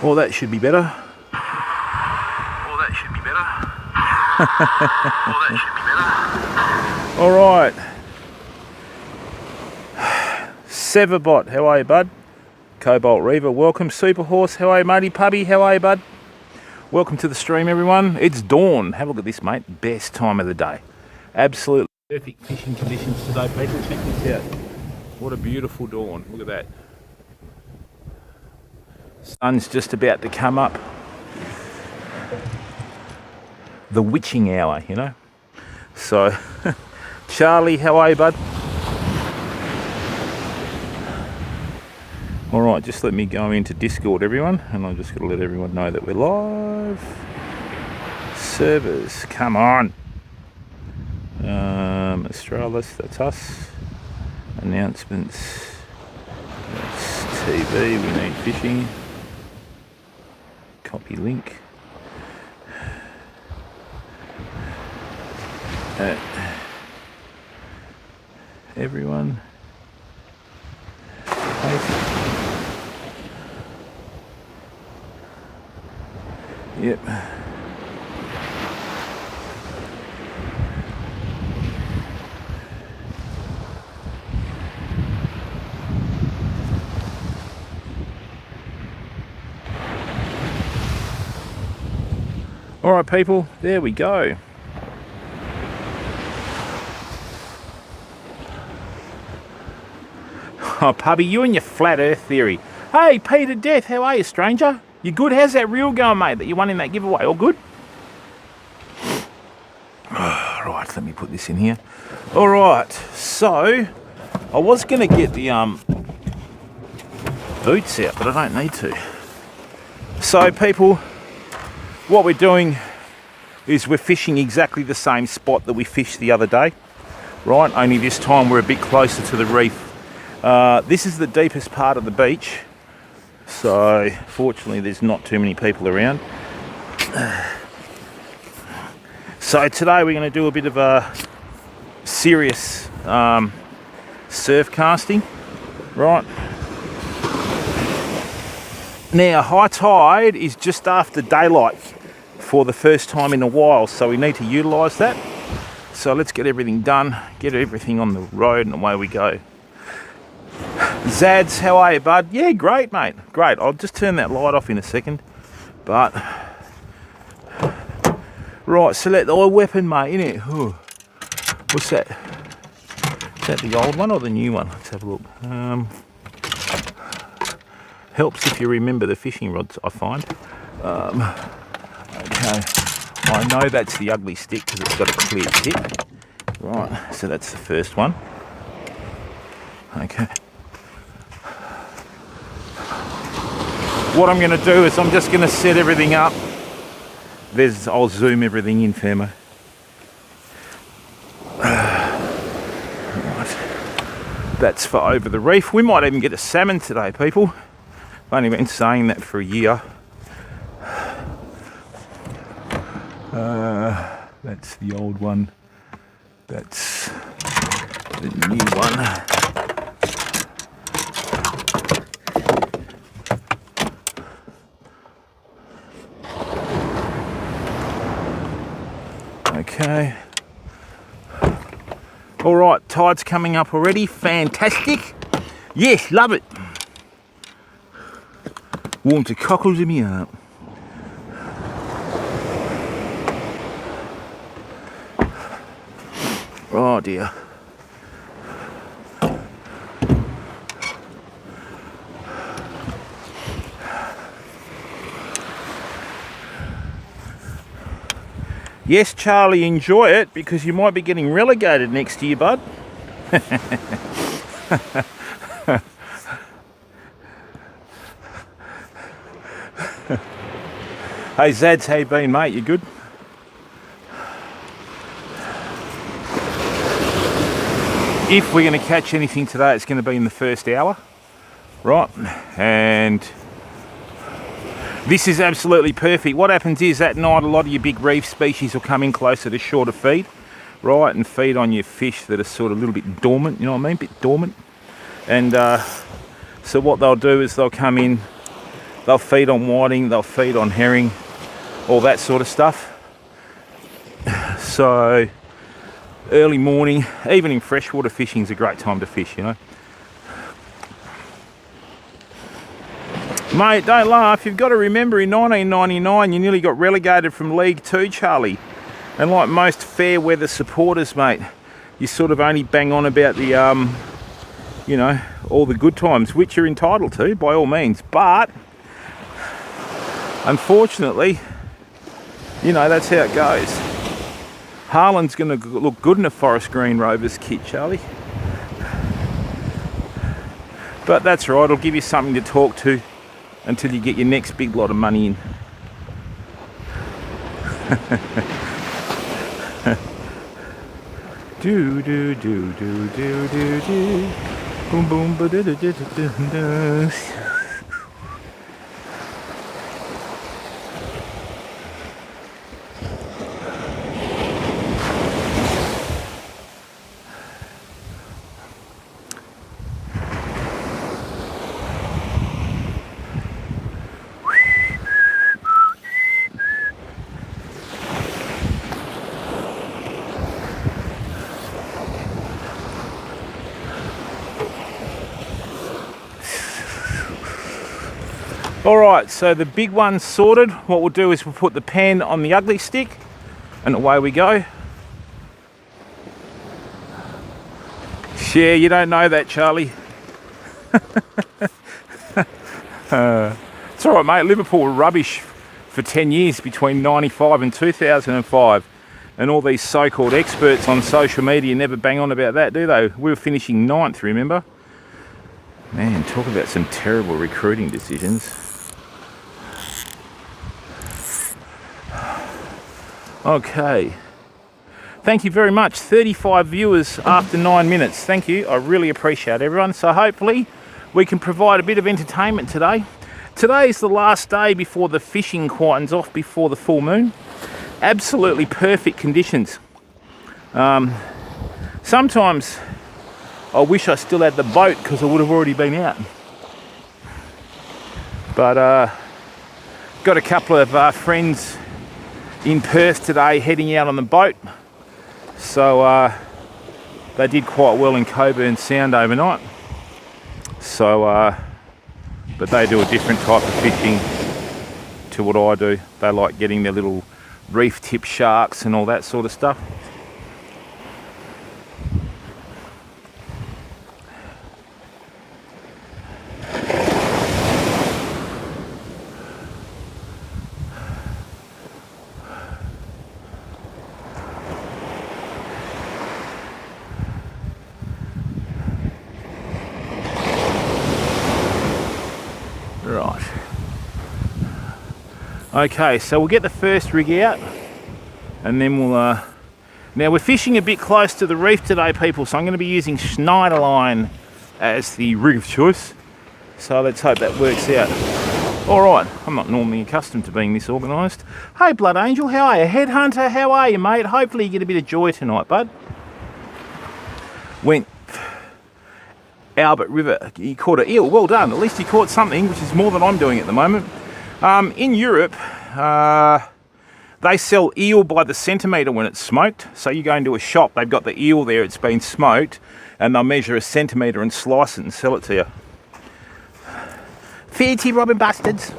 Well, that should be better. All right. Severbot, how are you, bud? Cobalt Reaver, welcome. Super Horse, how are you, matey? Pubby, how are you, bud? Welcome to the stream, everyone. It's dawn. Have a look at this, mate. Best time of the day. Absolutely perfect fishing conditions today, people. Check this out. What a beautiful dawn. Look at that. Sun's just about to come up. The witching hour, you know. So, Charlie, how are you, bud? All right, just let me go into Discord, everyone, and I'm just going to let everyone know that we're live. Servers, come on. Australis, that's us. Announcements. That's TV. We need fishing. Copy link. Everyone. Yep. All right, people, there we go. Oh, Pubby, you and your flat earth theory. Hey, Peter Death, how are you, stranger? You good? How's that reel going, mate, that you won in that giveaway? All good? Right, let me put this in here. All right, so I was going to get the boots out, but I don't need to. So, people, what we're doing is we're fishing exactly the same spot that we fished the other day, right? Only this time we're a bit closer to the reef. This is the deepest part of the beach, so fortunately there's not too many people around. So today we're going to do a bit of a serious surf casting, right? Now, high tide is just after daylight for the first time in a while, so we need to utilise that. So let's get everything done, get everything on the road, and away we go. Zads, how are you, bud? Yeah, great, mate. Great. I'll just turn that light off in a second. But right, select the oil weapon, mate, innit? Ooh. What's that? Is that the old one or the new one? Let's have a look. Helps if you remember the fishing rods, I find. Okay. I know that's the ugly stick because it's got a clear tip. Right, so that's the first one. Okay. What I'm going to do is I'm just going to set everything up. I'll zoom everything in, Fermo. Right. That's for over the reef. We might even get a salmon today, people. I've only been saying that for a year. That's the old one. That's the new one. Okay. All right, tide's coming up already. Fantastic. Yes, love it. Warm to cockles in me up. Oh dear. Yes, Charlie, enjoy it because you might be getting relegated next year, bud. Hey Zads, how you been, mate? You good? If we're going to catch anything today, it's going to be in the first hour, right? And this is absolutely perfect. What happens is at night, a lot of your big reef species will come in closer to shore to feed, right? And feed on your fish that are sort of a little bit dormant, you know what I mean? Bit dormant. And so what they'll do is they'll come in, They'll feed on whiting, they'll feed on herring, all that sort of stuff. So early morning, even in freshwater fishing, is a great time to fish, you know. Mate, don't laugh. You've got to remember in 1999 you nearly got relegated from League 2, Charlie. And like most fair weather supporters, mate, you sort of only bang on about the, you know, all the good times, which you're entitled to by all means. But unfortunately, you know, that's how it goes. Harlan's going to look good in a Forest Green Rovers kit, Charlie. But that's right, it'll give you something to talk to until you get your next big lot of money in. Do do do do do do do. Boom boom ba da da da da da. Alright, so the big one's sorted. What we'll do is we'll put the pan on the ugly stick and away we go. Yeah, you don't know that, Charlie. It's alright, mate. Liverpool were rubbish for 10 years between 95 and 2005. And all these so-called experts on social media never bang on about that, do they? We were finishing 9th, remember? Man, talk about some terrible recruiting decisions. Okay. Thank you very much. 35 viewers after 9 minutes. Thank you. I really appreciate everyone. So hopefully we can provide a bit of entertainment today. Today is the last day before the fishing quietens off before the full moon. Absolutely perfect conditions. Sometimes I wish I still had the boat because I would have already been out. But got a couple of friends in Perth today heading out on the boat. So they did quite well in Coburn Sound overnight. So, but they do a different type of fishing to what I do. They like getting their little reef tip sharks and all that sort of stuff. Right. Okay, so we'll get the first rig out and then we'll now we're fishing a bit close to the reef today, people, so I'm going to be using Schneiderline as the rig of choice. So let's hope that works out. Alright, I'm not normally accustomed to being this organised. Hey Blood Angel, how are you? Headhunter, how are you, mate? Hopefully you get a bit of joy tonight, bud. Went Albert River, you caught an eel. Well done, at least you caught something, which is more than I'm doing at the moment. In Europe, they sell eel by the centimetre when it's smoked. So you go into a shop, they've got the eel there, it's been smoked, and they'll measure a centimetre and slice it and sell it to you. Filthy robbing bastards.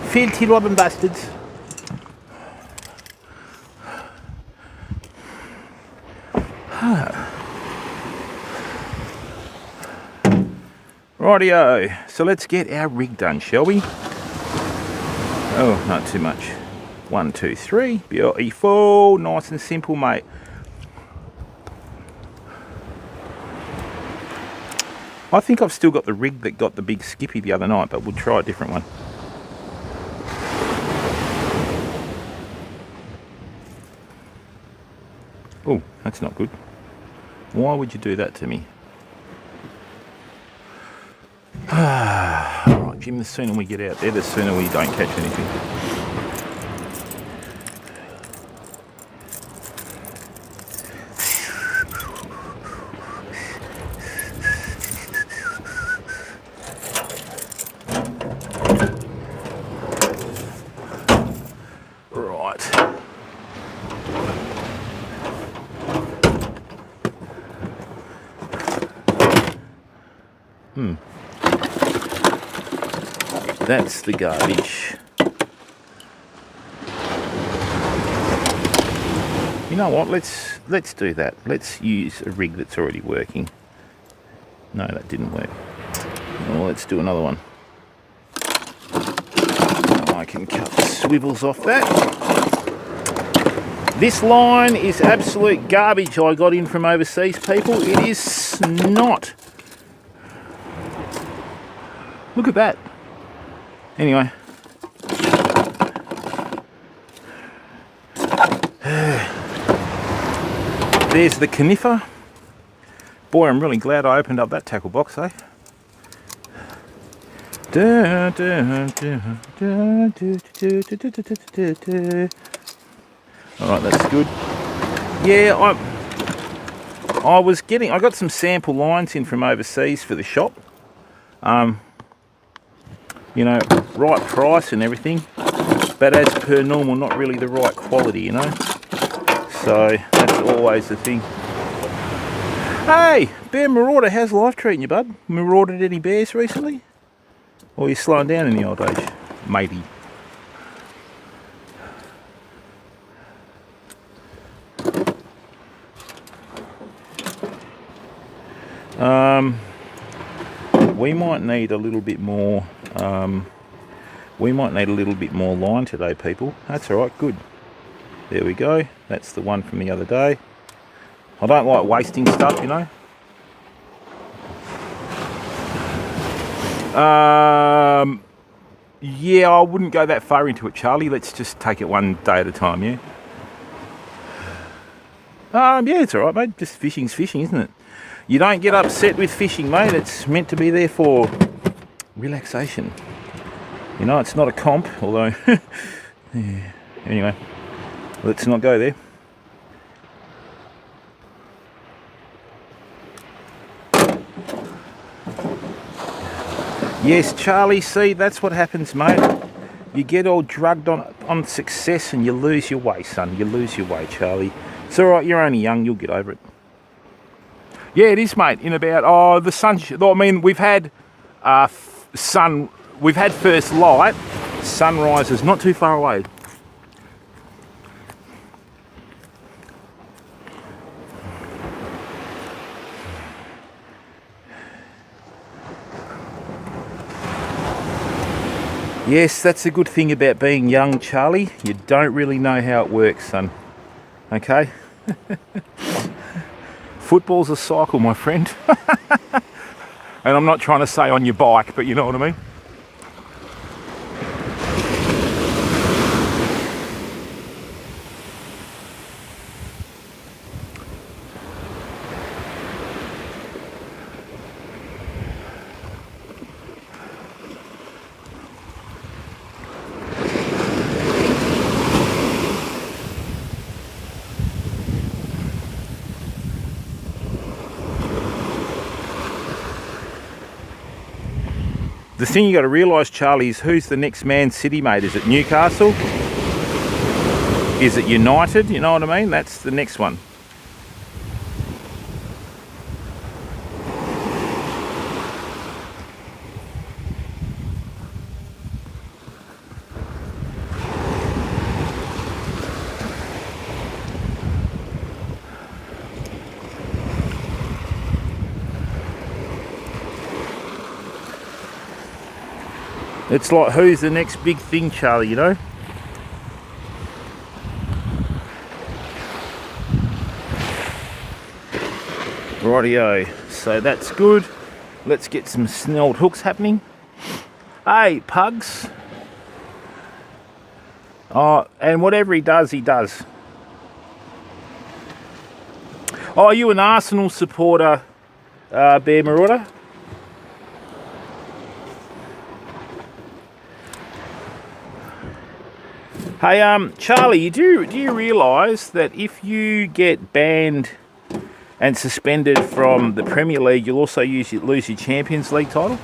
Filthy robbing bastards. Rightio, so let's get our rig done, shall we? Oh, not too much. 1, 2, 3, beautiful, nice and simple, mate. I think I've still got the rig that got the big skippy the other night, but we'll try a different one. Oh, that's not good. Why would you do that to me? Alright, Jim, the sooner we get out there, the sooner we don't catch anything. Right. That's the garbage. You know what? Let's do that. Let's use a rig that's already working. No, that didn't work. Well, let's do another one. I can cut the swivels off that. This line is absolute garbage I got in from overseas, people. It is not. Look at that. Anyway. There's the canifer. Boy, I'm really glad I opened up that tackle box, eh? Alright, that's good. Yeah, I got some sample lines in from overseas for the shop. You know, right price and everything, but as per normal, not really the right quality, you know. So that's always the thing. Hey, Bear Marauder, how's life treating you, bud? Marauded any bears recently? Or are you slowing down in the old age, matey? We might need a little bit more. We might need a little bit more line today, people. That's all right. Good. There we go. That's the one from the other day. I don't like wasting stuff, you know. Yeah, I wouldn't go that far into it, Charlie. Let's just take it one day at a time, yeah? Yeah, it's alright, mate. Just fishing's fishing, isn't it? You don't get upset with fishing, mate. It's meant to be there for relaxation. You know, it's not a comp, although... yeah. Anyway, let's not go there. Yes, Charlie, see, that's what happens, mate. You get all drugged on success and you lose your way, son. You lose your way, Charlie. It's all right, you're only young, you'll get over it. Yeah, it is, mate. In about, the sun, I mean, we've had we've had first light. Sunrise is not too far away. Yes, that's a good thing about being young, Charlie. You don't really know how it works, son. Okay? Football's a cycle, my friend. And I'm not trying to say on your bike, but you know what I mean? The thing you got to realise, Charlie, is who's the next Man City, mate? Is it Newcastle? Is it United? You know what I mean? That's the next one. It's like, who's the next big thing, Charlie, you know? Rightio, so that's good. Let's get some snelled hooks happening. Hey, pugs. Oh, and whatever he does, he does. Oh, are you an Arsenal supporter, Bear Marauder? Hey, Charlie, do you realise that if you get banned and suspended from the Premier League, you'll also lose your Champions League title?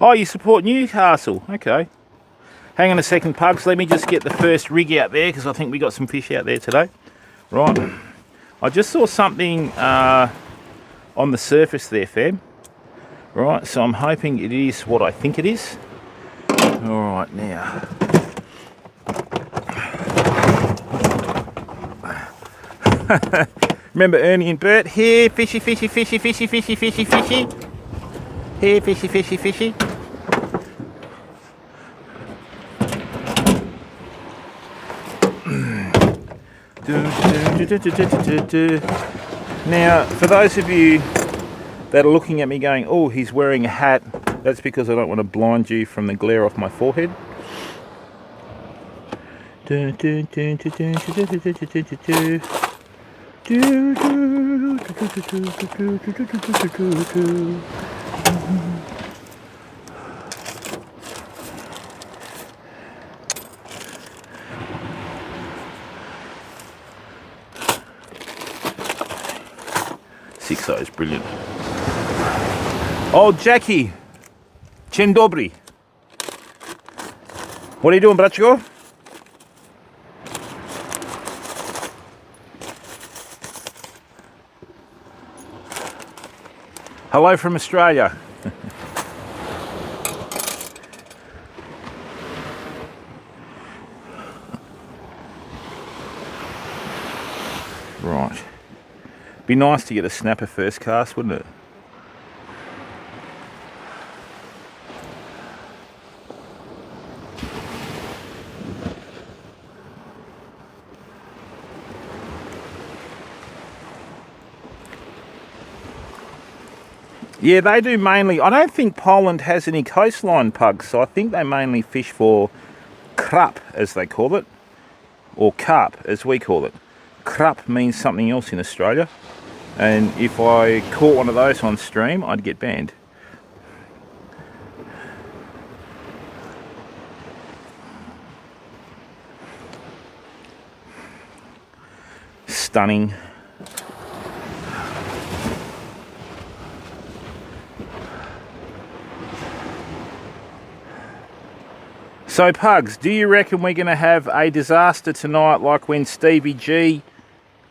Oh, you support Newcastle? Okay. Hang on a second, Pugs. Let me just get the first rig out there because I think we got some fish out there today. Right. I just saw something on the surface there, fam. Right, so I'm hoping it is what I think it is. All right, now. Remember Ernie and Bert? Here, fishy, fishy, fishy, fishy, fishy, fishy, fishy. Here, fishy, fishy, fishy. Now, for those of you that are looking at me going, oh, he's wearing a hat, that's because I don't want to blind you from the glare off my forehead. Six O's, brilliant. Oh, Jackie, Dzień dobry. What are you doing, Bratchko? Hello from Australia. Right. Be nice to get a snapper first cast, wouldn't it? Yeah, they do mainly. I don't think Poland has any coastline, Pugs, so I think they mainly fish for krap, as they call it, or carp, as we call it. Krap means something else in Australia, and if I caught one of those on stream, I'd get banned. Stunning. So, Pugs, do you reckon we're going to have a disaster tonight like when Stevie G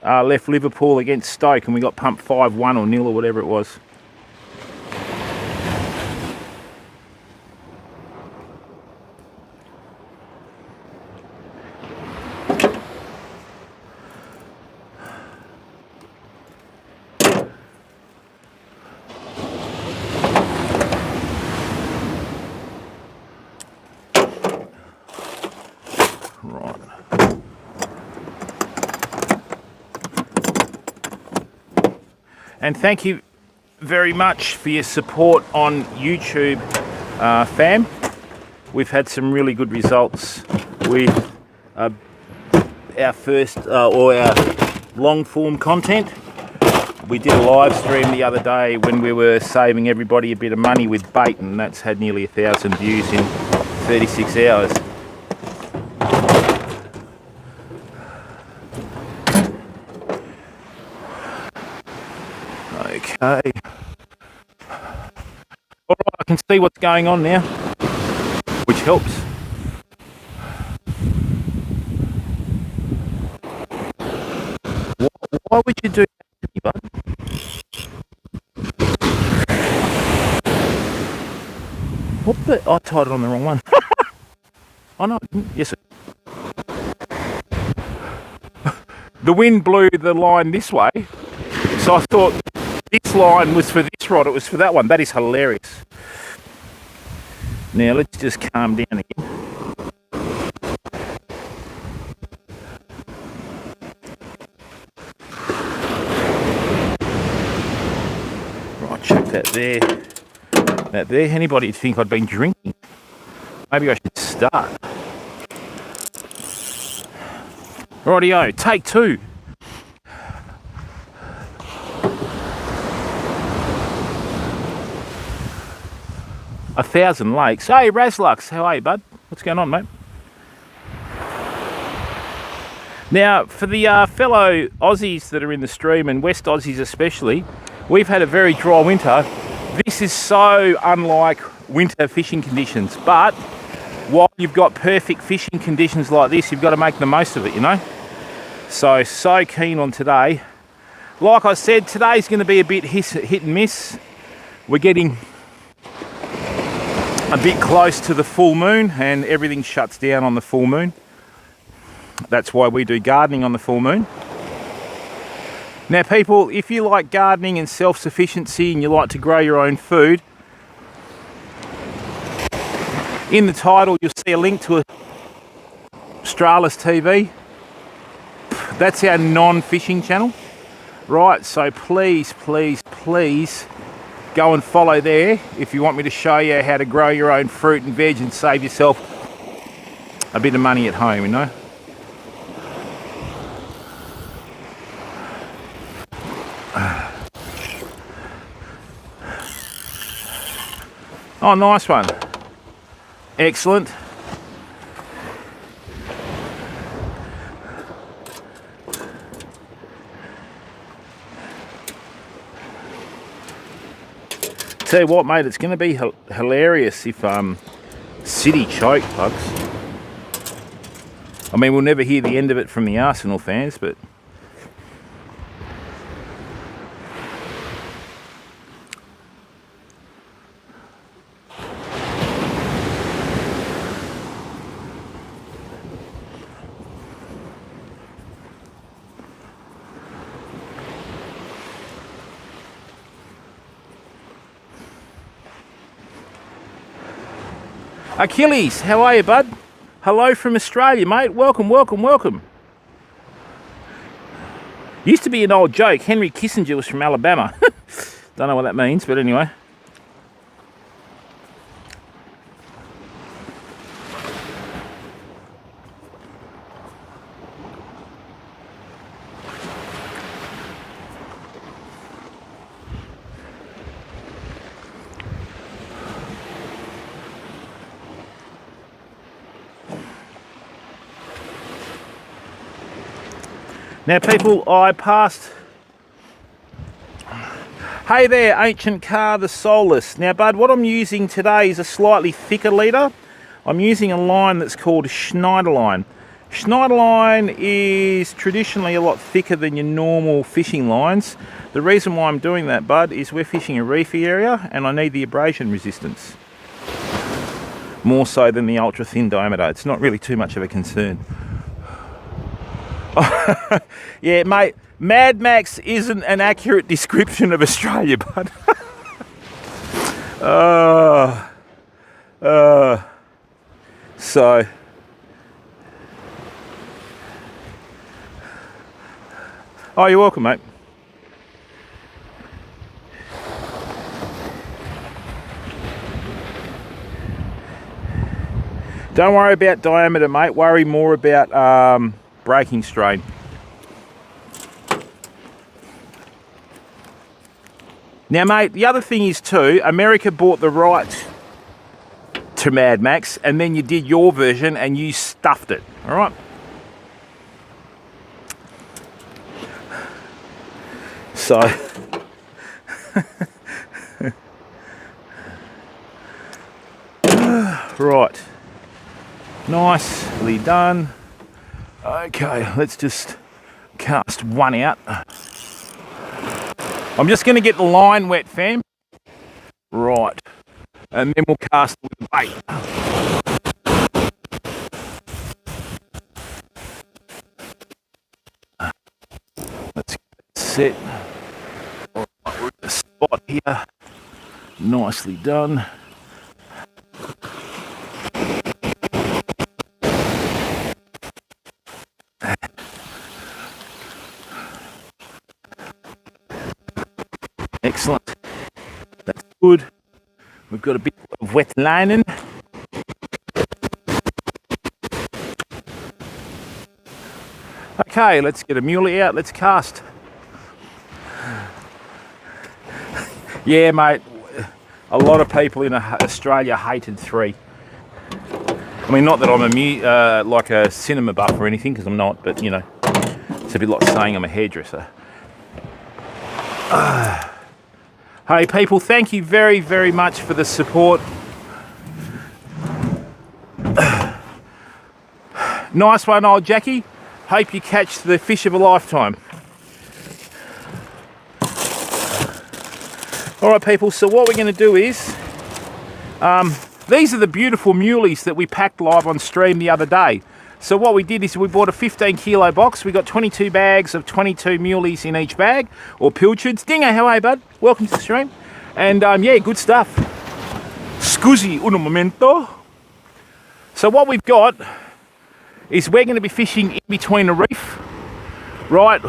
left Liverpool against Stoke and we got pumped 5-1 or 0 or whatever it was? Right. And thank you very much for your support on YouTube, fam. We've had some really good results with our first or our long form content. We did a live stream the other day when we were saving everybody a bit of money with bait, and that's had nearly 1,000 views in 36 hours. Okay. Alright, I can see what's going on now, which helps. Why would you do that to me, bud? What the? I tied it on the wrong one. Oh no, yes. The wind blew the line this way, so I thought this line was for this rod, it was for that one. That is hilarious. Now let's just calm down again. Right, chuck that there. That there. Anybody think I'd been drinking? Maybe I should start. Rightio, take two. A 1,000 lakes. Hey, Razlux, how are you, bud? What's going on, mate? Now, for the fellow Aussies that are in the stream, and West Aussies especially, we've had a very dry winter. This is so unlike winter fishing conditions. But while you've got perfect fishing conditions like this, you've got to make the most of it, you know. So keen on today. Like I said, today's going to be a bit hit and miss. We're getting a bit close to the full moon and everything shuts down on the full moon. That's why we do gardening on the full moon. Now people, if you like gardening and self-sufficiency and you like to grow your own food, in the title you'll see a link to Australis TV. That's our non-fishing channel, right? So please go and follow there if you want me to show you how to grow your own fruit and veg and save yourself a bit of money at home, you know. Oh, nice one. Excellent. Tell you what, mate, it's going to be hilarious if City choke, bugs. I mean, we'll never hear the end of it from the Arsenal fans, but Achilles, how are you, bud? Hello from Australia, mate. Welcome. Used to be an old joke. Henry Kissinger was from Alabama. Don't know what that means, but anyway. Now people, I passed... Hey there, Ancient Car, the Soulless. Now bud, what I'm using today is a slightly thicker leader. I'm using a line that's called Schneiderline. Schneiderline is traditionally a lot thicker than your normal fishing lines. The reason why I'm doing that, bud, is we're fishing a reefy area and I need the abrasion resistance. More so than the ultra thin diameter. It's not really too much of a concern. Yeah, mate, Mad Max isn't an accurate description of Australia, bud. So... Oh, you're welcome, mate. Don't worry about diameter, mate. Worry more about breaking strain. Now, mate, the other thing is too, America bought the rights to Mad Max, and then you did your version and you stuffed it. All right. So, right, nicely done. Okay, let's just cast one out. I'm just going to get the line wet, fam. Right, and then we'll cast with the bait. Let's get it set. Alright, we're at the spot here. Nicely done. Excellent. That's good. We've got a bit of wet lining. Okay, let's get a muley out. Let's cast. Yeah, mate. A lot of people in Australia hated 3. I mean, not that I'm like a cinema buff or anything, because I'm not. But you know, it's a bit like saying I'm a hairdresser. Hey people, thank you very, very much for the support Nice one, old Jackie. Hope you catch the fish of a lifetime. All right, people, so what we're going to do is, these are the beautiful muleys that we packed live on stream the other day. So what we did is we bought a 15 kilo box. We got 22 bags of 22 muleys in each bag, or pilchards. Dingo, how are you, bud? Welcome to the stream. And yeah, good stuff. Scusi un momento. So what we've got is we're going to be fishing in between the reef, right?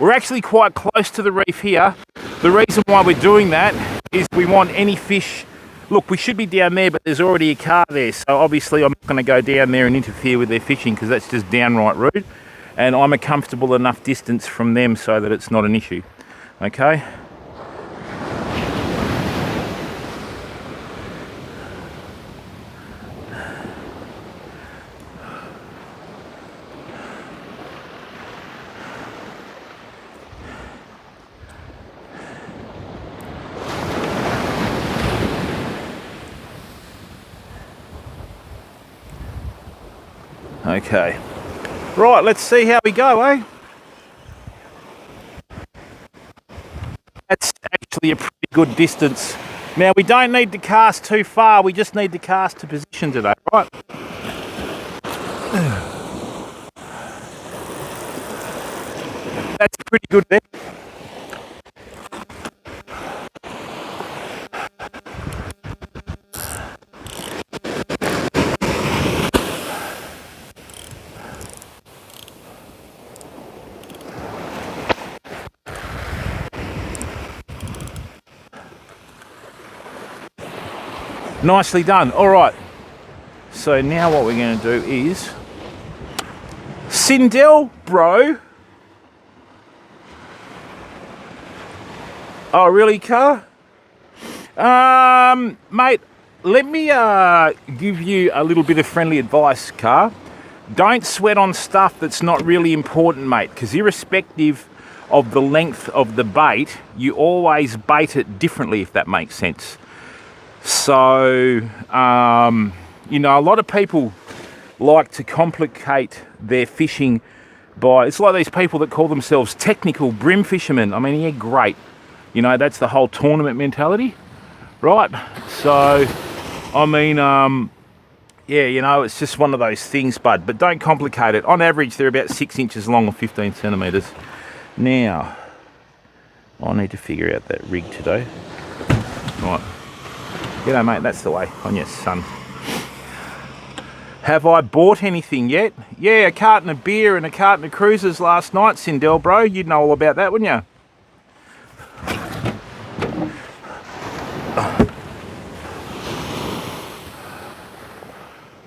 We're actually quite close to the reef here. The reason why we're doing that is we want any fish. Look, we should be down there, but there's already a car there. So obviously I'm not going to go down there and interfere with their fishing because that's just downright rude. And I'm a comfortable enough distance from them so that it's not an issue. Okay? Okay, right, let's see how we go, eh? That's actually a pretty good distance. Now, we don't need to cast too far, we just need to cast to position today, right? That's pretty good there. Nicely done. All right. So now what we're going to do is Sindel, bro. Oh, really, Car? Mate, let me give you a little bit of friendly advice, Car. Don't sweat on stuff that's not really important, mate, because irrespective of the length of the bait, you always bait it differently, if that makes sense. So, you know, a lot of people like to complicate their fishing by, it's like these people that call themselves technical brim fishermen. I mean, yeah, great. You know, that's the whole tournament mentality, right? So, I mean, yeah, you know, it's just one of those things, bud. But don't complicate it. On average, they're about 6 inches long or 15 centimetres. Now, I need to figure out that rig today. Right. G'day, mate, that's the way. On your son. Have I bought anything yet? Yeah, a carton of beer and a carton of cruisers last night, Sindel, bro. You'd know all about that, wouldn't you?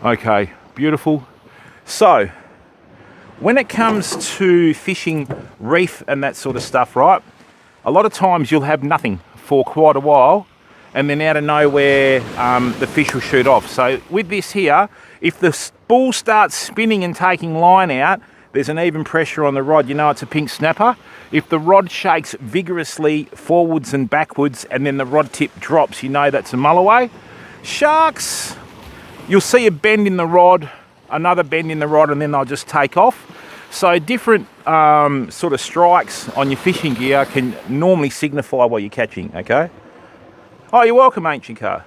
Okay, beautiful. So, when it comes to fishing reef and that sort of stuff, right, a lot of times you'll have nothing for quite a while, and then out of nowhere, the fish will shoot off. So with this here, if the spool starts spinning and taking line out, there's an even pressure on the rod. You know it's a pink snapper. If the rod shakes vigorously forwards and backwards, and then the rod tip drops, you know that's a mulloway. Sharks, you'll see a bend in the rod, another bend in the rod, and then they'll just take off. So different sort of strikes on your fishing gear can normally signify what you're catching, okay? Oh, you're welcome, Ancient Car.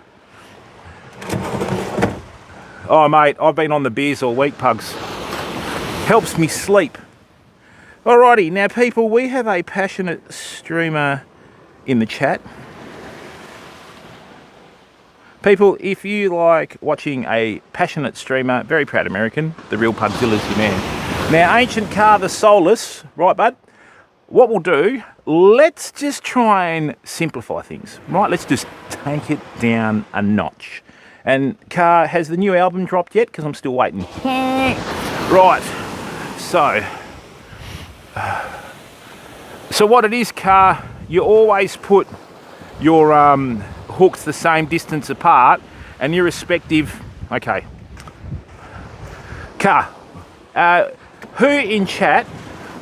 Oh, mate, I've been on the beers all week, pugs. Helps me sleep. Alrighty, now people, we have a passionate streamer in the chat. People, if you like watching a passionate streamer, very proud American, the real Pugzilla's your man. Now, Ancient Car, the soulless, right, bud? What we'll do, let's just try and simplify things, right? Let's just take it down a notch. And Car, has the new album dropped yet? Because I'm still waiting. Right, so what it is, Car, you always put your hooks the same distance apart, and irrespective, okay. Car, who in chat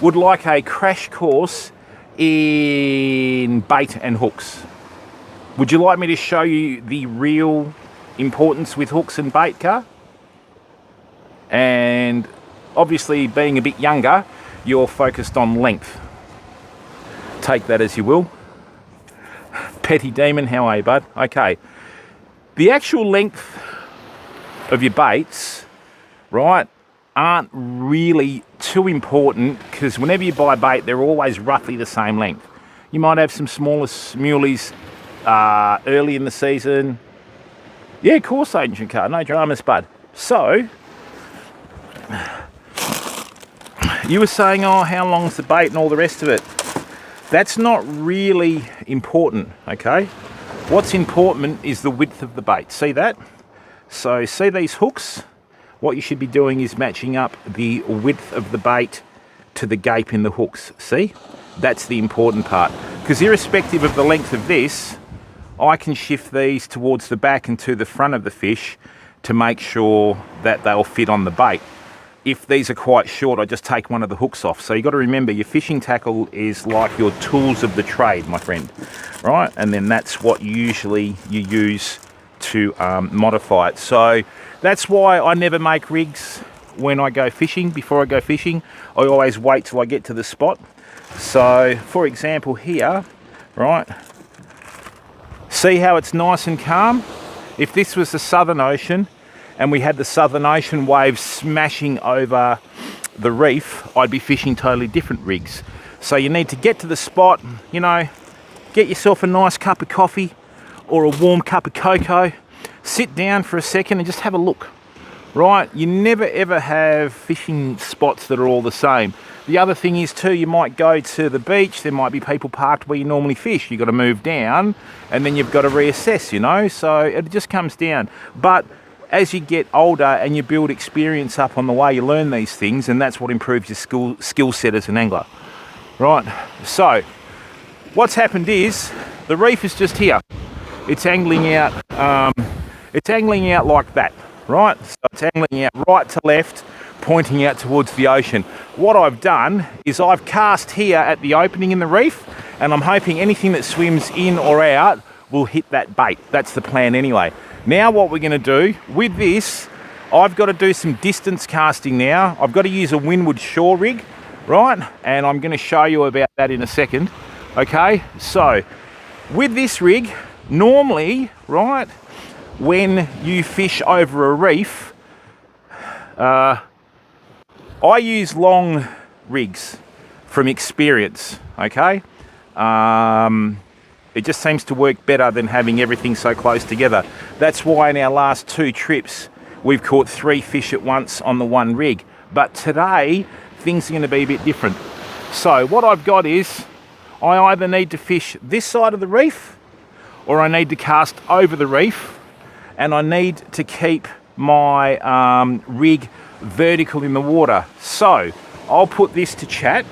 would like a crash course in bait and hooks? Would you like me to show you the real importance with hooks and bait, Car? And obviously being a bit younger, you're focused on length. Take that as you will. Petty Demon, how are you, bud? Okay. The actual length of your baits, right, aren't really too important, because whenever you buy bait, they're always roughly the same length. You might have some smaller muleys early in the season. Yeah, of course, Ancient Car, no dramas, bud. So, you were saying, oh, how long's the bait and all the rest of it? That's not really important, okay? What's important is the width of the bait. See that? So, see these hooks? What you should be doing is matching up the width of the bait to the gape in the hooks. See? That's the important part. Because irrespective of the length of this, I can shift these towards the back and to the front of the fish to make sure that they'll fit on the bait. If these are quite short, I just take one of the hooks off. So you've got to remember, your fishing tackle is like your tools of the trade, my friend, right? And then that's what usually you use to modify it. So that's why I never make rigs when I go fishing. Before I go fishing, I always wait till I get to the spot. So for example here, right, see how it's nice and calm? If this was the Southern Ocean and we had the Southern Ocean waves smashing over the reef, I'd be fishing totally different rigs. So you need to get to the spot, you know, get yourself a nice cup of coffee or a warm cup of cocoa, sit down for a second and just have a look, right? You never ever have fishing spots that are all the same. The other thing is too, you might go to the beach, there might be people parked where you normally fish. You've got to move down and then you've got to reassess, you know, so it just comes down. But as you get older and you build experience up on the way, you learn these things, and that's what improves your skill set as an angler. Right, so what's happened is the reef is just here. It's angling out like that, right? So it's angling out right to left, pointing out towards the ocean. What I've done is I've cast here at the opening in the reef, and I'm hoping anything that swims in or out will hit that bait. That's the plan anyway. Now what we're going to do with this, I've got to do some distance casting now. I've got to use a Windward shore rig, right? And I'm going to show you about that in a second. Okay, so with this rig, normally, right, when you fish over a reef, I use long rigs from experience, okay? It just seems to work better than having everything so close together. That's why in our last 2 trips, we've caught 3 fish at once on the one rig. But today, things are going to be a bit different. So what I've got is, I either need to fish this side of the reef, or I need to cast over the reef, and I need to keep my rig vertical in the water. So I'll put this to chat.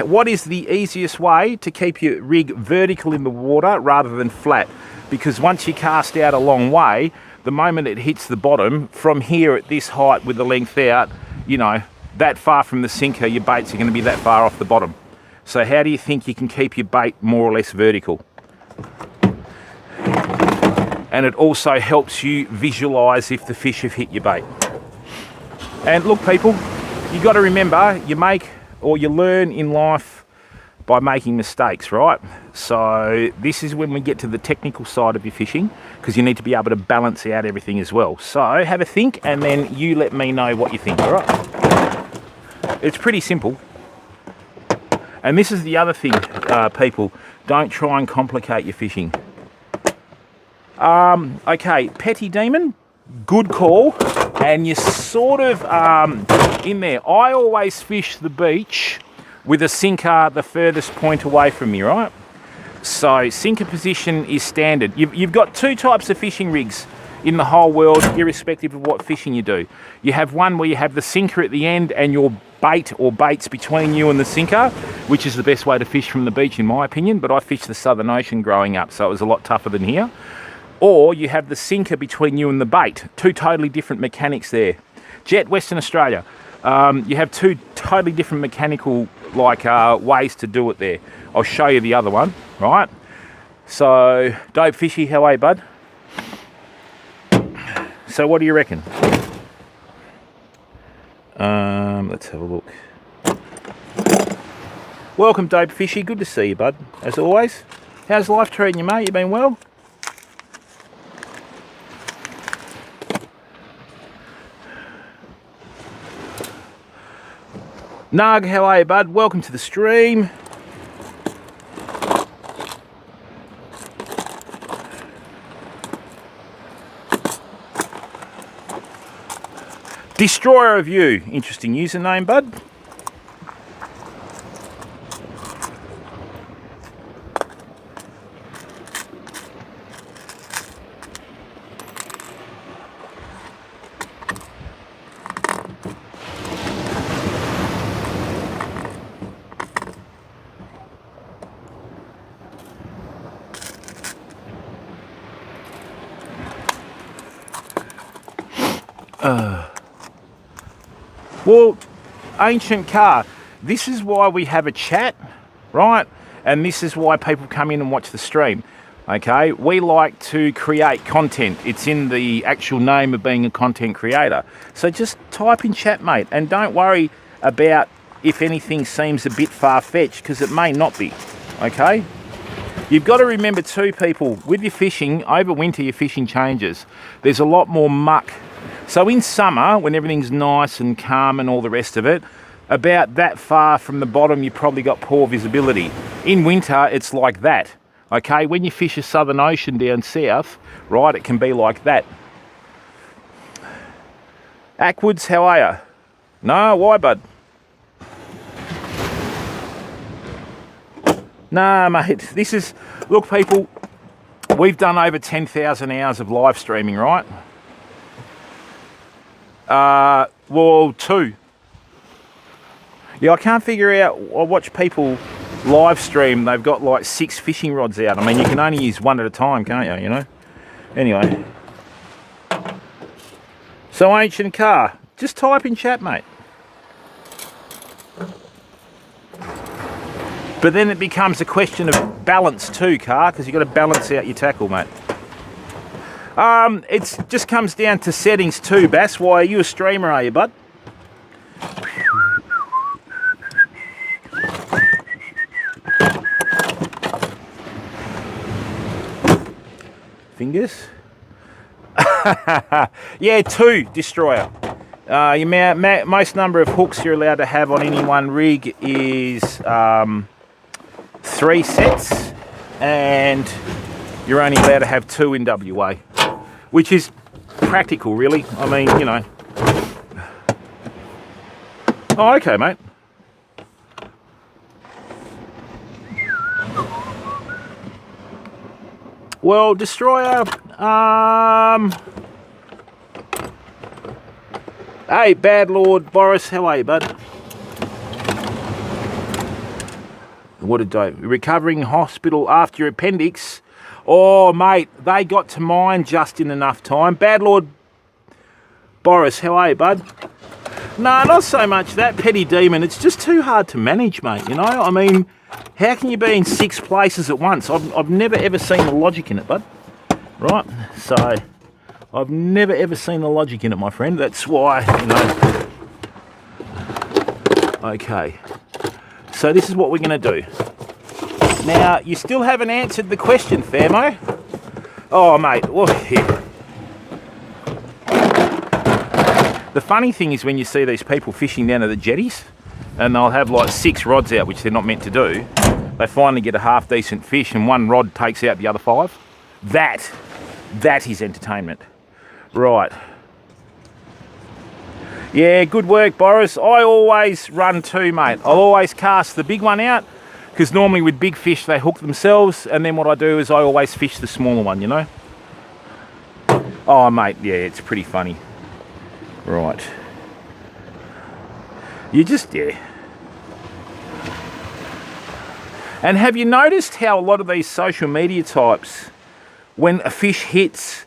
What is the easiest way to keep your rig vertical in the water rather than flat? Because once you cast out a long way, the moment it hits the bottom, from here at this height with the length out, you know, that far from the sinker, your baits are going to be that far off the bottom. So how do you think you can keep your bait more or less vertical? And it also helps you visualize if the fish have hit your bait. And look, people, you got to remember, you make or you learn in life by making mistakes, right? So this is when we get to the technical side of your fishing, because you need to be able to balance out everything as well. So have a think, and then you let me know what you think, all right? It's pretty simple. And this is the other thing, people, don't try and complicate your fishing. Okay, Petty Demon, good call. And you're sort of in there. I always fish the beach with a sinker the furthest point away from me, right? So sinker position is standard. You've got 2 types of fishing rigs in the whole world, irrespective of what fishing you do. You have one where you have the sinker at the end and your bait or baits between you and the sinker, which is the best way to fish from the beach in my opinion, but I fished the Southern Ocean growing up, so it was a lot tougher than here. Or you have the sinker between you and the bait. 2 totally different mechanics there. Jet, Western Australia. You have 2 totally different mechanical ways to do it there. I'll show you the other one, right? So, Dope Fishy, how are you, bud? So what do you reckon? Let's have a look. Welcome, Dave Fishy. Good to see you, bud. As always. How's life treating you, mate? You been well? Nug, how are you, bud? Welcome to the stream. Destroyer of You. Interesting username, bud. Well, Ancient Car, this is why we have a chat, right? And this is why people come in and watch the stream, okay? We like to create content. It's in the actual name of being a content creator. So just type in chat, mate, and don't worry about if anything seems a bit far-fetched, because it may not be, okay? You've got to remember too, people, with your fishing, over winter your fishing changes. There's a lot more muck. So in summer, when everything's nice and calm and all the rest of it, about that far from the bottom, you've probably got poor visibility. In winter, it's like that, okay? When you fish a Southern Ocean down south, right, it can be like that. Ackwoods, how are you? No, why, bud? Nah, mate, this is... Look, people, we've done over 10,000 hours of live streaming, right? Well, 2. Yeah, I can't figure out... I watch people live stream, they've got like 6 fishing rods out. I mean, you can only use 1 at a time, can't you, you know? Anyway. So, Ancient Car, just type in chat, mate. But then it becomes a question of balance too, Car, because you've got to balance out your tackle, mate. It just comes down to settings too, Bass. Why, are you a streamer, are you, bud? Fingers? Yeah, 2, Destroyer. Your most number of hooks you're allowed to have on any one rig is 3 sets, and you're only allowed to have 2 in WA, which is practical, really. I mean, you know. Oh, okay, mate. Well, Destroyer, hey, Bad Lord Boris, how are you, bud? What a day. Recovering hospital after your appendix. Oh, mate, they got to mine just in enough time. Bad Lord Boris, how are you, bud? No, not so much that, Petty Demon. It's just too hard to manage, mate, you know? I mean, how can you be in 6 places at once? I've never, ever seen the logic in it, bud. Right? So, I've never, ever seen the logic in it, my friend. That's why, you know. Okay. So, this is what we're going to do. Now, you still haven't answered the question, Thermo. Oh, mate. Oh, yeah. The funny thing is when you see these people fishing down at the jetties, and they'll have like 6 rods out, which they're not meant to do. They finally get a half decent fish, and 1 rod takes out the other 5. That is entertainment. Right. Yeah, good work, Boris. I always run 2, mate. I'll always cast the big one out, because normally with big fish they hook themselves, and then what I do is I always fish the smaller one, you know? Oh, mate, yeah, it's pretty funny. Right. You just, yeah. And have you noticed how a lot of these social media types, when a fish hits,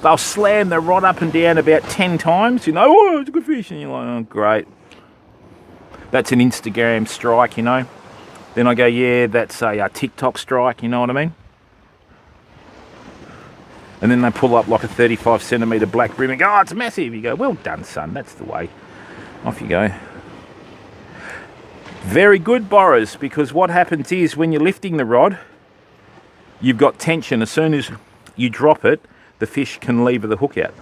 they'll slam their rod up and down about 10 times, you know? Oh, it's a good fish. And you're like, oh, great. That's an Instagram strike, you know? Then I go, yeah, that's a TikTok strike, you know what I mean? And then they pull up like a 35 centimetre black brim and go, oh, it's massive. You go, well done, son, that's the way. Off you go. Very good, borrows, because what happens is when you're lifting the rod, you've got tension. As soon as you drop it, the fish can lever the hook out.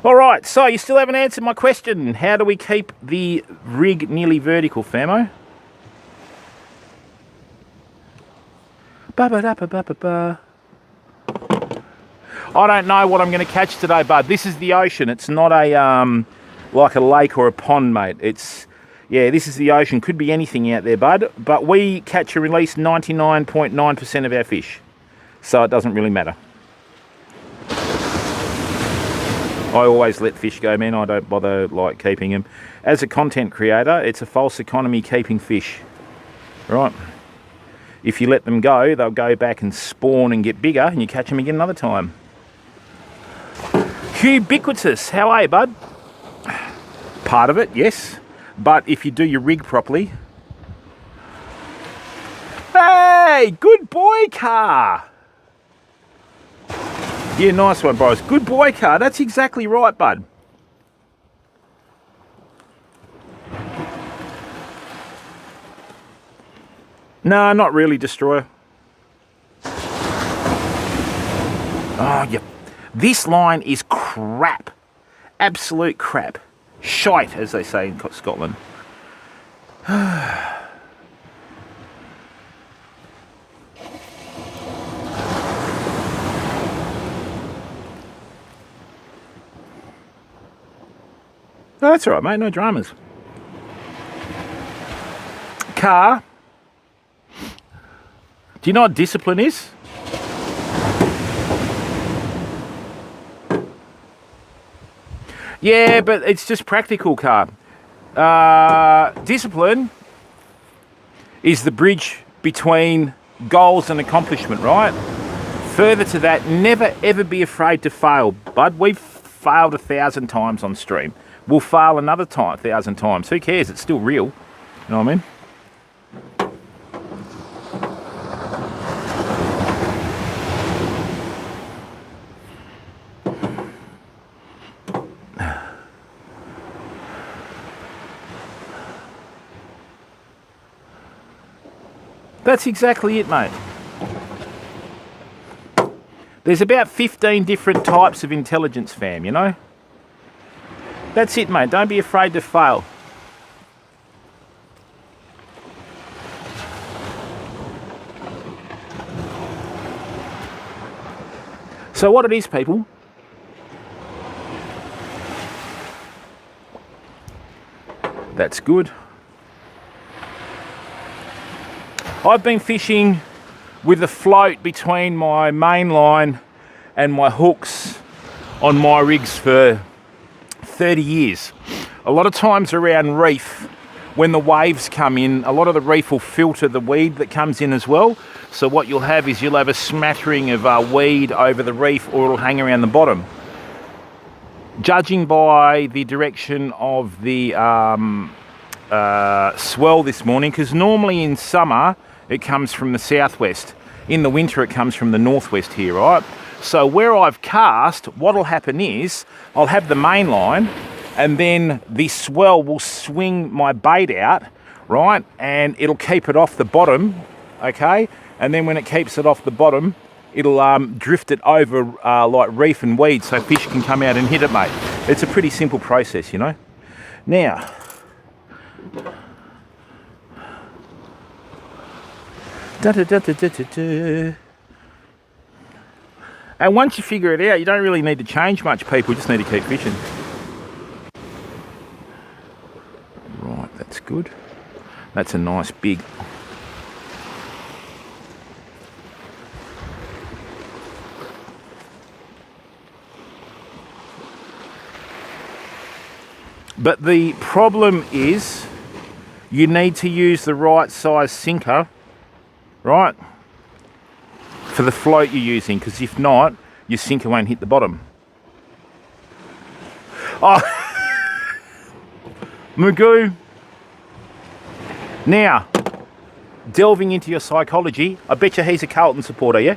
All right, so you still haven't answered my question. How do we keep the rig nearly vertical, Famo? Ba-ba-da-ba-ba-ba-ba. I don't know what I'm going to catch today, bud. This is the ocean. It's not a like a lake or a pond, mate. It's, yeah, this is the ocean. Could be anything out there, bud. But we catch and release 99.9% of our fish, so it doesn't really matter. I always let fish go, man. I don't bother like keeping them. As a content creator, it's a false economy keeping fish, right? If you let them go, they'll go back and spawn and get bigger, and you catch them again another time. Ubiquitous, how are you, bud? Part of it, yes. But if you do your rig properly... Hey, good boy, car. Yeah, nice one, bros. Good boy, car. That's exactly right, bud. No, not really, Destroyer. Oh, yeah. This line is crap. Absolute crap. Shite, as they say in Scotland. Oh, that's all right, mate. No dramas. Car. Do you know what discipline is? Yeah, but it's just practical, car. Discipline is the bridge between goals and accomplishment, right? Further to that, never ever be afraid to fail, bud. We've failed 1,000 times on stream. We'll fail another time, 1,000 times. Who cares? It's still real. You know what I mean? That's exactly it, mate. There's about 15 different types of intelligence, fam, you know? That's it, mate. Don't be afraid to fail. So what it is, people, that's good. I've been fishing with a float between my main line and my hooks on my rigs for 30 years. A lot of times around reef, when the waves come in, a lot of the reef will filter the weed that comes in as well. So what you'll have is you'll have a smattering of weed over the reef, or it'll hang around the bottom. Judging by the direction of the swell this morning, because normally in summer it comes from the southwest. In the winter it comes from the northwest here, right? So where I've cast, what'll happen is I'll have the main line, and then the swell will swing my bait out, right? And it'll keep it off the bottom, okay? And then when it keeps it off the bottom, it'll drift it over like reef and weed, so fish can come out and hit it, mate. It's a pretty simple process, you know? Now, and once you figure it out, you don't really need to change much, people. You just need to keep fishing. Right, that's good. That's a nice big. But the problem is you need to use the right size sinker, right, for the float you're using, because if not, your sinker won't hit the bottom. Oh, Magoo. Now, delving into your psychology, I bet you he's a Carlton supporter, yeah?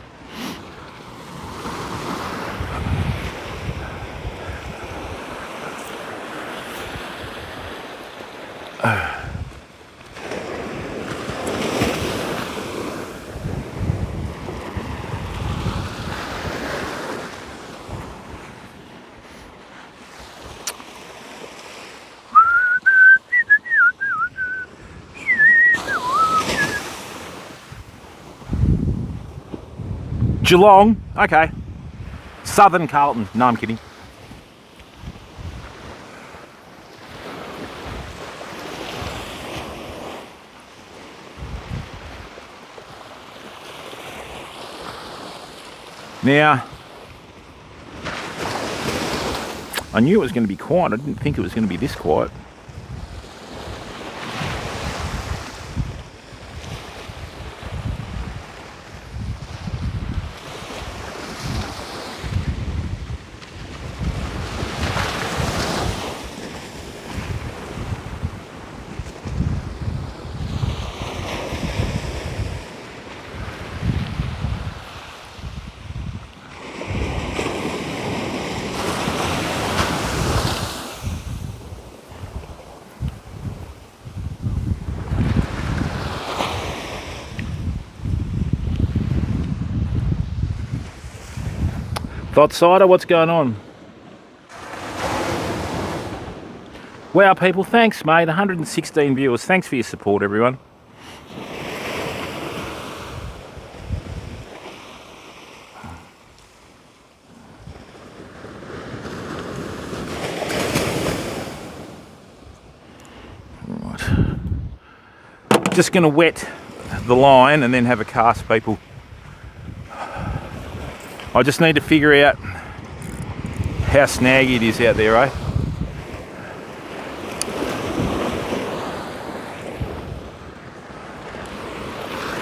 Geelong? Okay. Southern Carlton. No, I'm kidding. Now, I knew it was going to be quiet. I didn't think it was going to be this quiet. Thought Cider, what's going on? Wow, people, thanks, mate. 116 viewers. Thanks for your support, everyone. Right. Just going to wet the line and then have a cast, people. I just need to figure out how snaggy it is out there, eh?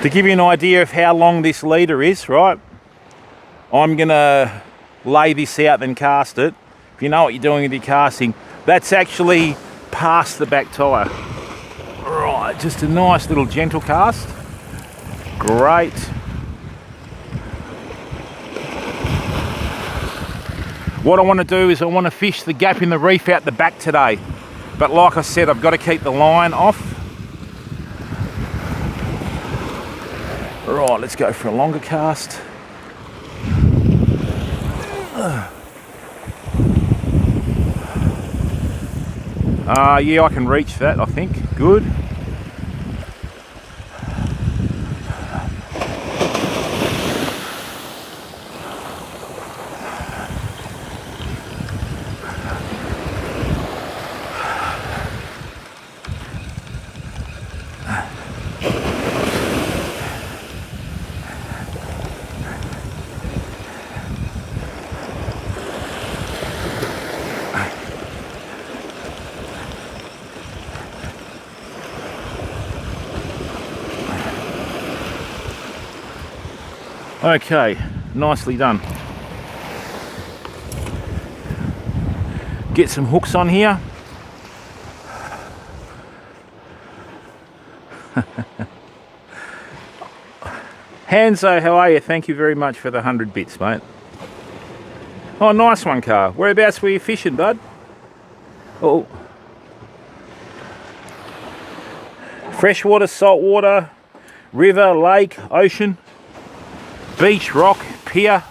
To give you an idea of how long this leader is, right? I'm gonna lay this out then cast it. If you know what you're doing with your casting, that's actually past the back tyre. Right, just a nice little gentle cast. Great. What I want to do is I want to fish the gap in the reef out the back today. But like I said, I've got to keep the line off. Right, let's go for a longer cast. Yeah, I can reach that, I think. Good. Okay, nicely done. Get some hooks on here. Hanzo, how are you? Thank you very much for the 100 bits, mate. Oh, nice one, Carl. Whereabouts were you fishing, bud? Oh. Freshwater, saltwater, river, lake, ocean, beach, rock, pier.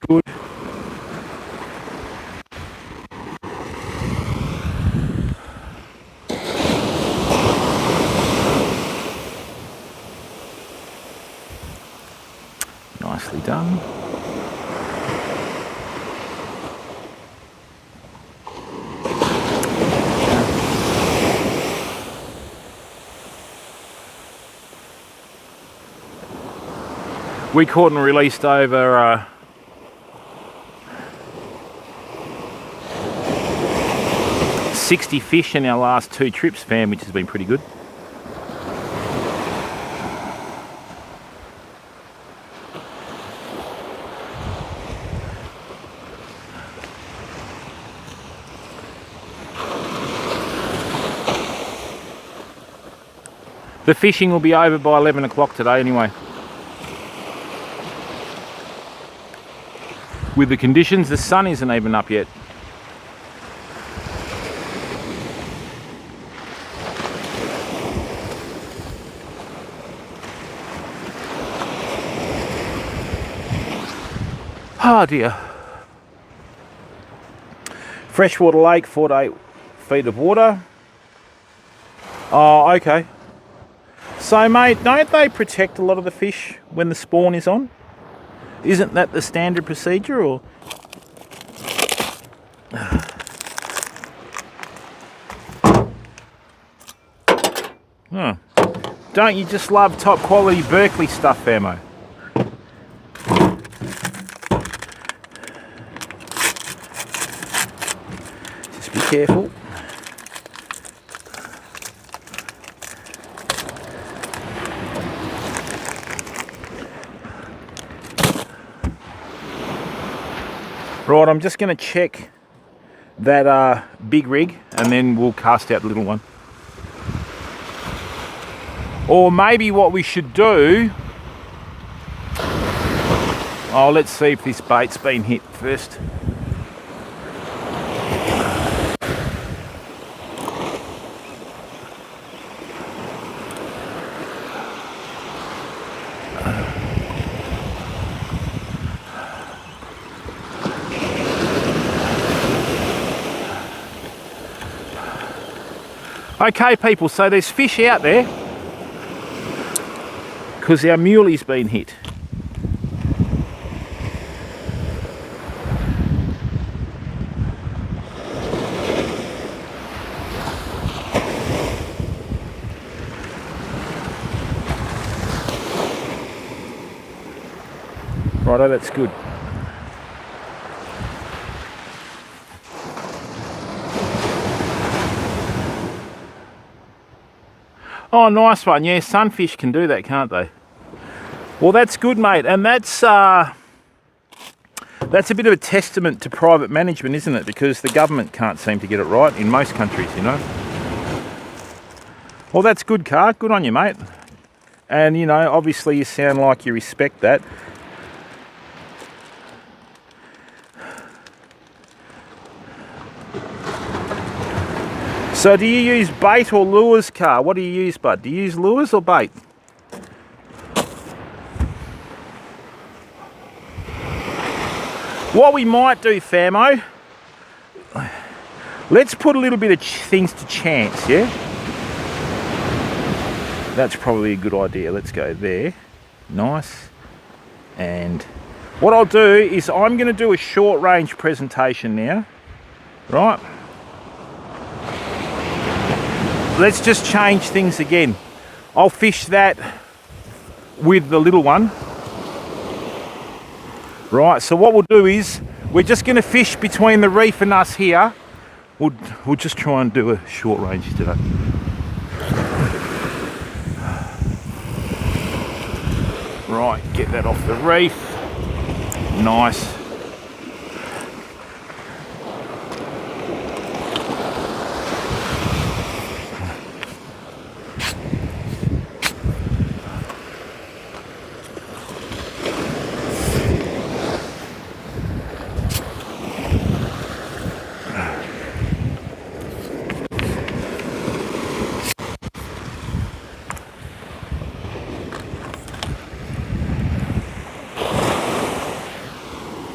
Good. Nicely done. We caught and released over 60 fish in our last 2 trips, fam, which has been pretty good. The fishing will be over by 11 o'clock today anyway. With the conditions, the sun isn't even up yet. Oh dear. Freshwater lake, 4 to 8 feet of water. Oh, okay. So mate, don't they protect a lot of the fish when the spawn is on? Isn't that the standard procedure, or? Oh. Don't you just love top quality Berkeley stuff, Famo? Just be careful. Right, I'm just going to check that big rig and then we'll cast out the little one. Or maybe what we should do... Oh, let's see if this bait's been hit first. Okay people, so there's fish out there because our muley's been hit. Righto, that's good. Oh, nice one. Yeah, sunfish can do that, can't they? Well, that's good, mate. And that's a bit of a testament to private management, isn't it? Because the government can't seem to get it right in most countries, you know. Well, that's good, Car. Good on you, mate. And, you know, obviously you sound like you respect that. So do you use bait or lures, Car? What do you use, bud? Do you use lures or bait? What we might do, Famo, let's put a little bit of things to chance, yeah? That's probably a good idea. Let's go there. Nice. And what I'll do is I'm going to do a short range presentation now, right? Let's just change things again. I'll fish that with the little one. Right, so what we'll do is we're just going to fish between the reef and us here. We'll just try and do a short range today. Right, get that off the reef. Nice.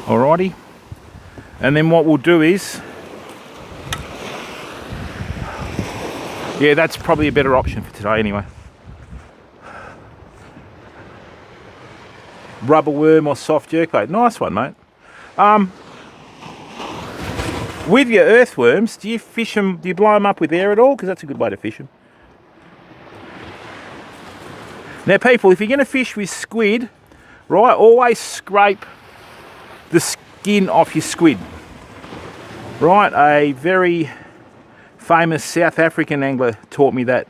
Alrighty, and then what we'll do is, yeah, that's probably a better option for today anyway. Rubber worm or soft jerkbait, nice one, mate. With your earthworms, do you fish them, do you blow them up with air at all? Because that's a good way to fish them. Now people, if you're going to fish with squid, right, always scrape the skin off your squid. Right, a very famous South African angler taught me that,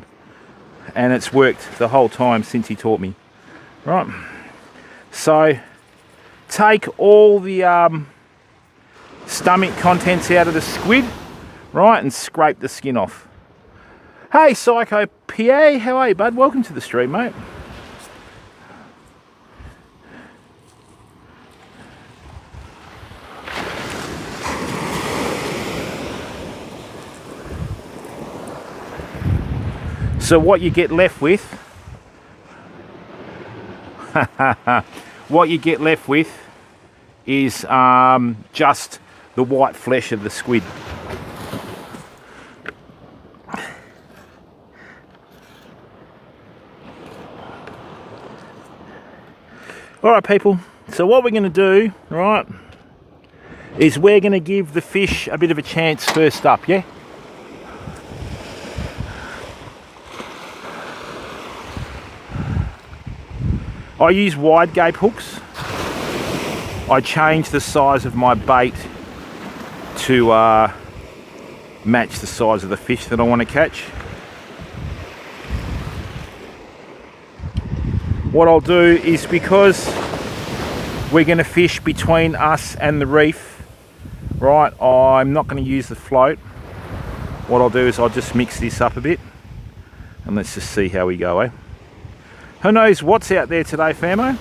and it's worked the whole time since he taught me. Right, so take all the stomach contents out of the squid, right, and scrape the skin off. Hey, Psycho PA, how are you, bud? Welcome to the stream, mate. So what you get left with, what you get left with is just the white flesh of the squid. All right, people. So what we're going to do, right, is we're going to give the fish a bit of a chance first up, yeah? I use wide gape hooks. I change the size of my bait to match the size of the fish that I want to catch. What I'll do is, because we're going to fish between us and the reef, right, I'm not going to use the float. What I'll do is I'll just mix this up a bit and let's just see how we go, eh? Who knows what's out there today, famo?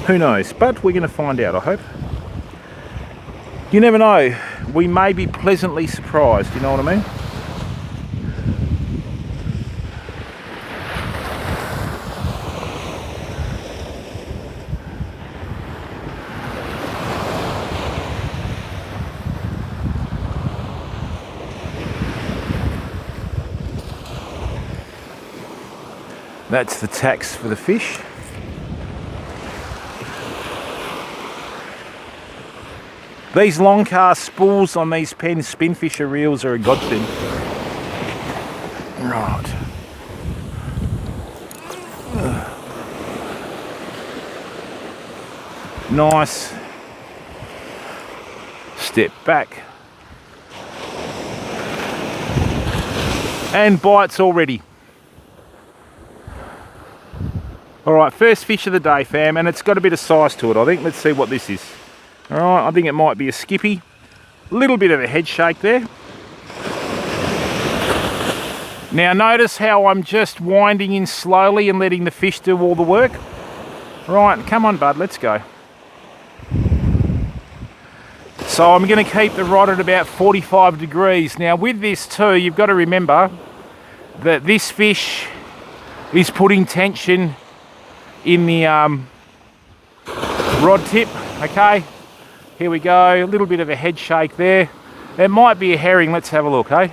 Who knows? But we're going to find out, I hope. You never know. We may be pleasantly surprised, you know what I mean? That's the tax for the fish. These long cast spools on these Penn Spinfisher reels are a godsend. Right. Nice. Step back. And bites already. Alright, first fish of the day, fam, and it's got a bit of size to it, I think. Let's see what this is. Alright, I think it might be a skippy. A little bit of a head shake there. Now notice how I'm just winding in slowly and letting the fish do all the work. Right, come on, bud, let's go. So I'm going to keep the rod at about 45 degrees. Now with this too, you've got to remember that this fish is putting tension in the rod tip. Okay, here we go, a little bit of a head shake there. It might be a herring, let's have a look, eh?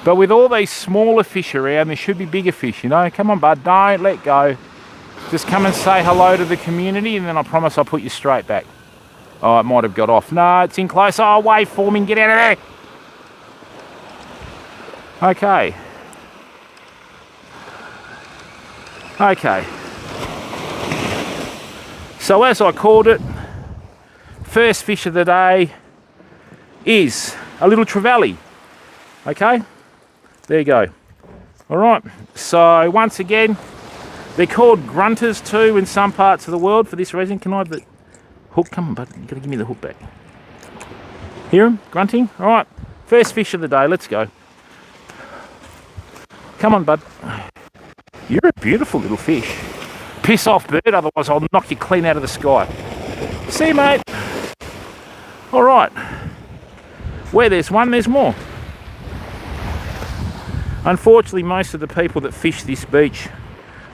But with all these smaller fish around, there should be bigger fish, you know. Come on, bud, don't let go. Just come and say hello to the community and then I promise I'll put you straight back. Oh, it might have got off. No, it's in close. Oh, waveforming, get out of there. Okay. Okay, so as I called it, first fish of the day is a little trevally. Okay, there you go. All right, so once again, they're called grunters too in some parts of the world for this reason. Can I have the hook? Come on, bud, you gotta give me the hook back. Hear him grunting? All right, first fish of the day, let's go. Come on, bud. You're a beautiful little fish. Piss off, bird, otherwise I'll knock you clean out of the sky. See you, mate. All right. Where there's one, there's more. Unfortunately, most of the people that fish this beach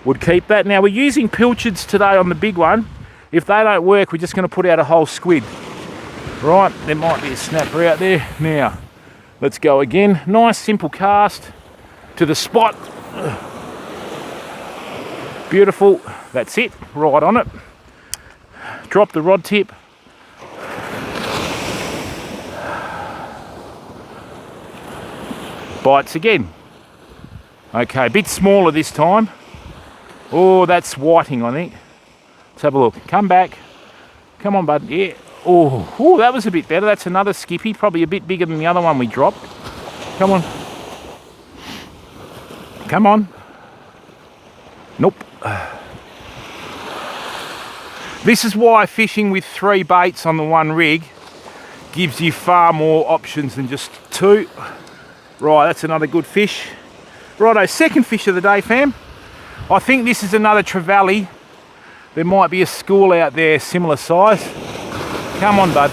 would keep that. Now, we're using pilchards today on the big one. If they don't work, we're just going to put out a whole squid. Right, there might be a snapper out there. Now, let's go again. Nice, simple cast to the spot. Beautiful, that's it, right on it. Drop the rod tip. Bites again. Okay, a bit smaller this time. Oh, that's whiting, I think. Let's have a look. Come back. Come on, bud. Yeah. Oh, that was a bit better. That's another skippy, probably a bit bigger than the other one we dropped. Come on. Come on. Nope. This is why fishing with 3 baits on the one rig gives you far more options than just 2. Right, that's another good fish. Righto, second fish of the day, fam. I think this is another trevally. There might be a school out there similar size. Come on, bud.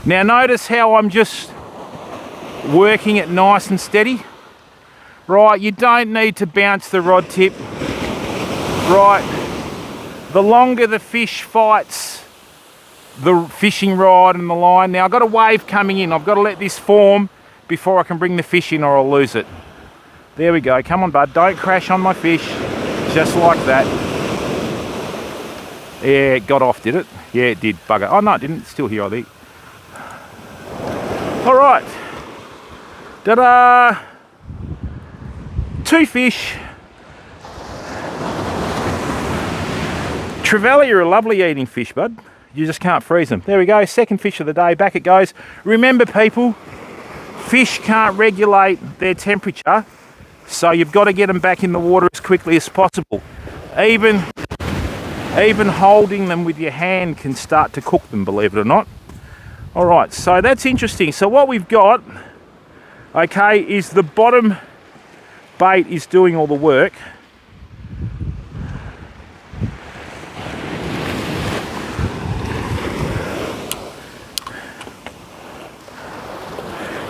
Now notice how I'm just working it nice and steady. Right, you don't need to bounce the rod tip. Right, the longer the fish fights the fishing rod and the line. Now I've got a wave coming in. I've got to let this form before I can bring the fish in or I'll lose it. There we go. Come on, bud. Don't crash on my fish. Just like that. Yeah, it got off, did it? Yeah, it did. Bugger. Oh, no, it didn't. It's still here, I think. All right. Ta-da! 2 fish. Trevally are a lovely eating fish, bud. You just can't freeze them. There we go. Second fish of the day. Back it goes. Remember, people, fish can't regulate their temperature, so you've got to get them back in the water as quickly as possible. Even holding them with your hand can start to cook them, believe it or not. All right, so that's interesting. So what we've got, okay, is the bottom bait is doing all the work.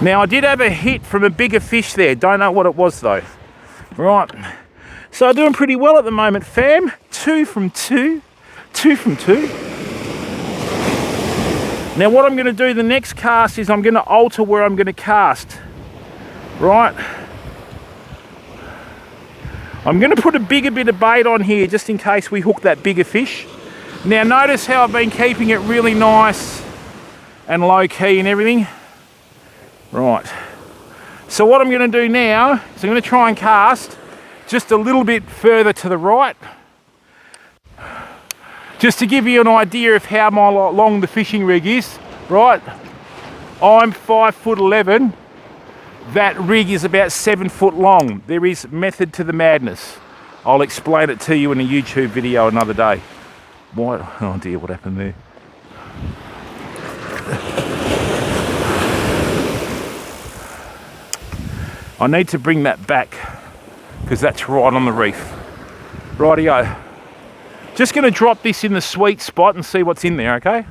Now I did have a hit from a bigger fish there. Don't know what it was though. Right. So I'm doing pretty well at the moment, fam. 2 from 2. 2 from 2. Now what I'm going to do the next cast is I'm going to alter where I'm going to cast. Right. I'm going to put a bigger bit of bait on here just in case we hook that bigger fish. Now notice how I've been keeping it really nice and low key and everything. Right, so what I'm going to do now is I'm going to try and cast just a little bit further to the right, just to give you an idea of how long the fishing rig is. Right, I'm 5'11". That rig is about 7 foot long. There is method to the madness. I'll explain it to you in a YouTube video another day. What? Oh dear, what happened there? I need to bring that back because that's right on the reef. Rightio. Just going to drop this in the sweet spot and see what's in there, okay?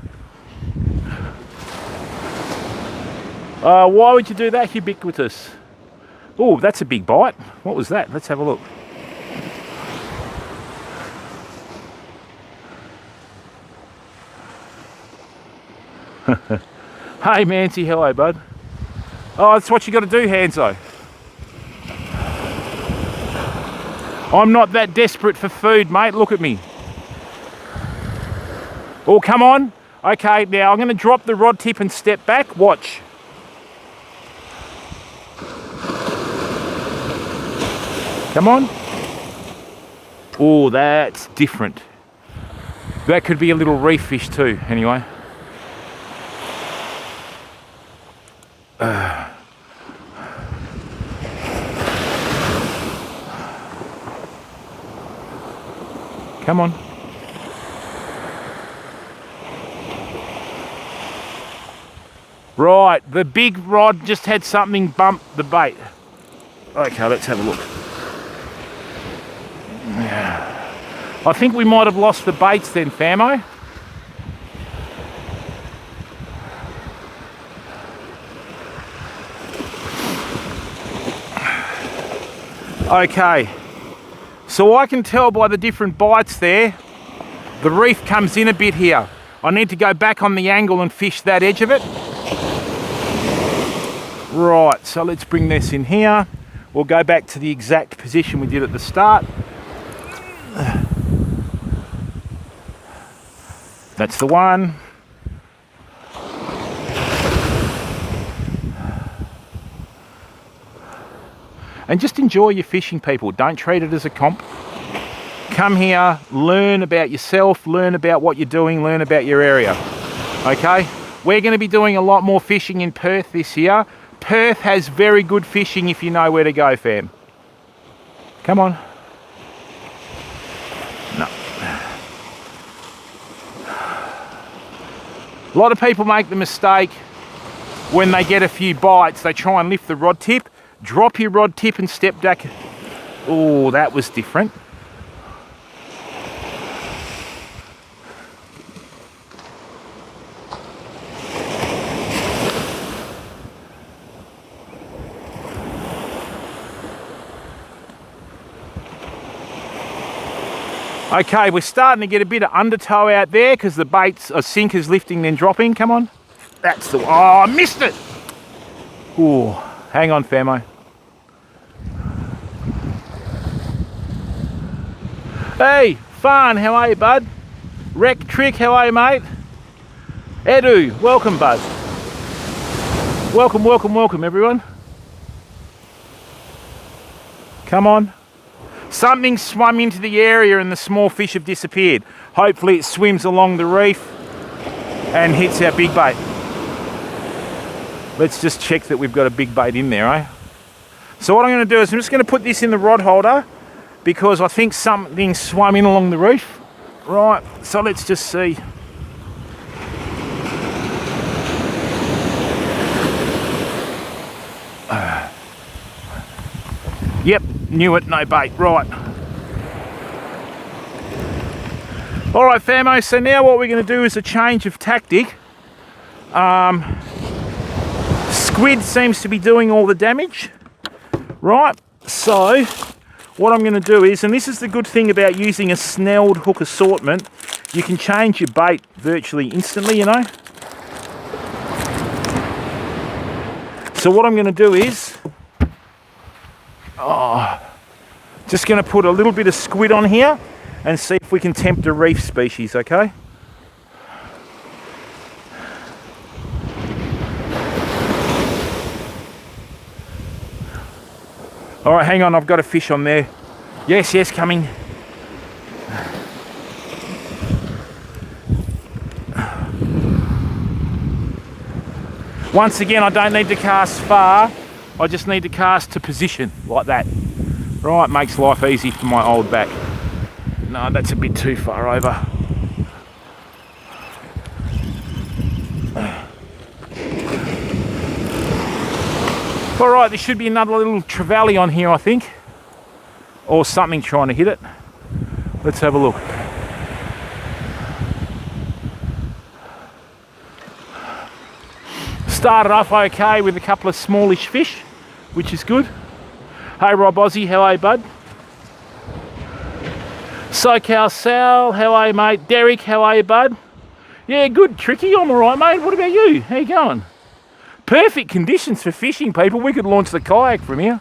Why would you do that, Ubiquitous? Oh, that's a big bite. What was that? Let's have a look. Hey, Mancy, hello, bud. Oh, that's what you got to do, Hanzo. I'm not that desperate for food, mate. Look at me. Oh, come on. Okay, now I'm going to drop the rod tip and step back. Watch. Come on. Oh, that's different. That could be a little reef fish too, anyway. Come on. Right, the big rod just had something bump the bait. Okay, let's have a look. Yeah. I think we might have lost the baits then, famo. Okay. So I can tell by the different bites there, the reef comes in a bit here. I need to go back on the angle and fish that edge of it. Right, so let's bring this in here. We'll go back to the exact position we did at the start. That's the one. And just enjoy your fishing, people. Don't treat it as a comp. Come here, learn about yourself, learn about what you're doing, learn about your area. Okay? We're going to be doing a lot more fishing in Perth this year. Perth has very good fishing if you know where to go, fam. Come on. No. A lot of people make the mistake when they get a few bites, they try and lift the rod tip, drop your rod tip and step back. Oh, that was different. Okay, we're starting to get a bit of undertow out there because the bait's a sinker's lifting then dropping. Come on. That's the... Oh, I missed it! Ooh, hang on, Famo. Hey, Farn, how are you, bud? Wreck Trick, how are you, mate? Edu, welcome, bud. Welcome, welcome, welcome, everyone. Come on. Something swum into the area and the small fish have disappeared. Hopefully it swims along the reef and hits our big bait. Let's just check that we've got a big bait in there, eh? So what I'm going to do is I'm just going to put this in the rod holder because I think something swum in along the reef. Right, so let's just see. Yep, knew it, no bait, right. All right, Famo, so now what we're going to do is a change of tactic. Squid seems to be doing all the damage, right? So what I'm going to do is, and this is the good thing about using a snelled hook assortment, you can change your bait virtually instantly, you know? So what I'm going to do is, just going to put a little bit of squid on here and see if we can tempt a reef species, okay? All right, hang on, I've got a fish on there. Yes, yes, coming. Once again, I don't need to cast far. I just need to cast to position, like that. Right, makes life easy for my old back. No, that's a bit too far over. All right, there should be another little trevally on here, I think. Or something trying to hit it. Let's have a look. Started off okay with a couple of smallish fish, which is good. Hey Rob Aussie, how are you, bud? SoCal Sal, how are you, mate? Derek, how are you, bud? Yeah, good, Tricky, I'm alright, mate. What about you? How you going? Perfect conditions for fishing, people. We could launch the kayak from here.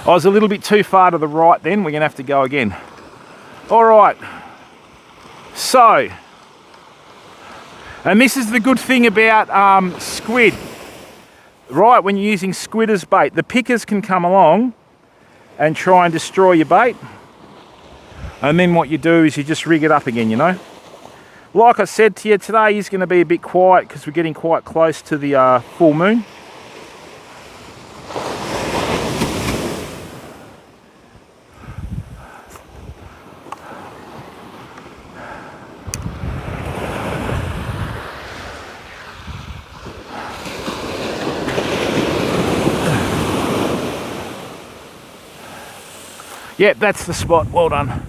I was a little bit too far to the right then. We're going to have to go again. All right. So, and this is the good thing about squid. Right, when you're using squid as bait, the pickers can come along and try and destroy your bait. And then what you do is you just rig it up again, you know. Like I said to you, today is going to be a bit quiet because we're getting quite close to the full moon. Yep, that's the spot. Well done.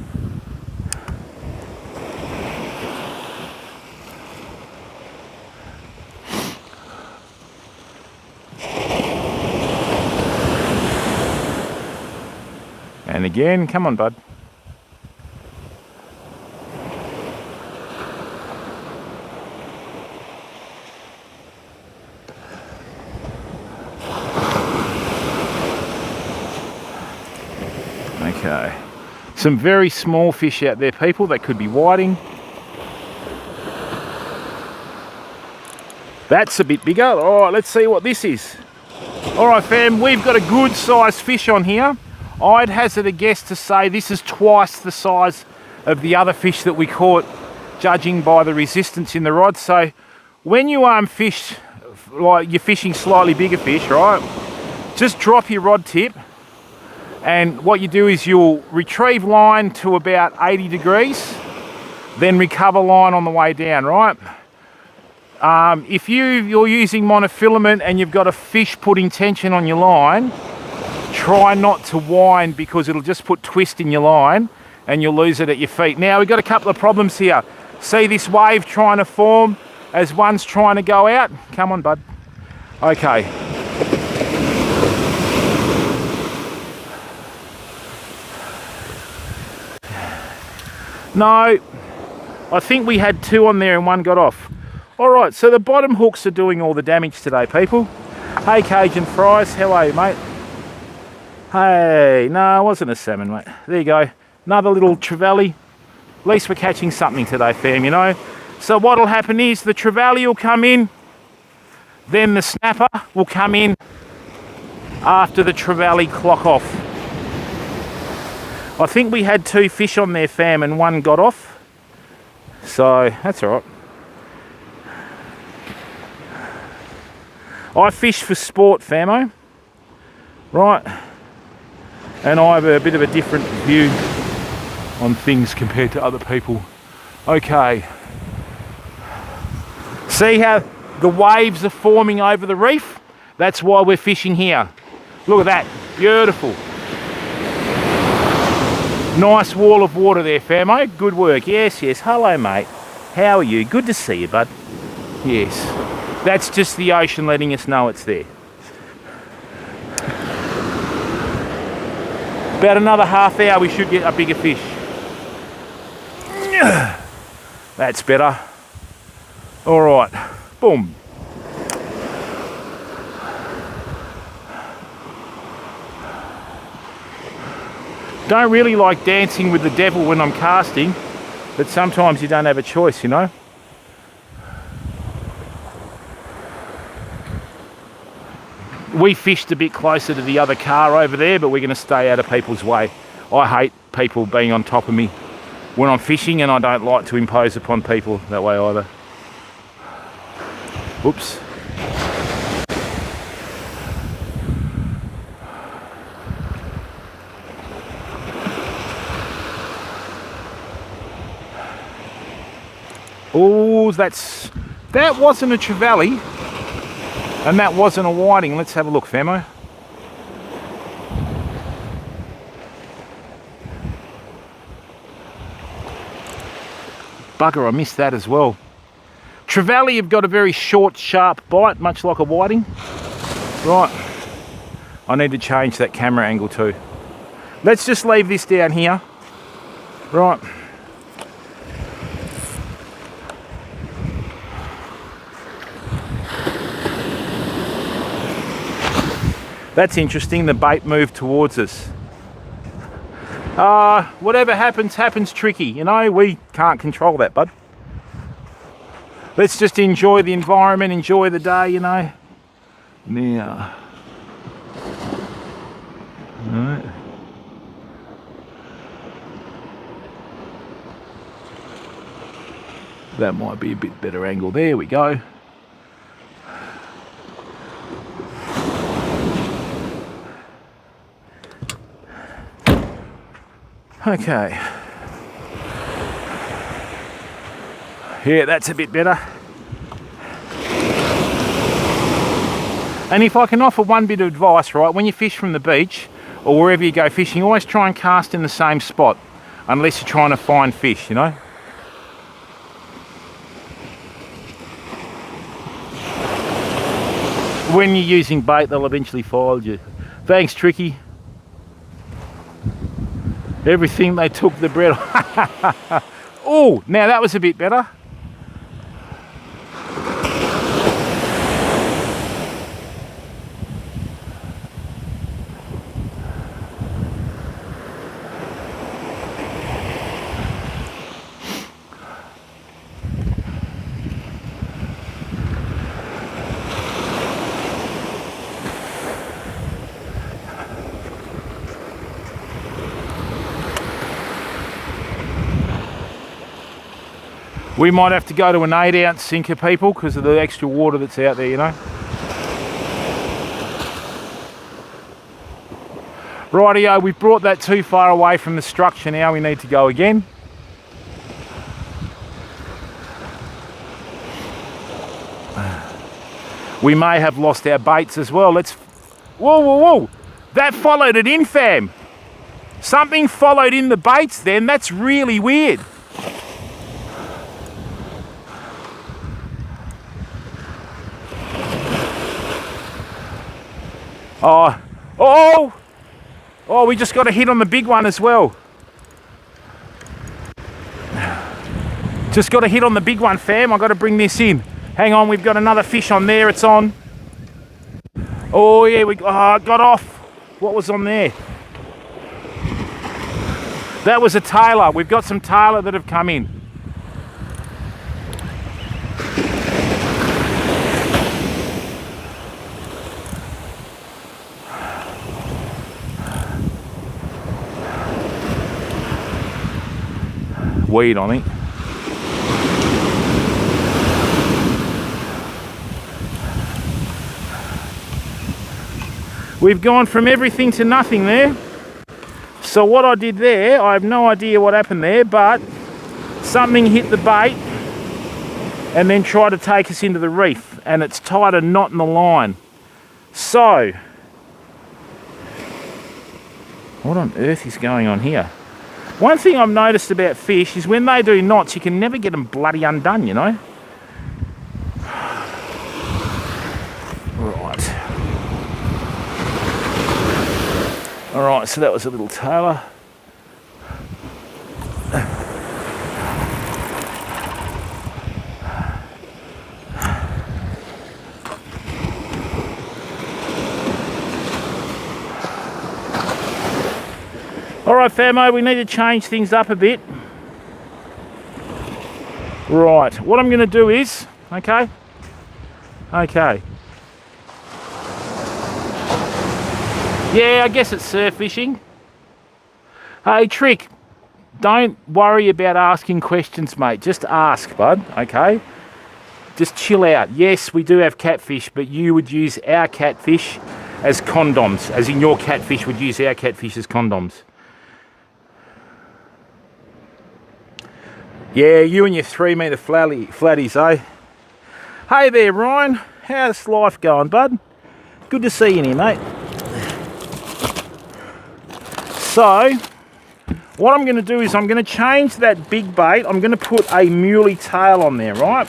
And again, come on, bud. Okay, some very small fish out there, people. That could be whiting. That's a bit bigger. All right, let's see what this is. All right, fam, we've got a good sized fish on here. I'd hazard a guess to say this is twice the size of the other fish that we caught, judging by the resistance in the rod. So when you fish, like you're fishing slightly bigger fish, right, just drop your rod tip And what you do is you'll retrieve line to about 80 degrees, then recover line on the way down, right? If you're using monofilament and you've got a fish putting tension on your line, try not to wind, because it'll just put twist in your line and you'll lose it at your feet. Now we've got a couple of problems here. See this wave trying to form as one's trying to go out? Come on, bud. Okay. No, I think we had two on there and one got off. All right, so the bottom hooks are doing all the damage today, people. Hey, Cajun Fries, how are you, mate? Hey, no, it wasn't a salmon, mate. There you go. Another little trevally. At least we're catching something today, fam, you know. So what'll happen is the trevally will come in, then the snapper will come in after the trevally clock off. I think we had two fish on there, fam, and one got off. So that's all right. I fish for sport, famo. Right. And I have a bit of a different view on things compared to other people. Okay. See how the waves are forming over the reef? That's why we're fishing here. Look at that. Beautiful. Nice wall of water there, famo. Good work. Yes, yes. Hello, mate. How are you? Good to see you, bud. Yes. That's just the ocean letting us know it's there. About another half hour we should get a bigger fish. That's better. All right. Boom. Don't really like dancing with the devil when I'm casting, but sometimes you don't have a choice, you know. We fished a bit closer to the other car over there, but we're going to stay out of people's way. I hate people being on top of me when I'm fishing, and I don't like to impose upon people that way either. Oops. Oh, that wasn't a trevally, and that wasn't a whiting. Let's have a look, famo. Bugger, I missed that as well. Trevally have got a very short, sharp bite, much like a whiting. Right, I need to change that camera angle too. Let's just leave this down here. Right. That's interesting, the bait moved towards us. Whatever happens, happens tricky, you know, we can't control that, bud. Let's just enjoy the environment, enjoy the day, you know. Now. Alright. That might be a bit better angle. There we go. Okay. Yeah, that's a bit better. And if I can offer one bit of advice, right, when you fish from the beach or wherever you go fishing, always try and cast in the same spot, unless you're trying to find fish, you know. When you're using bait, they'll eventually find you. Thanks, Tricky. Everything they took the bread off. Oh, now that was a bit better. We might have to go to an 8-ounce sinker, people, because of the extra water that's out there, you know. Rightio, we've brought that too far away from the structure now. We need to go again. We may have lost our baits as well. Let's... Whoa, whoa, whoa. That followed it in, fam. Something followed in the baits then. That's really weird. Oh, oh, oh, we just got a hit on the big one as well. Just got a hit on the big one, fam. I've got to bring this in. Hang on, we've got another fish on there. It's on. Oh, yeah, it got off. What was on there? That was a tailor. We've got some tailor that have come in. Weed on it. We've gone from everything to nothing there. So what I did there, I have no idea what happened there, but something hit the bait and then tried to take us into the reef, and it's tied a knot in the line. So, what on earth is going on here? One thing I've noticed about fish is when they do knots, you can never get them bloody undone, you know? Right. Alright, so that was a little tailor. Alright famo, we need to change things up a bit. Right, what I'm going to do is, okay. Yeah, I guess it's surf fishing. Hey, Trick, don't worry about asking questions, mate. Just ask, bud, okay? Just chill out. Yes, we do have catfish, but you would use our catfish as condoms, as in your catfish would use our catfish as condoms. Yeah, you and your 3 metre flatties, eh? Hey there, Ryan. How's life going, bud? Good to see you here, mate. So, what I'm going to do is I'm going to change that big bait. I'm going to put a muley tail on there, right?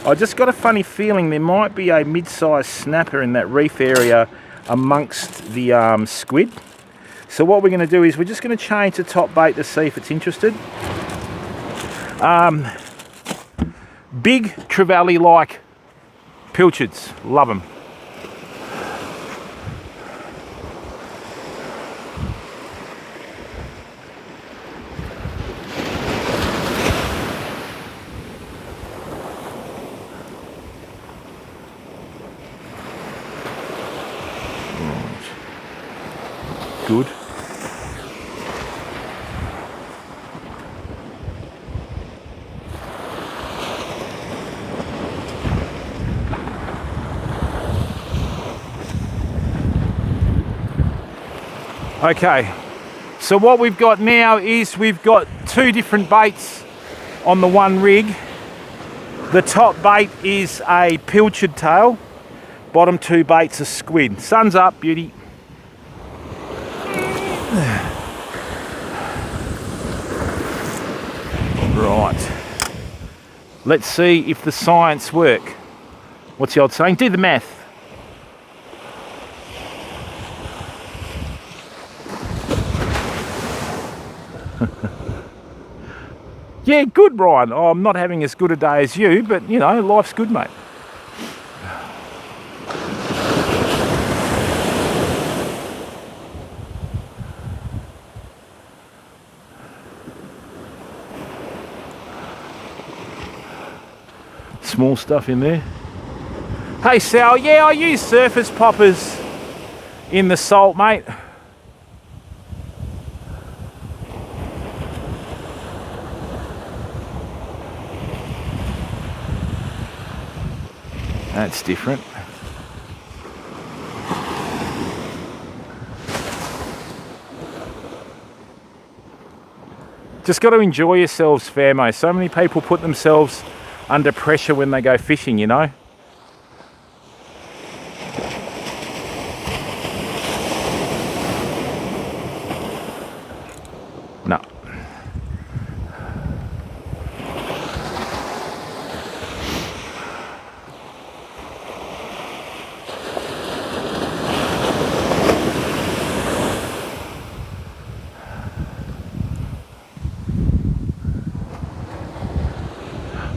I just got a funny feeling there might be a mid-sized snapper in that reef area amongst the squid. So what we're going to do is we're just going to change the top bait to see if it's interested. Big trevally-like pilchards, love them. Good. Okay, so what we've got now is we've got 2 different baits on the one rig. The top bait is a pilchard tail, bottom 2 baits are squid. Sun's up, beauty. Right, let's see if the science work. What's the old saying? Do the math. Yeah, good, Ryan. Oh, I'm not having as good a day as you, but, you know, life's good, mate. Small stuff in there. Hey, Sal. Yeah, I use surface poppers in the salt, mate. That's different. Just got to enjoy yourselves, Famo. So many people put themselves under pressure when they go fishing, you know. No.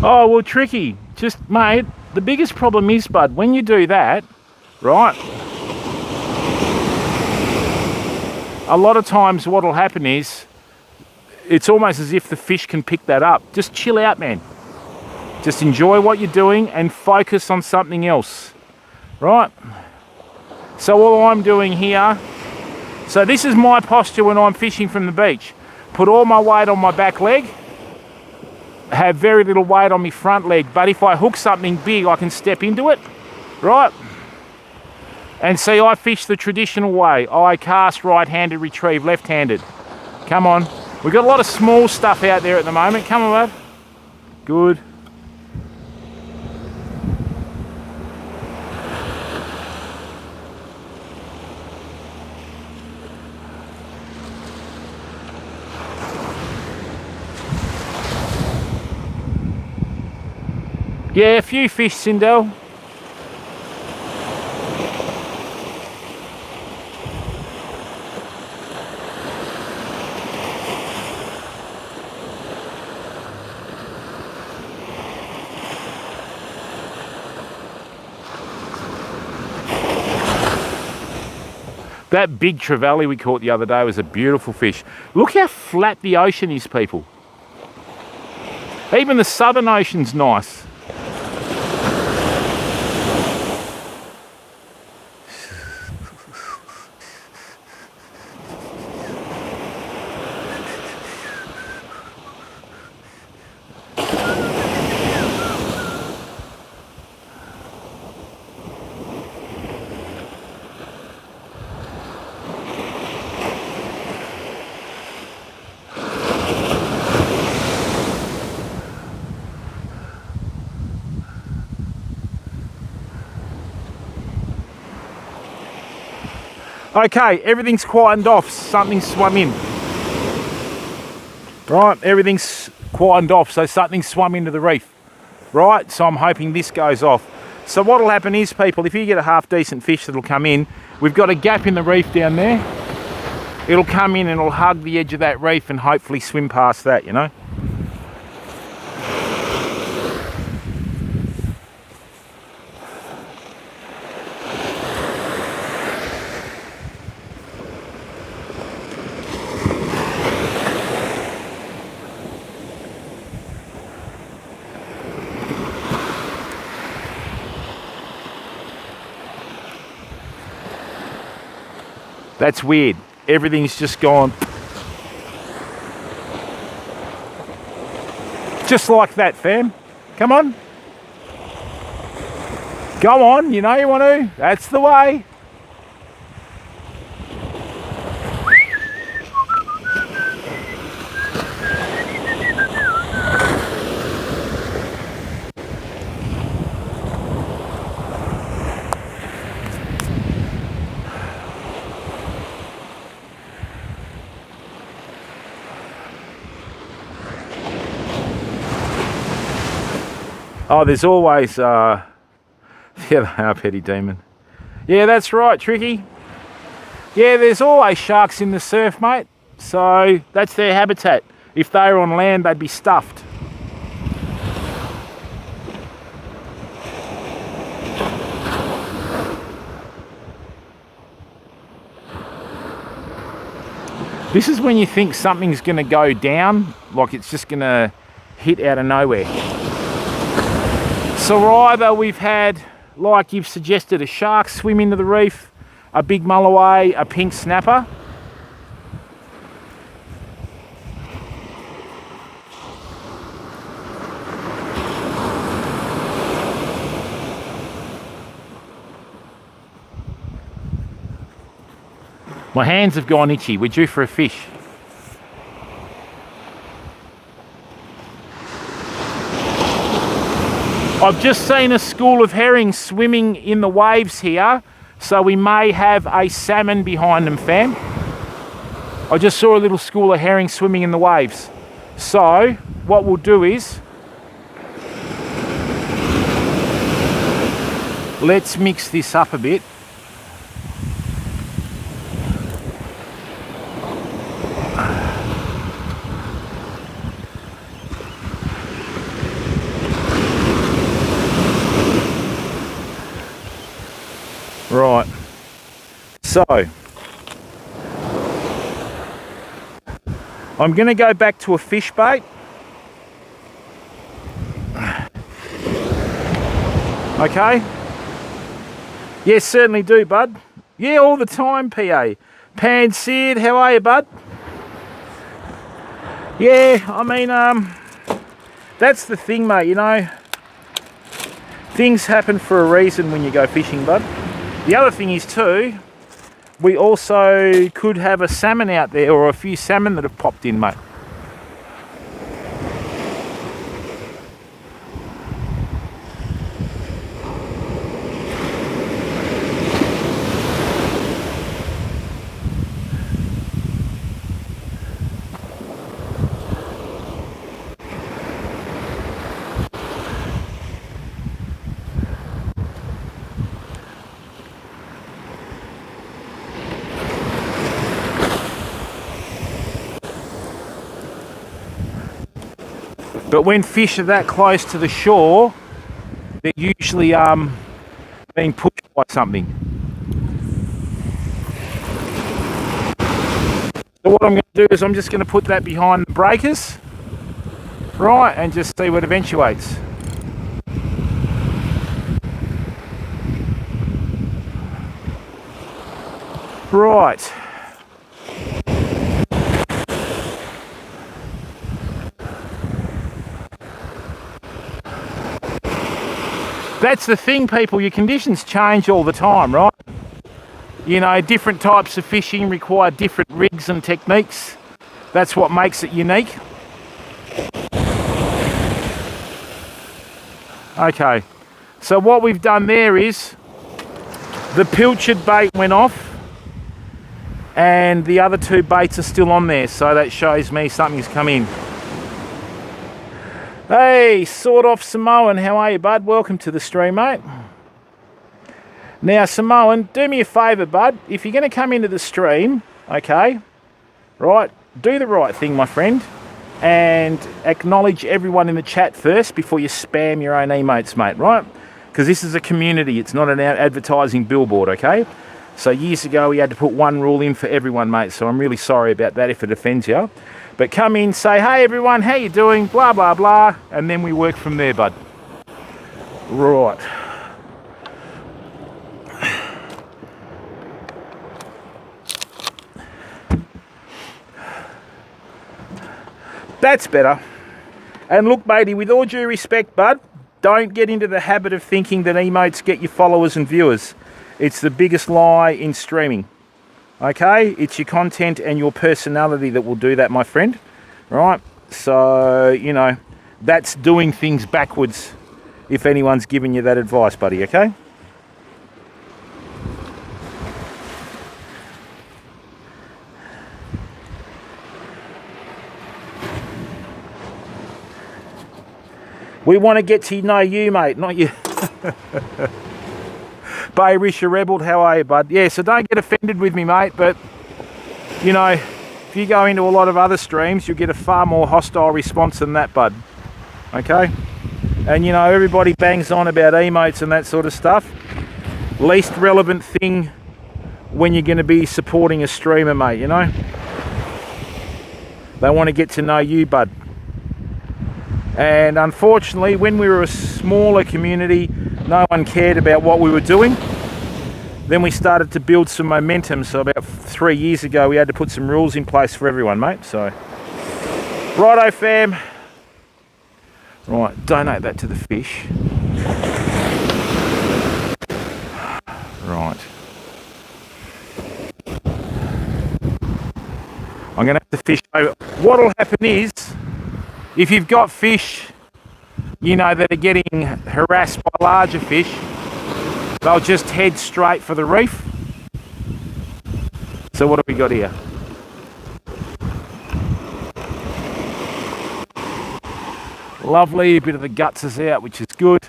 Oh, well, tricky. Just, mate, the biggest problem is, bud, when you do that, right, a lot of times what'll happen is, it's almost as if the fish can pick that up. Just chill out, man. Just enjoy what you're doing and focus on something else, right? So all I'm doing here, so this is my posture when I'm fishing from the beach. Put all my weight on my back leg, have very little weight on my front leg, but if I hook something big, I can step into it, right? And see, I fish the traditional way. I cast right-handed, retrieve left-handed. Come on. We've got a lot of small stuff out there at the moment. Come on, bud. Good. Yeah, a few fish, Sindel. That big trevally we caught the other day was a beautiful fish. Look how flat the ocean is, people. Even the Southern Ocean's nice. Okay, everything's quietened off. Something's swum in. Right, everything's quietened off, so something's swum into the reef. Right, so I'm hoping this goes off. So what'll happen is, people, if you get a half decent fish that'll come in, we've got a gap in the reef down there. It'll come in and it'll hug the edge of that reef and hopefully swim past that, you know. That's weird. Everything's just gone. Just like that, fam. Come on. Go on, you know you want to. That's the way. Oh, there's always, yeah, they are, Petty Demon. Yeah, that's right, Tricky. Yeah, there's always sharks in the surf, mate. So that's their habitat. If they were on land, they'd be stuffed. This is when you think something's going to go down, like it's just going to hit out of nowhere. So either we've had, like you've suggested, a shark swim into the reef, a big mulloway, a pink snapper. My hands have gone itchy. We're due for a fish. I've just seen a school of herring swimming in the waves here, so we may have a salmon behind them, fam. I just saw a little school of herring swimming in the waves. So what we'll do is, let's mix this up a bit. Right, so I'm going to go back to a fish bait. Okay. Yes, certainly do, bud. Yeah, all the time, PA. Pan Sid, how are you, bud? Yeah, I mean, that's the thing, mate, you know. Things happen for a reason when you go fishing, bud. The other thing is too, we also could have a salmon out there, or a few salmon that have popped in, mate. But when fish are that close to the shore, they're usually being pushed by something. So what I'm going to do is I'm just going to put that behind the breakers, right, and just see what eventuates. Right. That's the thing, people, your conditions change all the time, right? You know, different types of fishing require different rigs and techniques. That's what makes it unique. Okay, so what we've done there is the pilchard bait went off and the other two baits are still on there, so that shows me something's come in. Hey, Sawed Off Samoan, how are you, bud? Welcome to the stream, mate. Now, Samoan, do me a favour, bud. If you're going to come into the stream, okay, right, do the right thing, my friend, and acknowledge everyone in the chat first before you spam your own emotes, mate, right? Because this is a community, it's not an advertising billboard, okay? So years ago, we had to put one rule in for everyone, mate, so I'm really sorry about that if it offends you. But come in, say, hey everyone, how you doing? Blah, blah, blah. And then we work from there, bud. Right. That's better. And look, matey, with all due respect, bud, don't get into the habit of thinking that emotes get you followers and viewers. It's the biggest lie in streaming. Okay, it's your content and your personality that will do that, my friend. Right? So, you know, that's doing things backwards if anyone's giving you that advice, buddy, okay? We want to get to know you, mate, not you. Bay Risha Rebel, how are you, bud? Yeah, so don't get offended with me, mate, but, you know, if you go into a lot of other streams, you'll get a far more hostile response than that, bud. Okay? And, you know, everybody bangs on about emotes and that sort of stuff. Least relevant thing when you're going to be supporting a streamer, mate, you know? They want to get to know you, bud. And unfortunately, when we were a smaller community, no one cared about what we were doing. Then we started to build some momentum. So about 3 years ago, we had to put some rules in place for everyone, mate. So, righto, fam. Right, donate that to the fish. Right. I'm going to have to fish over. What'll happen is, if you've got fish you know, that are getting harassed by larger fish, they'll just head straight for the reef. So what have we got here? Lovely, a bit of the guts is out, which is good.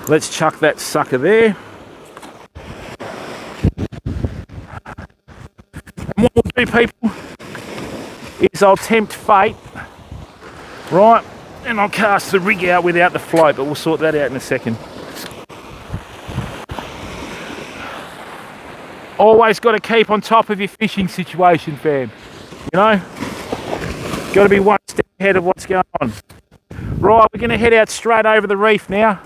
Let's chuck that sucker there. And what we'll do, people, is I'll tempt fate, right? And I'll cast the rig out without the float, but we'll sort that out in a second. Always got to keep on top of your fishing situation, fam. You know? Got to be one step ahead of what's going on. Right, we're going to head out straight over the reef now.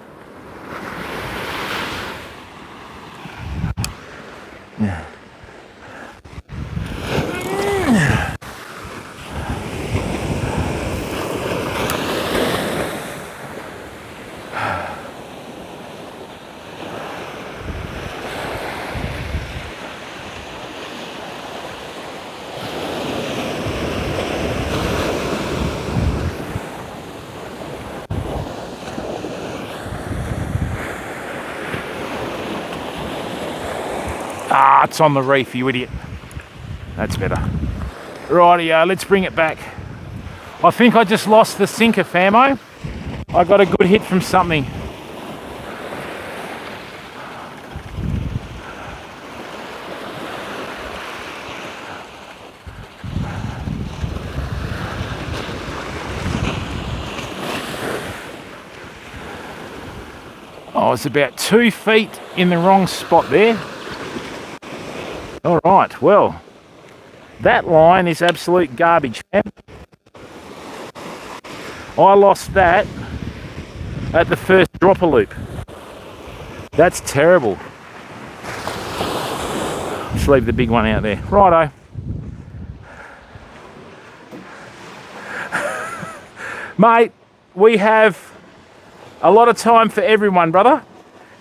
Ah, it's on the reef, you idiot. That's better. Rightio, let's bring it back. I think I just lost the sinker, famo. I got a good hit from something. I was about 2 feet in the wrong spot there. All right, well, that line is absolute garbage, man. I lost that at the first dropper loop. That's terrible. Just leave the big one out there. Righto. Mate, we have a lot of time for everyone, brother.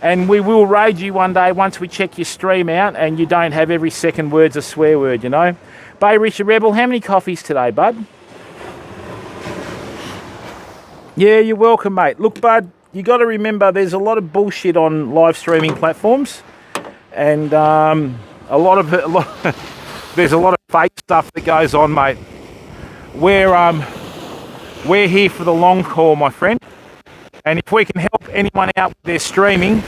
And we will raid you one day once we check your stream out and you don't have every second word's a swear word, you know. Bay Richard Rebel, how many coffees today, bud? Yeah, you're welcome, mate. Look, bud, you got to remember there's a lot of bullshit on live streaming platforms. And there's a lot of fake stuff that goes on, mate. We're here for the long haul, my friend. And if we can help anyone out with their streaming,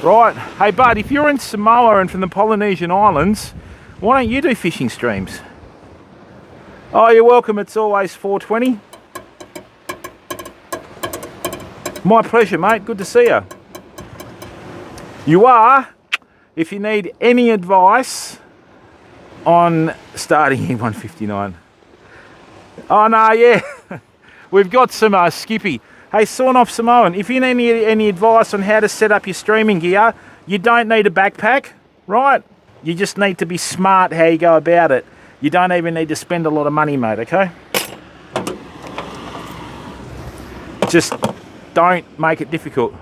right? Hey, bud, if you're in Samoa and from the Polynesian Islands, why don't you do fishing streams? Oh, you're welcome. It's always 420. My pleasure, mate. Good to see you. You are, if you need any advice on starting E159. Oh, no, yeah. We've got some Skippy. Hey, Sawn-Off Samoan, if you need any advice on how to set up your streaming gear, you don't need a backpack, right? You just need to be smart how you go about it. You don't even need to spend a lot of money, mate, okay? Just don't make it difficult.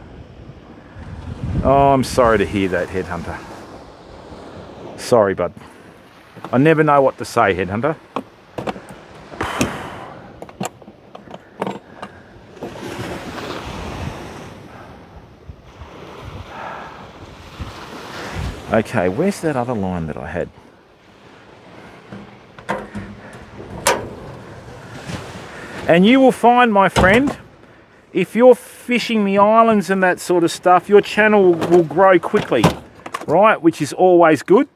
Oh, I'm sorry to hear that, Headhunter. Sorry, bud. I never know what to say, Headhunter. Okay, where's that other line that I had? And you will find, my friend, if you're fishing the islands and that sort of stuff, your channel will grow quickly, right? Which is always good.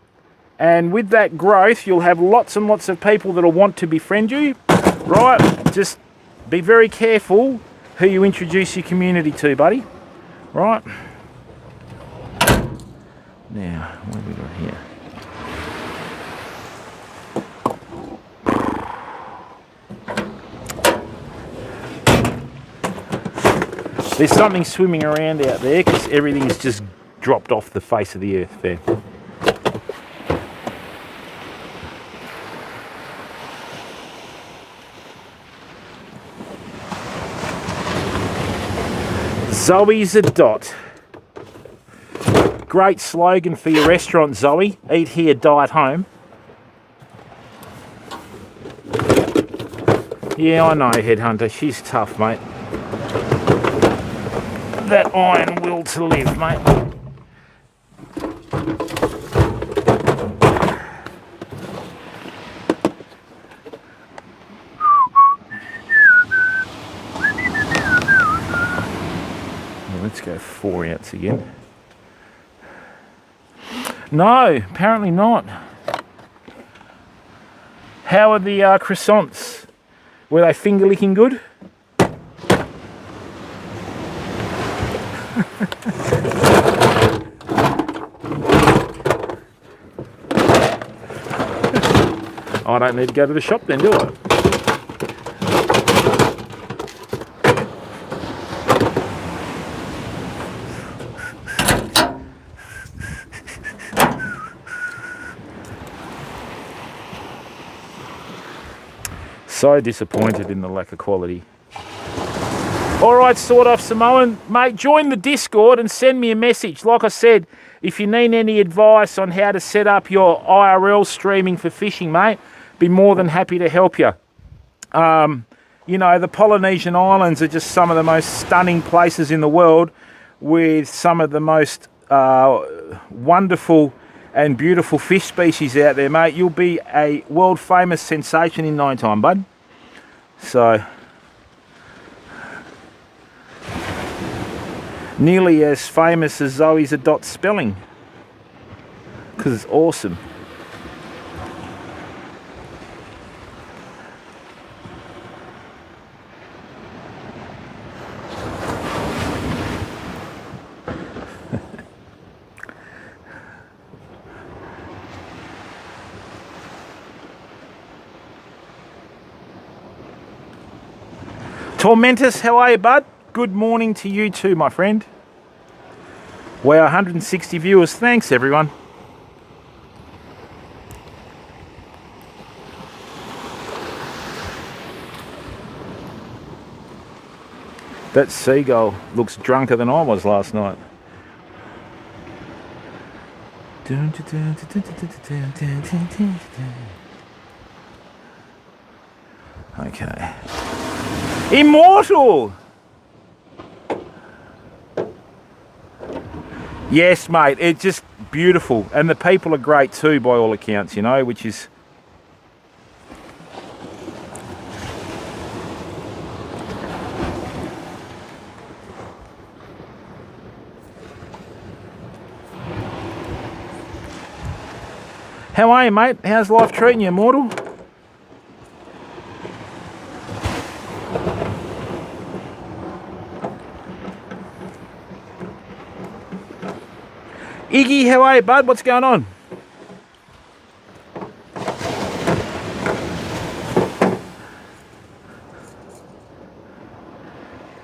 And with that growth, you'll have lots and lots of people that'll want to befriend you, right? Just be very careful who you introduce your community to, buddy, right? Now, what have we got here? There's something swimming around out there because everything's just dropped off the face of the earth there. Zoe's a dot. Great slogan for your restaurant, Zoe. Eat here, die at home. Yeah, I know, Headhunter. She's tough, mate. That iron will to live, mate. Well, let's go 4 ounce again. No, apparently not. How are the croissants? Were they finger licking good? I don't need to go to the shop then, do I? So disappointed in the lack of quality. Alright, Sawed Off Samoan, mate, join the Discord and send me a message. Like I said, if you need any advice on how to set up your IRL streaming for fishing, mate, be more than happy to help you. You know, the Polynesian Islands are just some of the most stunning places in the world with some of the most wonderful and beautiful fish species out there, mate. You'll be a world famous sensation in no time, bud. So, nearly as famous as Zoe's a dot spelling, because it's awesome. Tormentus, how are you, bud? Good morning to you too, my friend. Wow, 160 viewers. Thanks, everyone. That seagull looks drunker than I was last night. Okay. Immortal! Yes, mate, it's just beautiful. And the people are great too, by all accounts, you know, which is... How are you, mate? How's life treating you, Immortal? Iggy, how are you, bud? What's going on?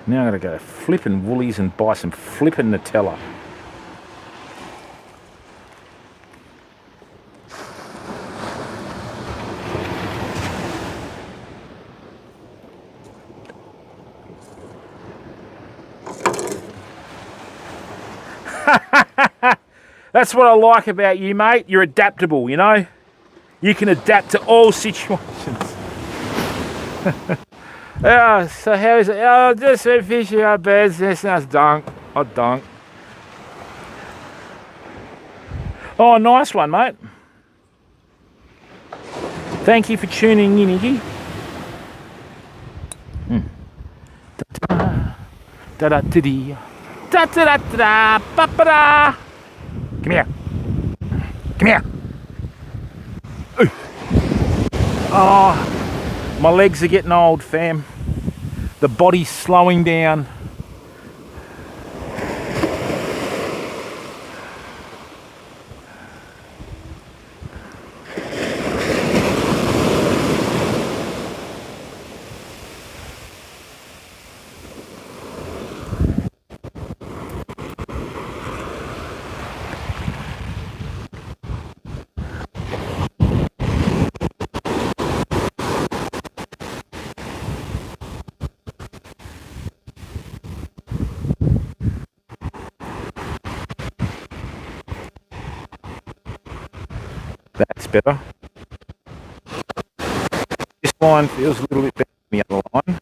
Now I'm going to go flipping Woolies and buy some flipping Nutella. That's what I like about you, mate. You're adaptable, you know? You can adapt to all situations. Oh, so how is it? Oh, just went fishing our beds. This sounds dunk. I dunk. Oh, nice one, mate. Thank you for tuning in, Iggy. Da-da-da-dee. Da-da-da-da-da. Ba-ba-da. Come here. Come here. Ooh. Oh, my legs are getting old, fam. The body's slowing down. That's better. This line feels a little bit better. the other line.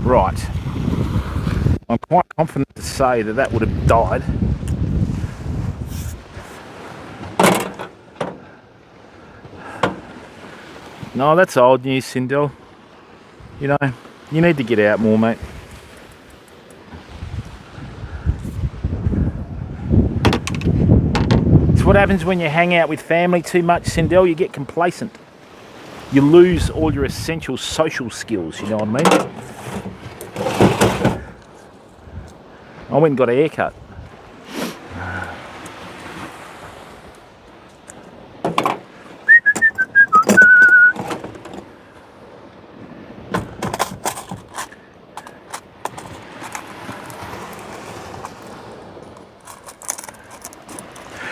Right. I'm quite confident to say that that would have died. No, that's old news, Sindel. You know, you need to get out more, mate. It's what happens when you hang out with family too much, Sindel. You get complacent. You lose all your essential social skills, you know what I mean? I went and got a haircut.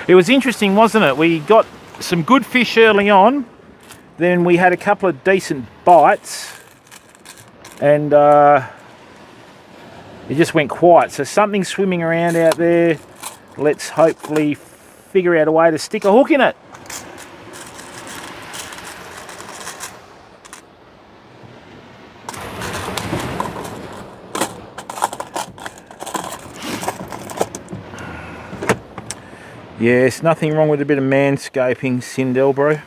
It was interesting, wasn't it? We got some good fish early on, then we had a couple of decent bites, and it just went quiet. So something's swimming around out there. Let's hopefully figure out a way to stick a hook in it. Yes, nothing wrong with a bit of manscaping, Sindel, bro.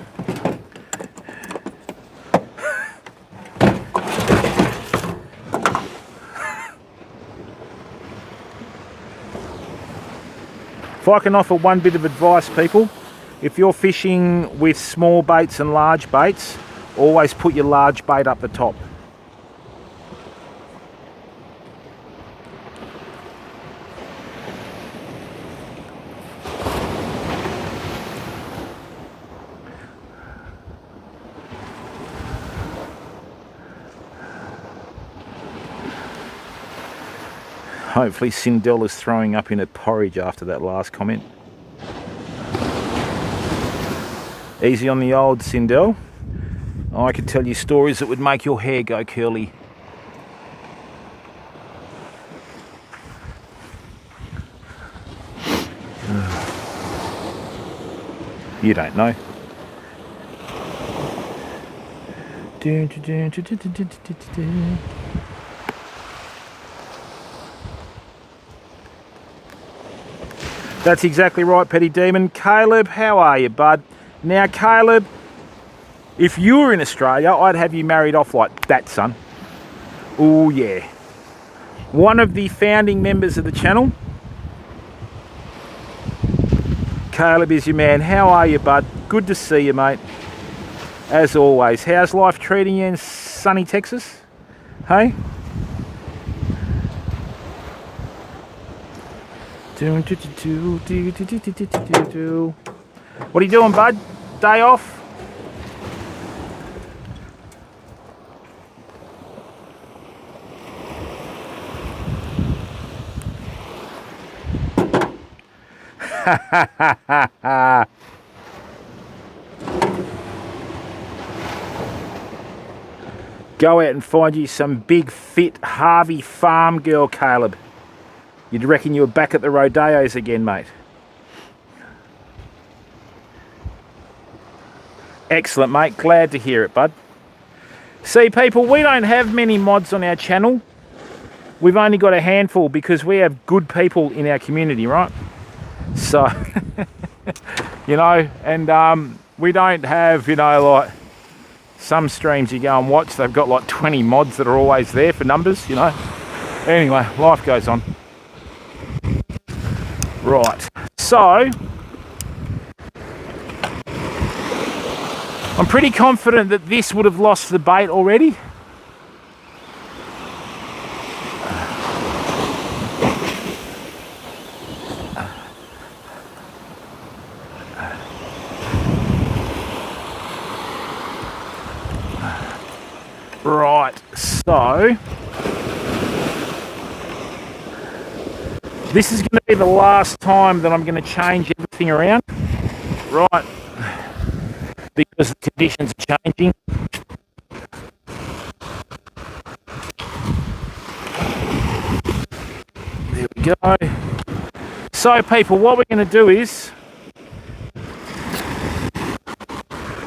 If I can offer one bit of advice, people, if you're fishing with small baits and large baits, always put your large bait up the top. Hopefully Sindel is throwing up in a porridge after that last comment. Easy on the old Sindel. I could tell you stories that would make your hair go curly. You don't know. That's exactly right, Petty Demon. Caleb, how are you, bud? Now, Caleb, if you were in Australia, I'd have you married off like that, son. Oh, yeah. One of the founding members of the channel. Caleb is your man. How are you, bud? Good to see you, mate. As always. How's life treating you in sunny Texas? Hey? What are you doing, bud? Day off? Go out and find you some big, fit Harvey farm girl, Caleb. You'd reckon you were back at the rodeos again, mate. Excellent, mate. Glad to hear it, bud. See, people, we don't have many mods on our channel. We've only got a handful because we have good people in our community, right? So, you know, and we don't have, you know, like some streams you go and watch, they've got like 20 mods that are always there for numbers, you know. Anyway, life goes on. Right, so I'm pretty confident that this would have lost the bait already. Right, so this is going to be the last time that I'm going to change everything around, right, because the conditions are changing. There we go. So people, what we're going to do is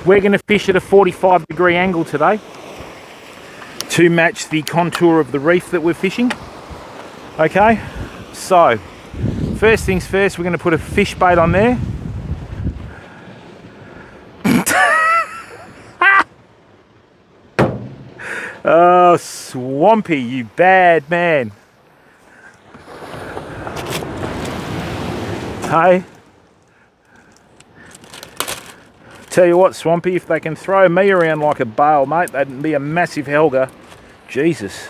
we're going to fish at a 45-degree angle today to match the contour of the reef that we're fishing. Okay, so first things first, we're going to put a fish bait on there. Oh, Swampy, you bad man. Hey, tell you what, Swampy, if they can throw me around like a bale, mate, that'd be a massive helga. Jesus.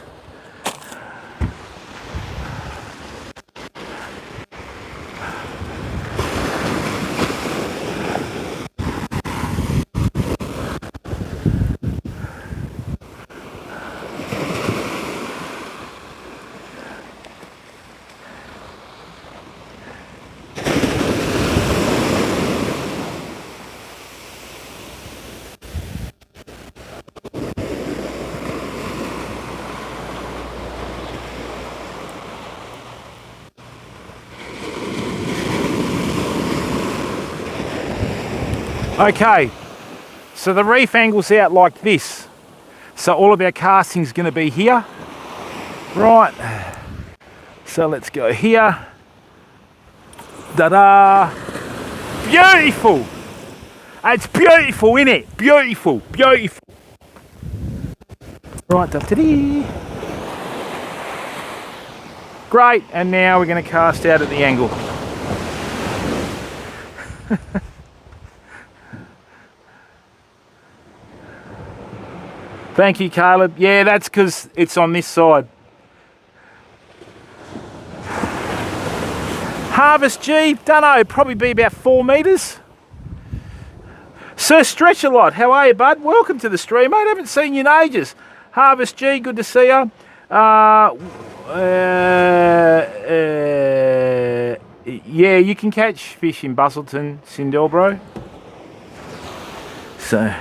Okay, so the reef angles out like this. So all of our casting is going to be here. Right, so let's go here. Da-da! Beautiful! It's beautiful, isn't it? Beautiful, beautiful. Right, da-da-dee. Great, and now we're going to cast out at the angle. Thank you, Caleb. Yeah, that's because it's on this side. Harvest G, dunno, probably be about 4 metres. Sir Stretch a Lot, how are you, bud? Welcome to the stream, mate. Haven't seen you in ages. Harvest G, good to see you. Yeah, you can catch fish in Busselton, Sindel, bro. So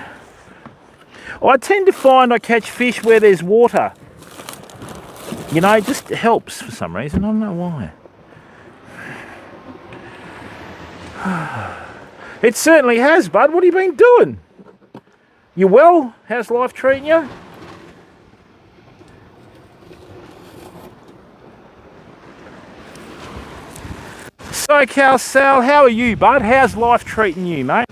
I tend to find I catch fish where there's water. You know, it just helps for some reason. I don't know why. It certainly has, bud. What have you been doing? You well? How's life treating you? SoCal Sal, how are you, bud? How's life treating you, mate?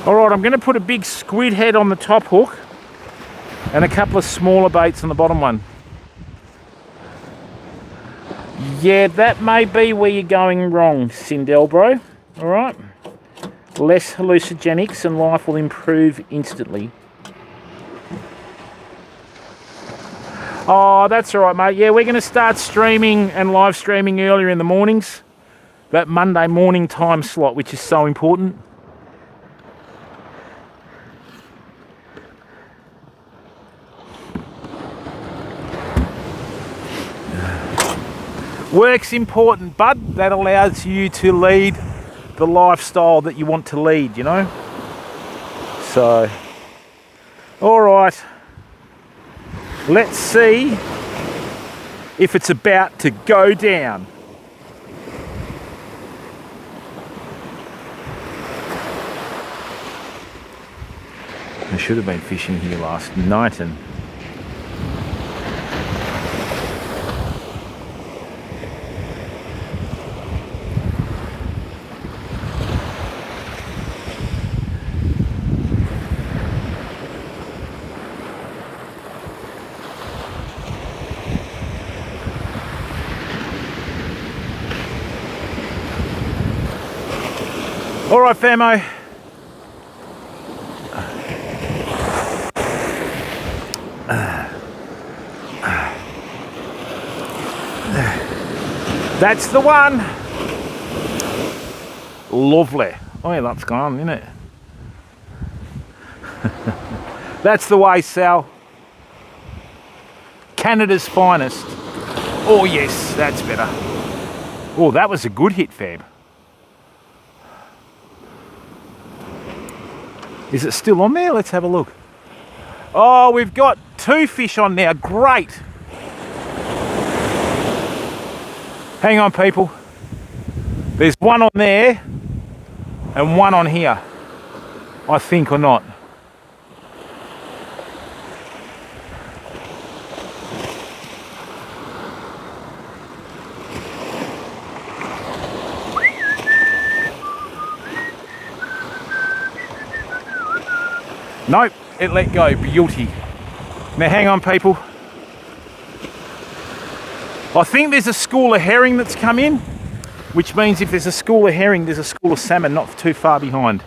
Alright, I'm going to put a big squid head on the top hook and a couple of smaller baits on the bottom one. Yeah, that may be where you're going wrong, Sindel, bro. Alright? Less hallucinogenics and life will improve instantly. Oh, that's alright, mate. Yeah, we're going to start streaming and live streaming earlier in the mornings. That Monday morning time slot, which is so important. Work's important, bud. That allows you to lead the lifestyle that you want to lead, you know? So, all right. Let's see if it's about to go down. I should have been fishing here last night and all right, famo. That's the one. Lovely. Oh, yeah, that's gone, isn't it? That's the way, Sal. Canada's finest. Oh, yes, that's better. Oh, that was a good hit, fam. Is it still on there? Let's have a look. Oh, we've got 2 fish on now. Great. Hang on, people. There's one on there and one on here. I think, or not. Nope, it let go. Beauty. Now hang on, people. I think there's a school of herring that's come in, which means if there's a school of herring, there's a school of salmon not too far behind.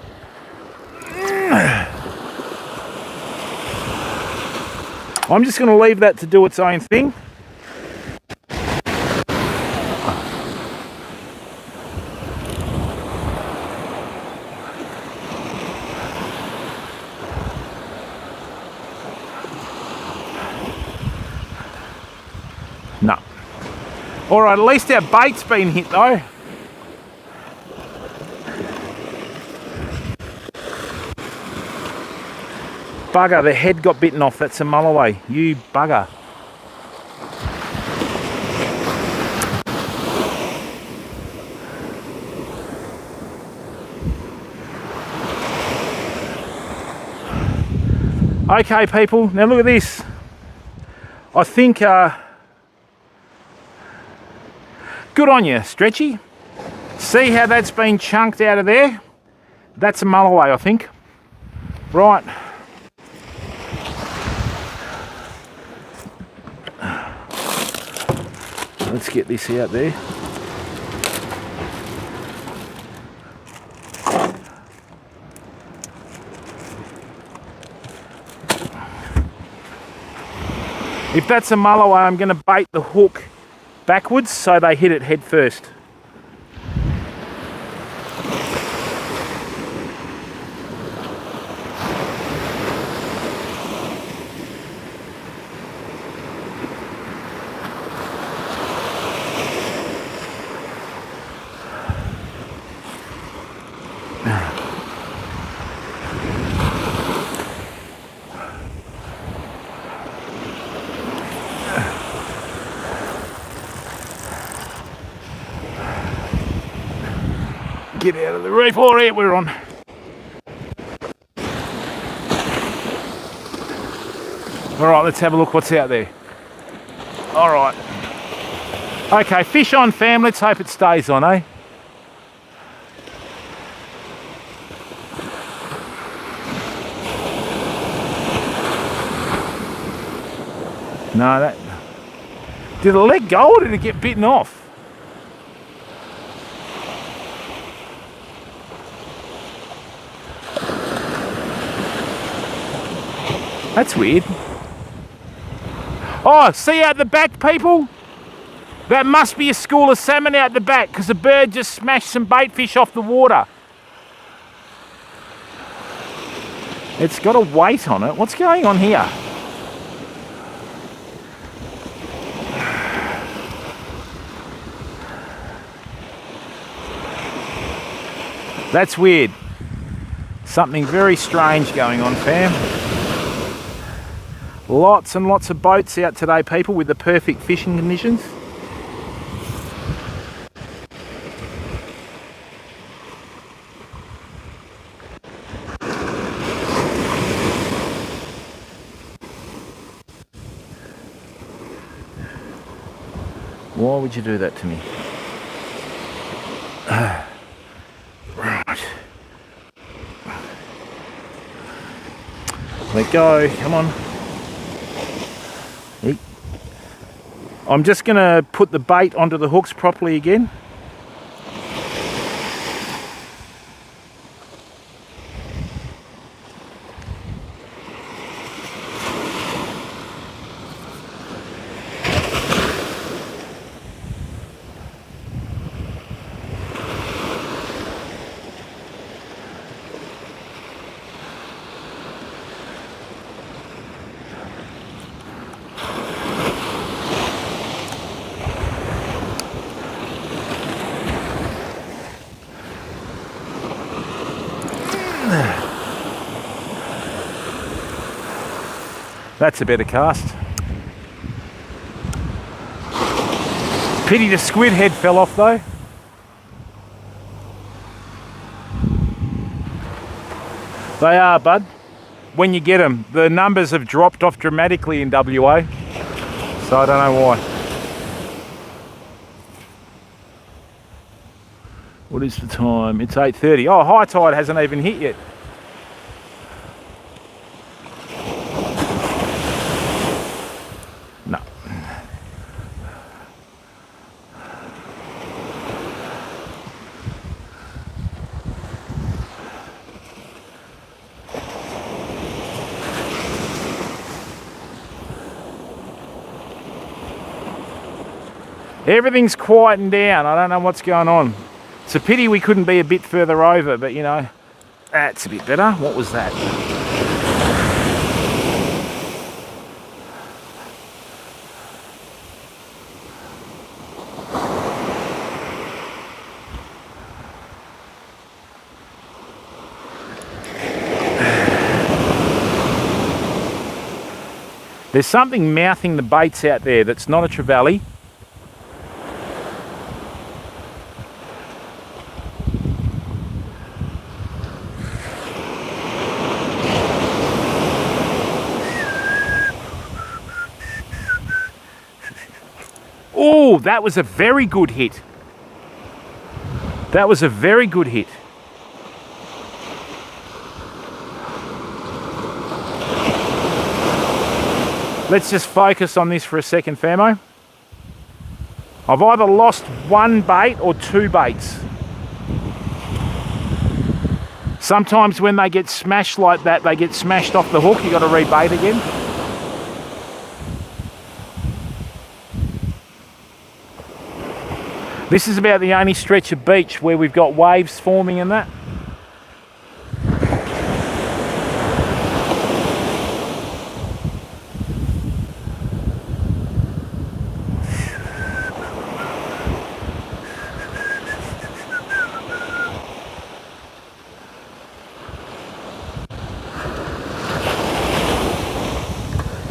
I'm just going to leave that to do its own thing. No. Alright, at least our bait's been hit though. Bugger, the head got bitten off. That's a mulloway. You bugger. Okay, people. Now look at this. I think... good on you, Stretchy. See how that's been chunked out of there? That's a mulloway, I think. Right. Let's get this out there. If that's a mulloway, I'm going to bait the hook backwards so they hit it head first. Get out of the reef. All right, we're on. All right, let's have a look what's out there. All right. Okay, fish on, fam. Let's hope it stays on, eh? No, that... Did it let go or did it get bitten off? That's weird. Oh, see out the back, people? That must be a school of salmon out the back because the bird just smashed some bait fish off the water. It's got a weight on it. What's going on here? That's weird. Something very strange going on, fam. Lots and lots of boats out today, people, with the perfect fishing conditions. Why would you do that to me? Right. Let go, come on. Eat. I'm just going to put the bait onto the hooks properly again. That's a better cast. Pity the squid head fell off though. They are, bud. When you get them, the numbers have dropped off dramatically in WA. So I don't know why. What is the time? It's 8:30. Oh, high tide hasn't even hit yet. No. Everything's quieting down. I don't know what's going on. It's a pity we couldn't be a bit further over, but you know, that's a bit better. What was that? There's something mouthing the baits out there that's not a trevally. Oh, that was a very good hit. That was a very good hit. Let's just focus on this for a second, Famo. I've either lost one bait or two baits. Sometimes when they get smashed like that, they get smashed off the hook. You've got to rebait again. This is about the only stretch of beach where we've got waves forming and that.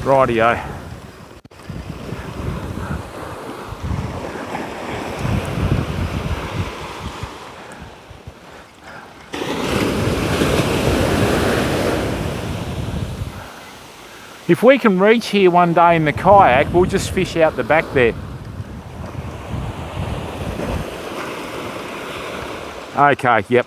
Rightio. If we can reach here one day in the kayak, we'll just fish out the back there. Okay, yep.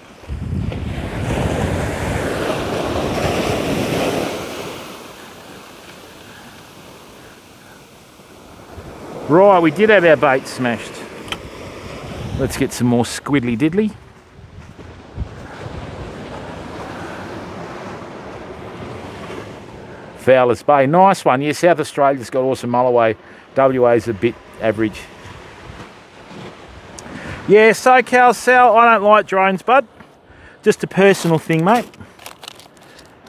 Right, we did have our bait smashed. Let's get some more squiddly diddly. Fowler's Bay, nice one. Yeah, South Australia's got awesome mulloway. WA's a bit average. Yeah, SoCal Sal, I don't like drones, bud. Just a personal thing, mate.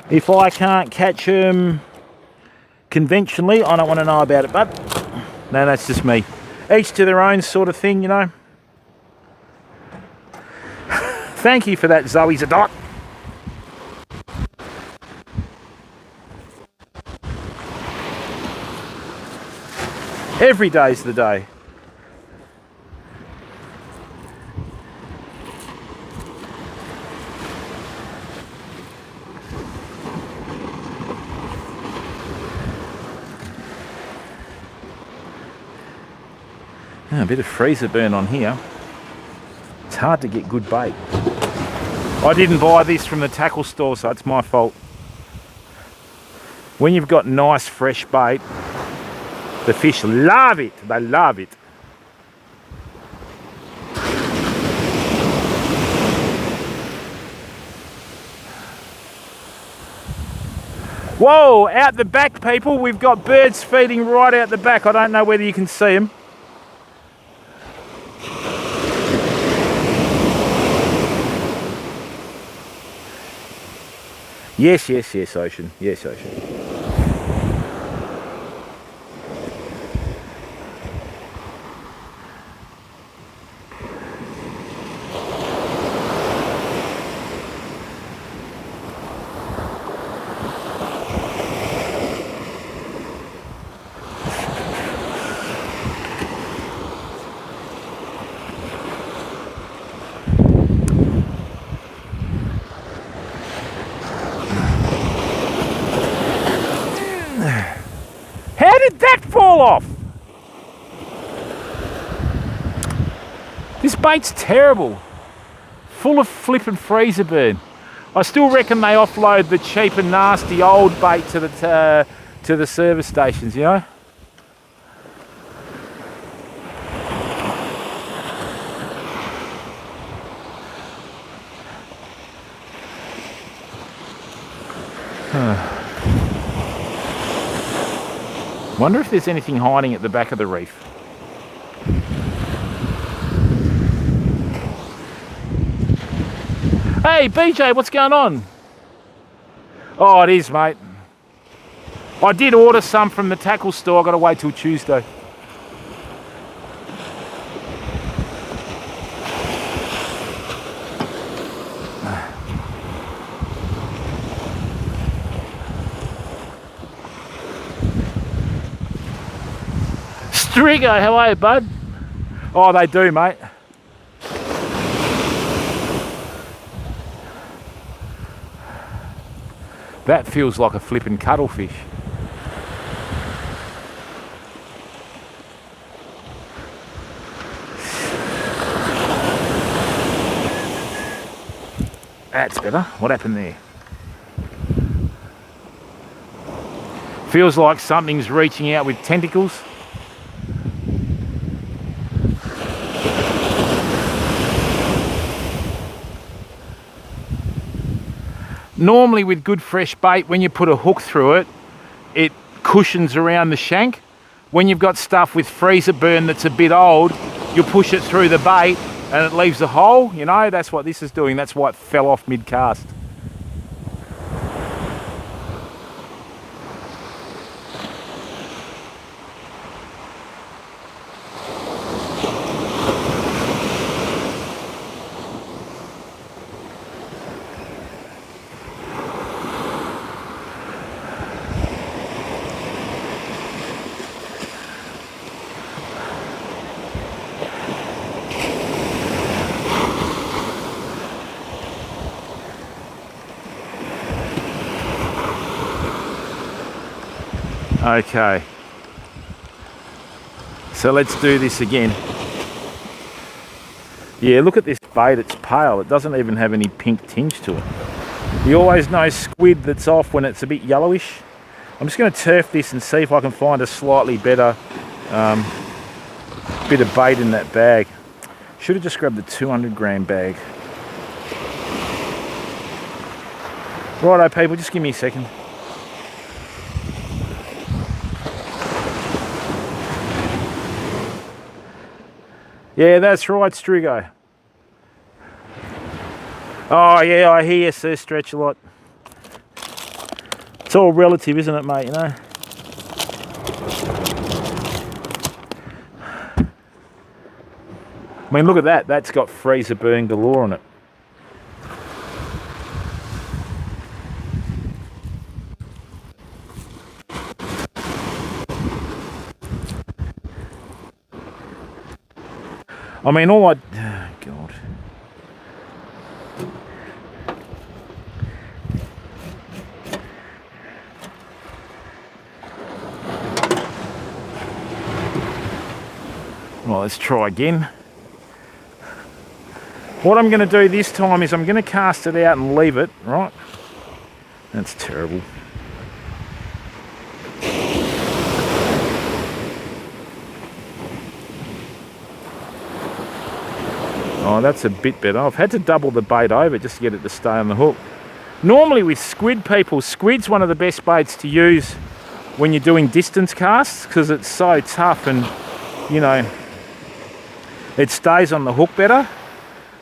If I can't catch them conventionally, I don't want to know about it, bud. No, that's just me. Each to their own sort of thing, you know. Thank you for that, Zoe Zadot. Every day's the day. A bit of freezer burn on here. It's hard to get good bait. I didn't buy this from the tackle store, so it's my fault. When you've got nice fresh bait, the fish love it. They love it. Whoa, out the back, people. We've got birds feeding right out the back. I don't know whether you can see them. Yes, yes, yes, Ocean. Yes, Ocean. off. This bait's terrible. Full of flippin' freezer burn. I still reckon they offload the cheap and nasty old bait to the service stations, you know? Wonder if there's anything hiding at the back of the reef. Hey BJ, what's going on? Oh, it is, mate. I did order some from the tackle store. I got to wait till Tuesday. Strigo, how are you, bud? Oh, they do, mate. That feels like a flippin' cuttlefish. That's better. What happened there? Feels like something's reaching out with tentacles. Normally with good fresh bait, when you put a hook through it, it cushions around the shank. When you've got stuff with freezer burn that's a bit old, you push it through the bait and it leaves a hole, you know, that's what this is doing. That's why it fell off mid-cast. Okay, so let's do this again. Yeah, look at this bait, it's pale. It doesn't even have any pink tinge to it. You always know squid that's off when it's a bit yellowish. I'm just going to turf this and see if I can find a slightly better bit of bait in that bag. Should have just grabbed the 200 gram bag. Righto people, just give me a second. Yeah, that's right, Strigo. Oh yeah, I hear you, sir, stretch a lot. It's all relative, isn't it, mate, you know? I mean, look at that. That's got freezer burn galore on it. I mean, all I... Oh, God. Well, let's try again. What I'm going to do this time is I'm going to cast it out and leave it, right? That's terrible. Oh, that's a bit better. I've had to double the bait over just to get it to stay on the hook. Normally with squid, people, squid's one of the best baits to use when you're doing distance casts because it's so tough and, you know, it stays on the hook better.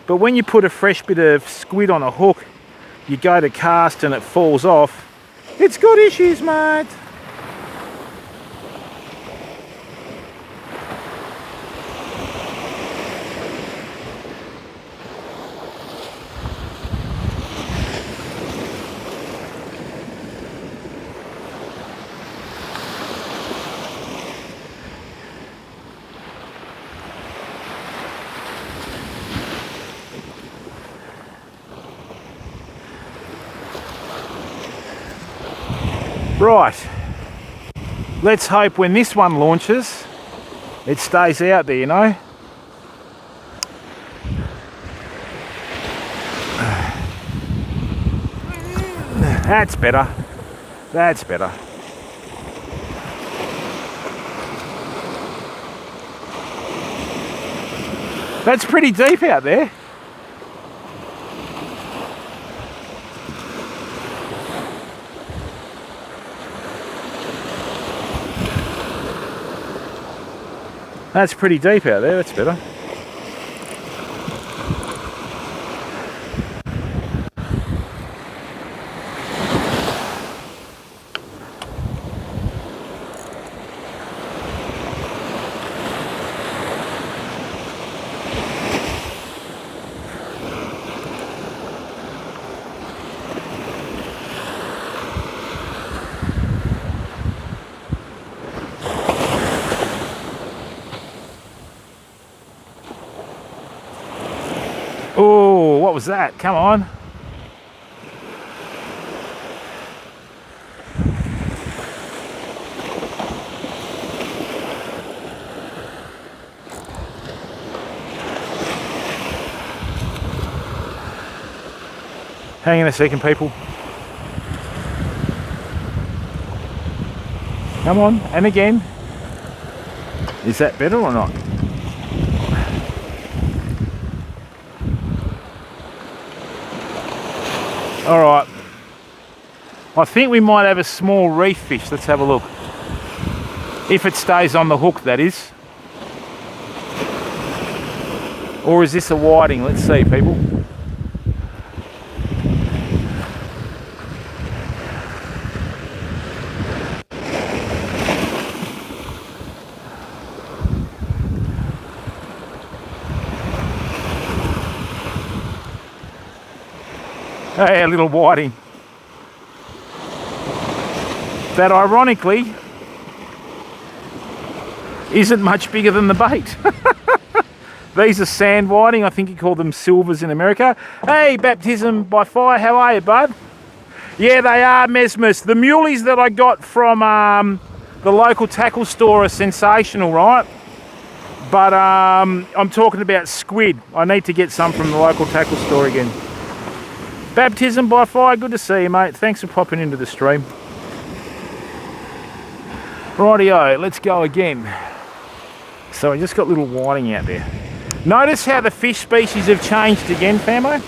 But when you put a fresh bit of squid on a hook, you go to cast and it falls off, it's got issues, mate. Right, let's hope when this one launches, it stays out there, you know. That's better. That's better. That's pretty deep out there. That's pretty deep out there, that's better. Oh, what was that? Come on. Hang on a second, people. Come on, and again. Is that better or not? All right, I think we might have a small reef fish. Let's have a look. If it stays on the hook, that is. Or is this a whiting? Let's see, people. Hey, a little whiting. That ironically isn't much bigger than the bait. These are sand whiting. I think you call them silvers in America. Hey, Baptism by Fire, how are you, bud? Yeah, they are mesmers. The muleys that I got from the local tackle store are sensational, right? But I'm talking about squid. I need to get some from the local tackle store again. Baptism by Fire, good to see you, mate. Thanks for popping into the stream. Rightio, let's go again. So I just got little whiting out there. Notice how the fish species have changed again, famo.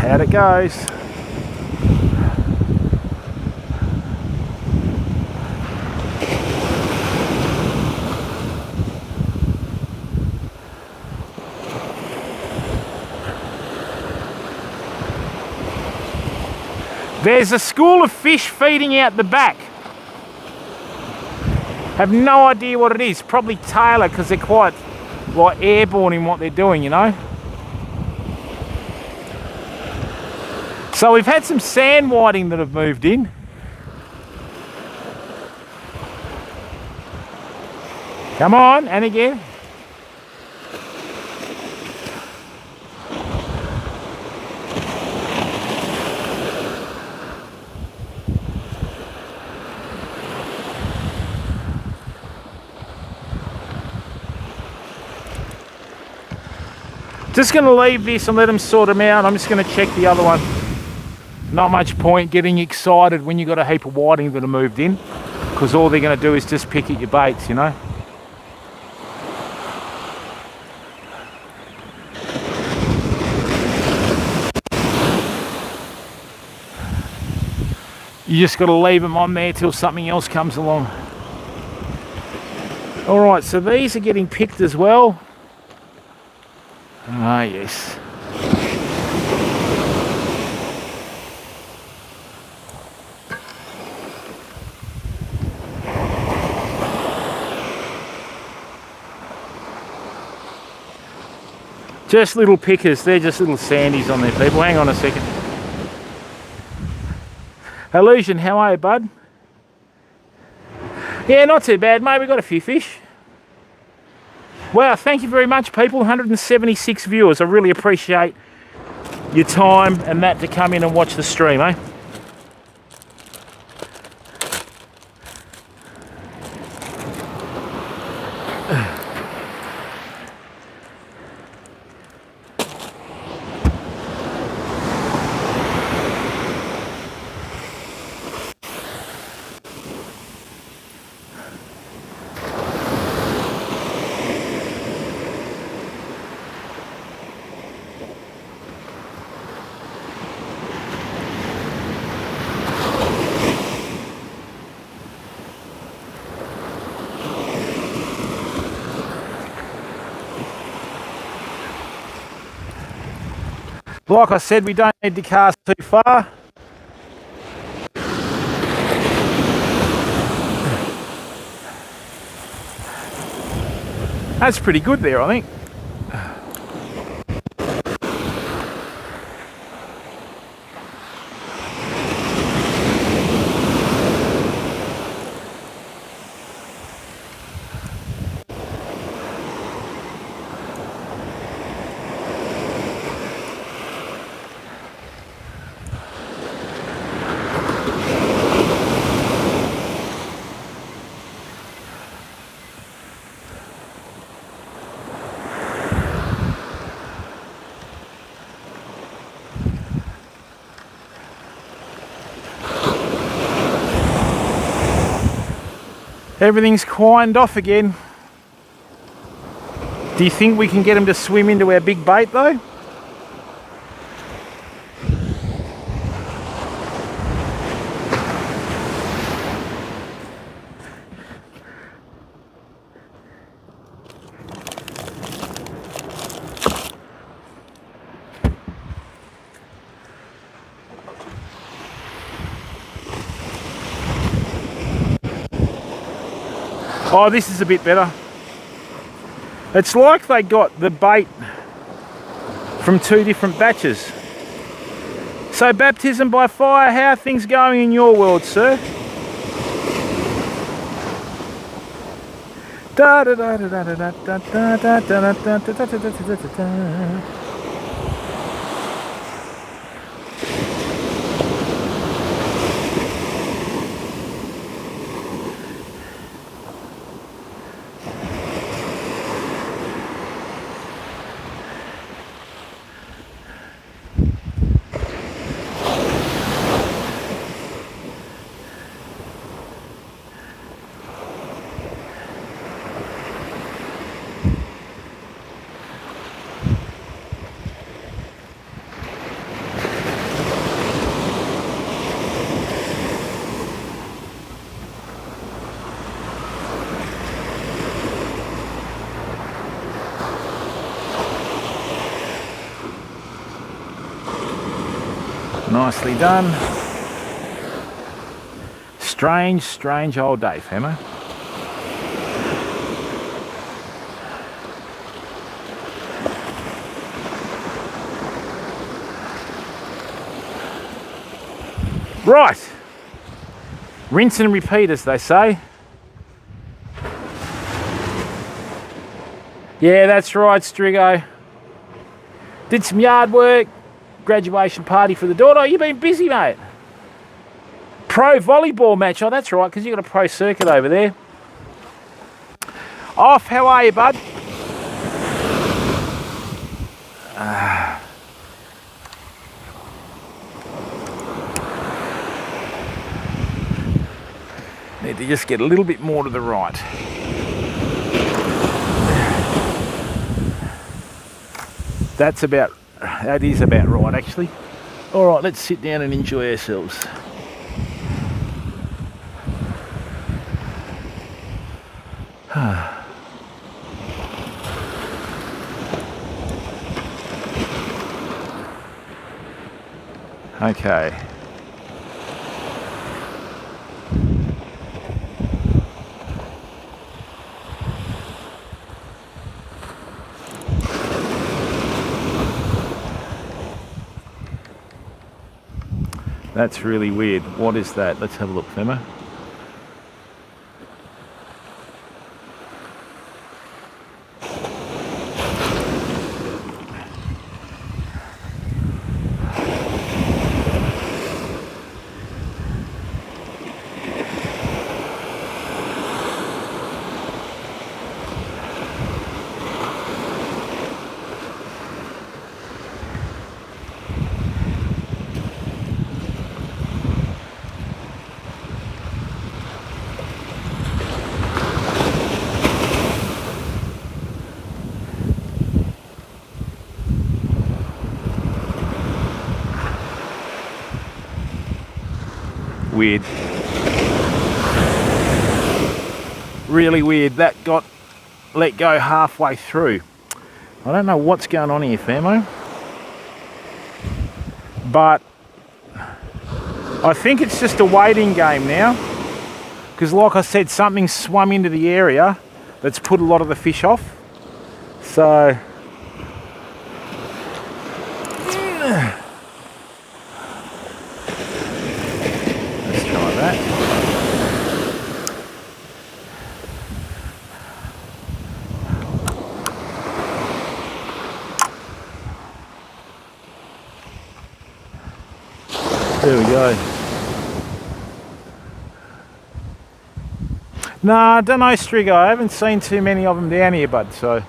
Out it goes. There's a school of fish feeding out the back. Have no idea what it is. Probably tailor, because they're quite like airborne in what they're doing, you know. So we've had some sand whiting that have moved in. Come on, and again. Just going to leave this and let them sort them out. I'm just going to check the other one. Not much point getting excited when you've got a heap of whiting that have moved in, because all they're going to do is just pick at your baits, you know. You just got to leave them on there till something else comes along. All right, so these are getting picked as well. Ah, yes. Just little pickers. They're just little sandies on there, people. Hang on a second. Illusion, how are you, bud? Yeah, not too bad, mate. We've got a few fish. Wow, thank you very much, people. 176 viewers. I really appreciate your time and that to come in and watch the stream, eh? Like I said, we don't need to cast too far. That's pretty good there, I think. Everything's quined off again. Do you think we can get them to swim into our big bait though? Oh, this is a bit better. It's like they got the bait from two different batches. So baptism by fire, how are things going in your world, sir? Da da da da da da da da da da da da da da. Nicely done. Strange, strange old day, Femo. Right. Rinse and repeat, as they say. Yeah, that's right, Strigo. Did some yard work. Graduation party for the daughter. You've been busy, mate. Pro volleyball match. Oh, that's right, because you've got a pro circuit over there. Off, how are you, bud? Need to just get a little bit more to the right. That is about right, actually. All right, let's sit down and enjoy ourselves. Okay. That's really weird. What is that? Let's have a look, Femo. Weird. Really weird. That got let go halfway through. I don't know what's going on here, famo. But I think it's just a waiting game now. Because like I said, something swum into the area that's put a lot of the fish off. So let's try that. There we go. Nah, I don't know, Strigo. I haven't seen too many of them down here, bud, so.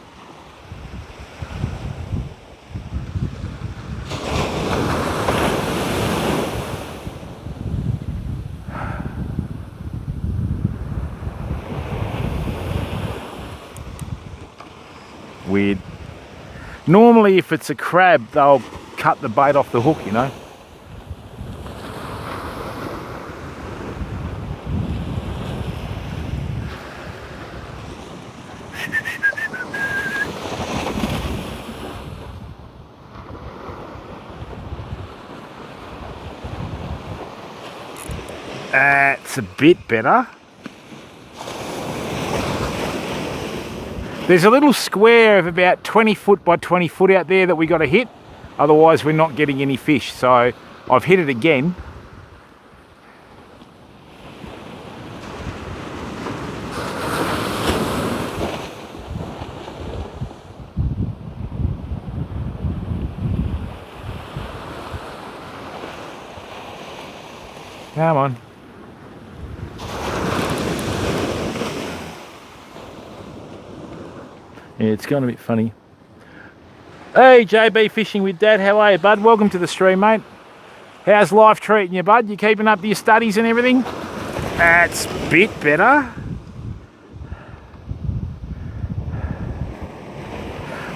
Weird. Normally, if it's a crab, they'll cut the bait off the hook, you know. That's a bit better. There's a little square of about 20 foot by 20 foot out there that we got to hit. Otherwise we're not getting any fish. So I've hit it again. Come on. Yeah, it's gone a bit funny. Hey, JB Fishing with Dad. How are you, bud? Welcome to the stream, mate. How's life treating you, bud? You keeping up to your studies and everything? That's a bit better.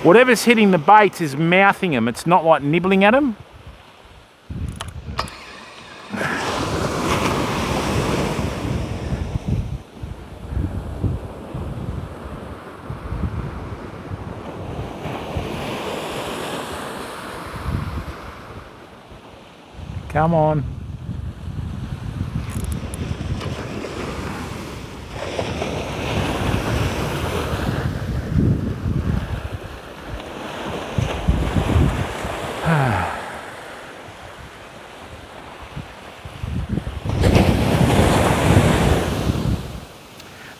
Whatever's hitting the baits is mouthing them. It's not like nibbling at them. Come on.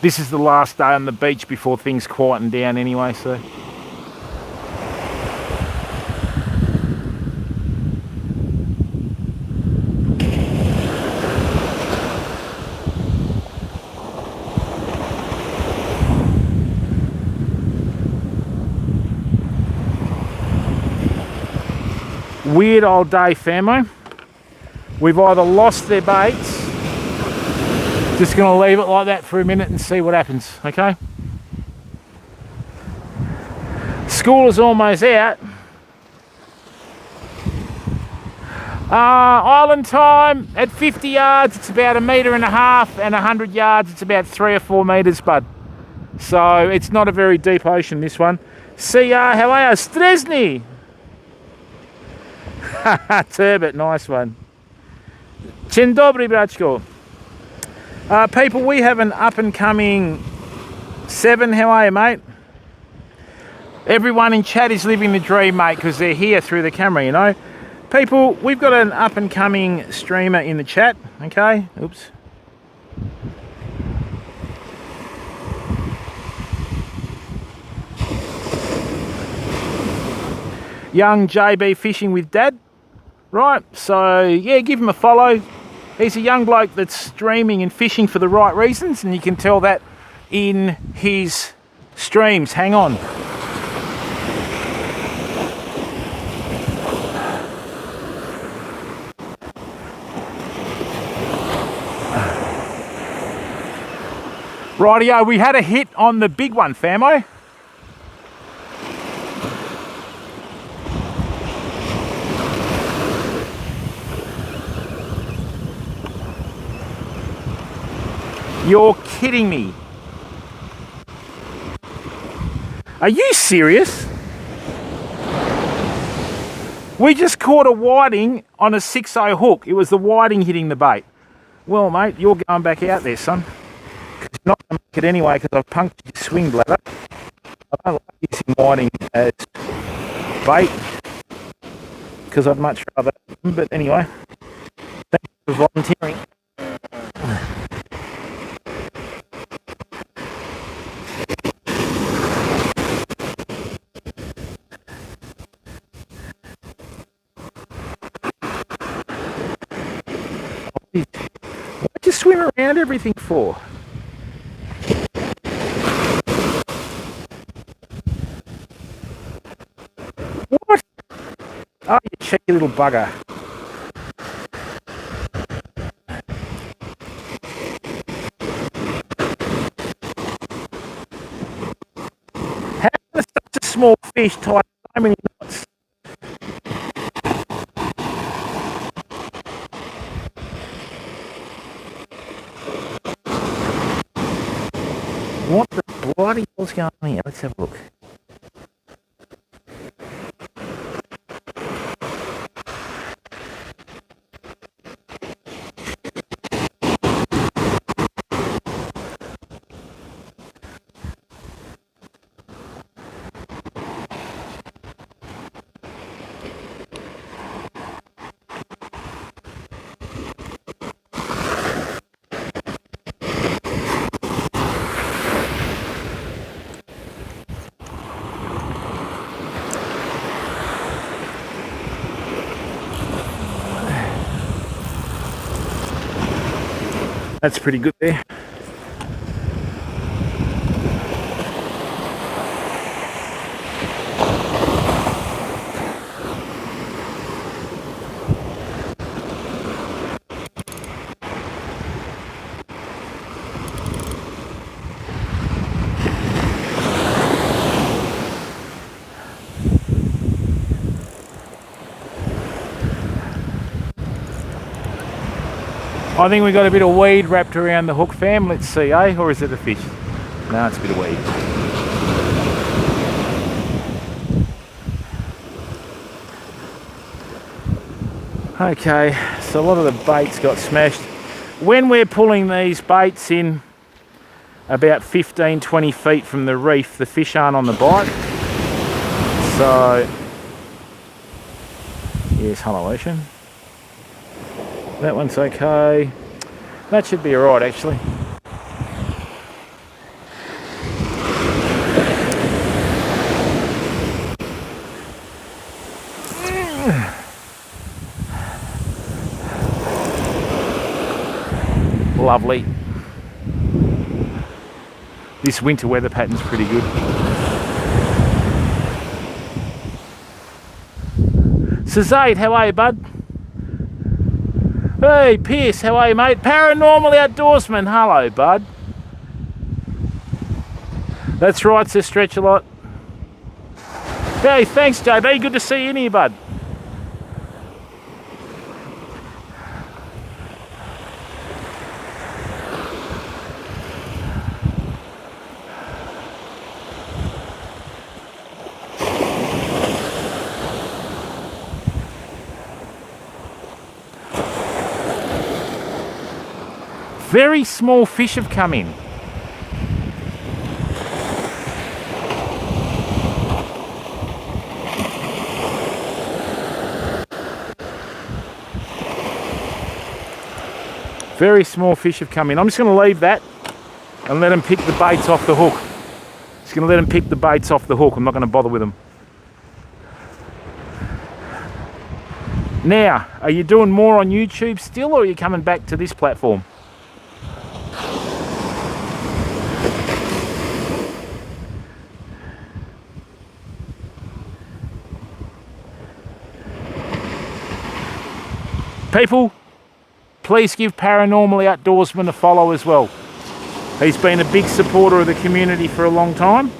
This is the last day on the beach before things quieten down anyway, so. Weird old day, famo. We've either lost their baits. Just going to leave it like that for a minute and see what happens, okay? School is almost out. Island time at 50 yards, it's about 1.5 meters, and 100 yards, it's about 3 or 4 meters, bud. So it's not a very deep ocean, this one. See ya, how are you? Stresny! Turbot, nice one. Dzień dobry, braczko. People, we have an up-and-coming 7. How are you, mate? Everyone in chat is living the dream, mate, because they're here through the camera, you know. People, we've got an up-and-coming streamer in the chat, okay? Oops. Young JB Fishing with Dad. Right, so yeah, give him a follow. He's a young bloke that's streaming and fishing for the right reasons, and you can tell that in his streams. Hang on. Rightio, we had a hit on the big one, famo. You're kidding me. Are you serious? We just caught a whiting on a 6-0 hook. It was the whiting hitting the bait. Well, mate, you're going back out there, son. You're not going to make it anyway because I've punctured your swing bladder. I don't like using whiting as bait because I'd much rather. But anyway, thank you for volunteering. What do you swim around everything for? What? Oh, you cheeky little bugger. How does such a small fish tie so many knots? What the bloody hell's going on here? Let's have a look. That's pretty good there. I think we got a bit of weed wrapped around the hook, fam. Let's see, eh? Or is it a fish? No, it's a bit of weed. Okay, so a lot of the baits got smashed. When we're pulling these baits in about 15-20 feet from the reef, the fish aren't on the bite. So, yes, hello ocean. That one's okay. That should be alright actually. Lovely. This winter weather pattern's pretty good. So Zaid, how are you, bud? Hey, Pierce, how are you, mate? Paranormal Outdoorsman, hello, bud. That's right, says Stretch a lot. Hey, thanks, JB. Good to see you in here, bud. Very small fish have come in. Very small fish have come in. I'm just going to leave that and let them pick the baits off the hook. Just going to let them pick the baits off the hook. I'm not going to bother with them. Now, are you doing more on YouTube still, or are you coming back to this platform? People, please give Paranormal Outdoorsman a follow as well. He's been a big supporter of the community for a long time.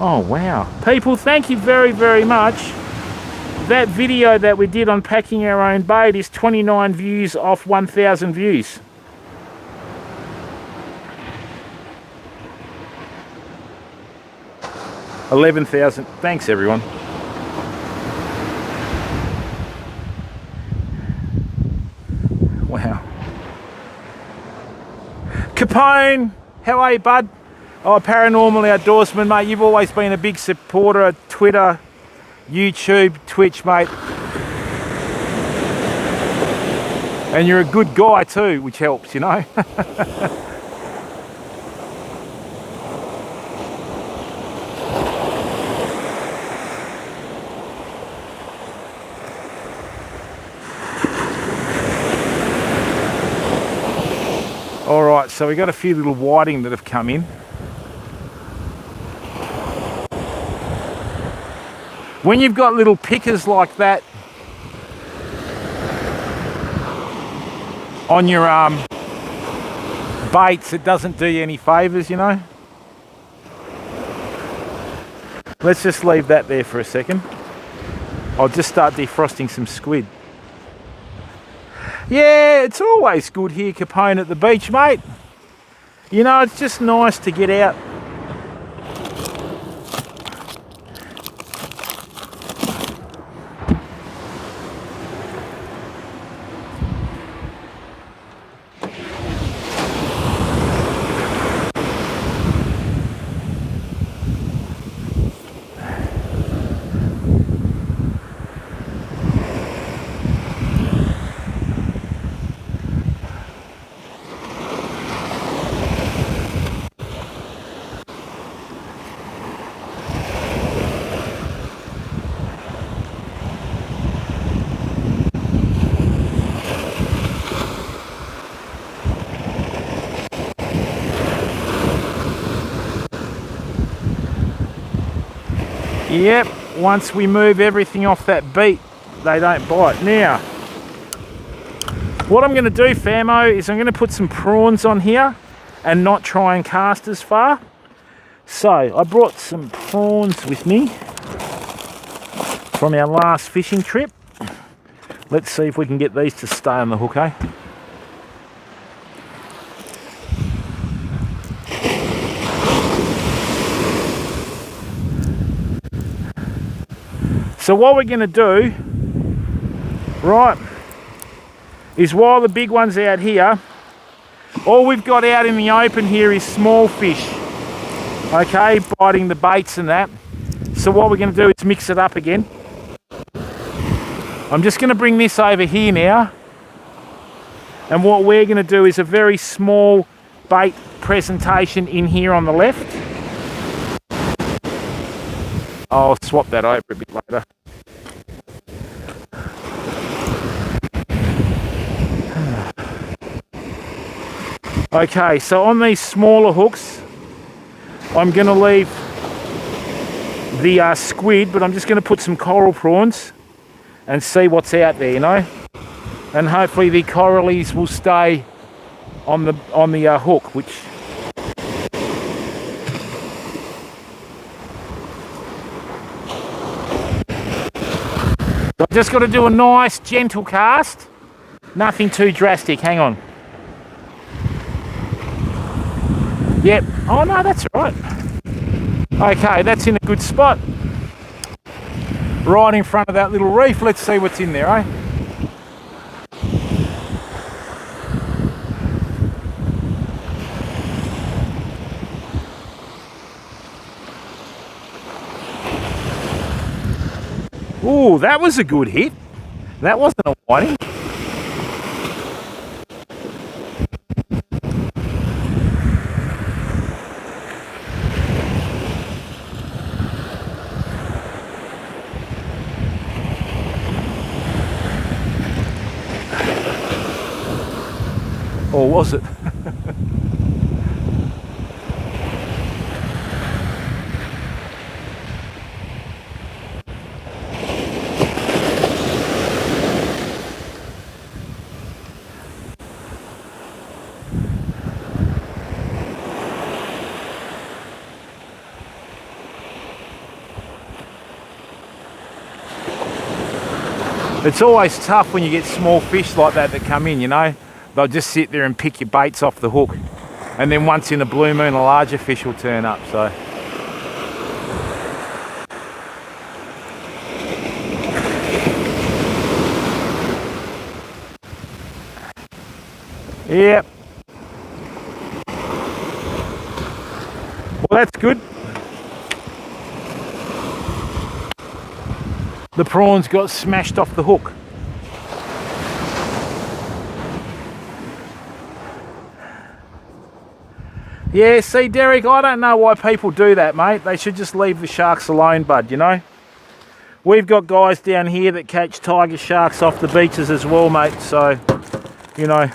Oh, wow. People, thank you very, very much. That video that we did on packing our own bait is 29 views off 1,000 views. $11,000. Thanks, everyone. Wow. Capone, how are you, bud? Oh, Paranormal Outdoorsman, mate. You've always been a big supporter of Twitter, YouTube, Twitch, mate. And you're a good guy too, which helps, you know. All right, so we got a few little whiting that have come in. When you've got little pickers like that on your baits, it doesn't do you any favours, you know. Let's just leave that there for a second. I'll just start defrosting some squid. Yeah, it's always good here, Capone, at the beach, mate. You know, it's just nice to get out. Yep, once we move everything off that beat, they don't bite. Now, what I'm going to do, famo, is I'm going to put some prawns on here and not try and cast as far. So, I brought some prawns with me from our last fishing trip. Let's see if we can get these to stay on the hook, eh? So what we're going to do, right, is while the big one's out here, all we've got out in the open here is small fish, okay, biting the baits and that. So what we're going to do is mix it up again. I'm just going to bring this over here now, and what we're going to do is a very small bait presentation in here on the left. I'll swap that over a bit later. Okay, so on these smaller hooks, I'm going to leave the squid, but I'm just going to put some coral prawns and see what's out there, you know. And hopefully the coralies will stay on the hook, which. I've just got to do a nice gentle cast, nothing too drastic. Hang on. Yep. Oh no, that's right. Okay, that's in a good spot. Right in front of that little reef. Let's see what's in there, eh? Ooh, that was a good hit. That wasn't a whiting. Or was it? It's always tough when you get small fish like that come in, you know. They'll just sit there and pick your baits off the hook. And then once in a blue moon, a larger fish will turn up, so. Yep. Well, that's good. The prawns got smashed off the hook. Yeah, see, Derek, I don't know why people do that, mate. They should just leave the sharks alone, bud, you know? We've got guys down here that catch tiger sharks off the beaches as well, mate, so, you know.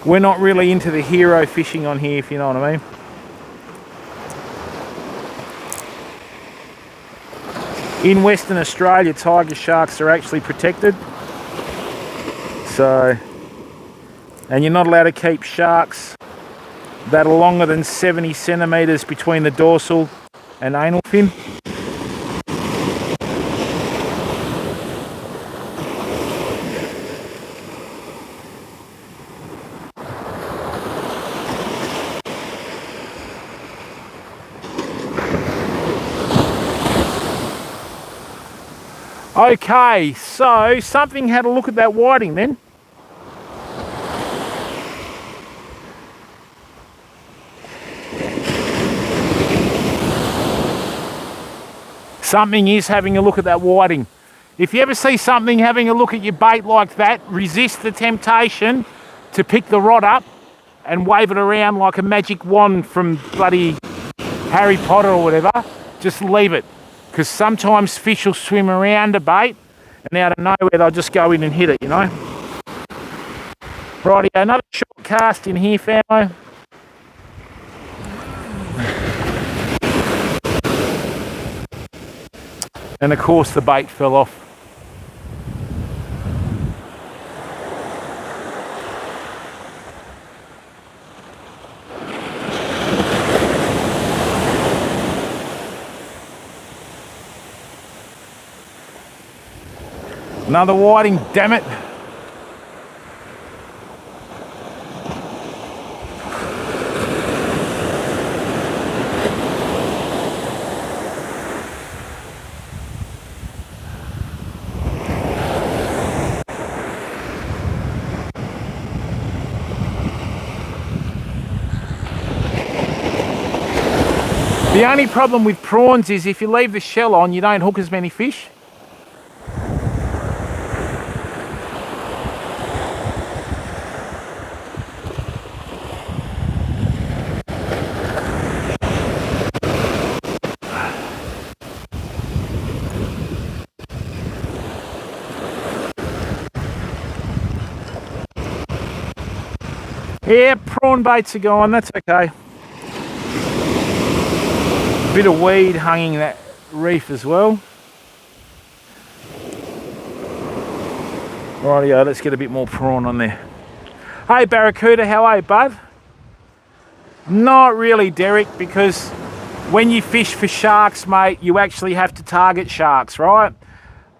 We're not really into the hero fishing on here, if you know what I mean. In Western Australia, tiger sharks are actually protected. So, and you're not allowed to keep sharks that are longer than 70 centimetres between the dorsal and anal fin. Okay, so something had a look at that whiting then. Something is having a look at that whiting. If you ever see something having a look at your bait like that, resist the temptation to pick the rod up and wave it around like a magic wand from bloody Harry Potter or whatever. Just leave it. Because sometimes fish will swim around a bait and out of nowhere they'll just go in and hit it, you know. Righty, another short cast in here, famo. And of course the bait fell off. Another whiting, damn it. The only problem with prawns is if you leave the shell on, you don't hook as many fish. Yeah, prawn baits are gone, that's okay. Bit of weed hanging that reef as well. Rightio, let's get a bit more prawn on there. Hey Barracuda, how are you, bud? Not really, Derek, because when you fish for sharks, mate, you actually have to target sharks, right?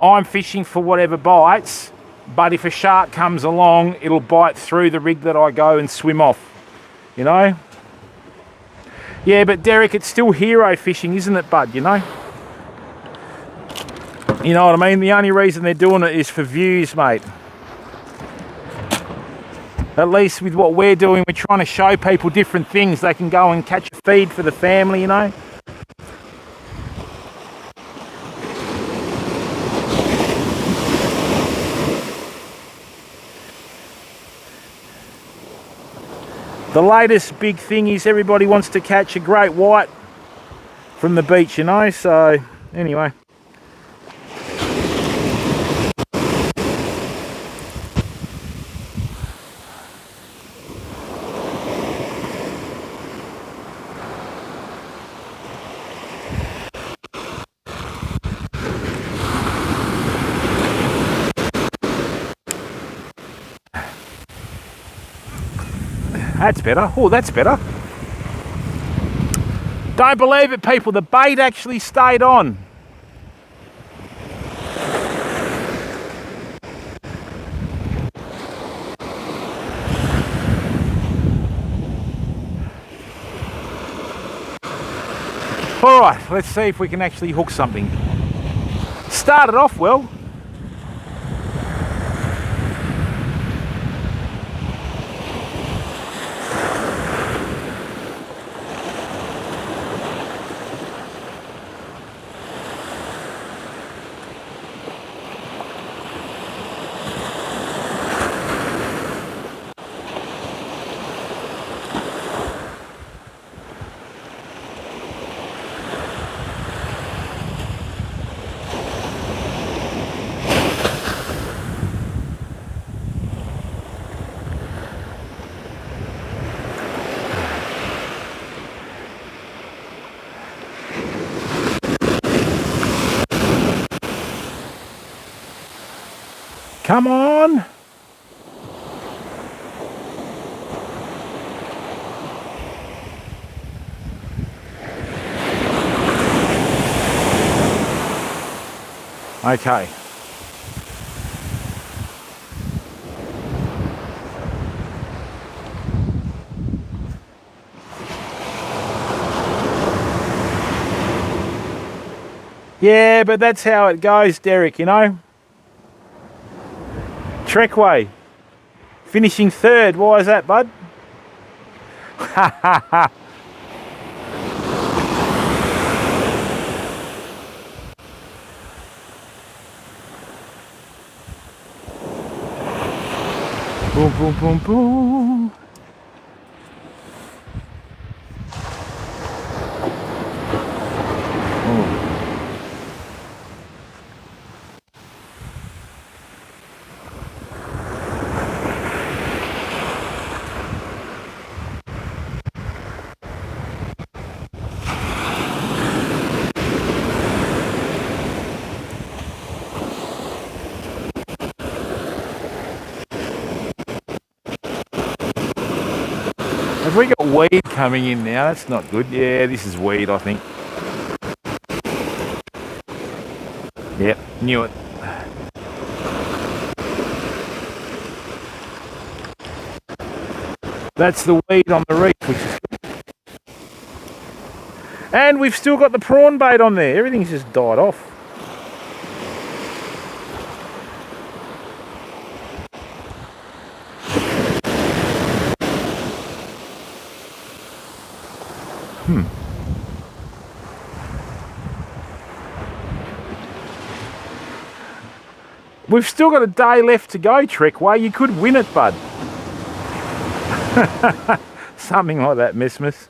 I'm fishing for whatever bites, but if a shark comes along, it'll bite through the rig that I go and swim off, you know? Yeah, but Derek, it's still hero fishing, isn't it, bud, you know? You know what I mean? The only reason they're doing it is for views, mate. At least with what we're doing, we're trying to show people different things. They can go and catch a feed for the family, you know? The latest big thing is everybody wants to catch a great white from the beach, you know? So, anyway. That's better. Oh, that's better. Don't believe it, people. The bait actually stayed on. All right, let's see if we can actually hook something. Started off well. Come on. Okay. Yeah, but that's how it goes, Derek, you know. Trekway, finishing third. Why is that, bud? Boom, boom, boom, boom. Have we got weed coming in now? That's not good. Yeah, this is weed, I think. Yep, knew it. That's the weed on the reef, which is good. And we've still got the prawn bait on there. Everything's just died off. We've still got a day left to go, Trekway. You could win it, bud. Something like that, Messmas.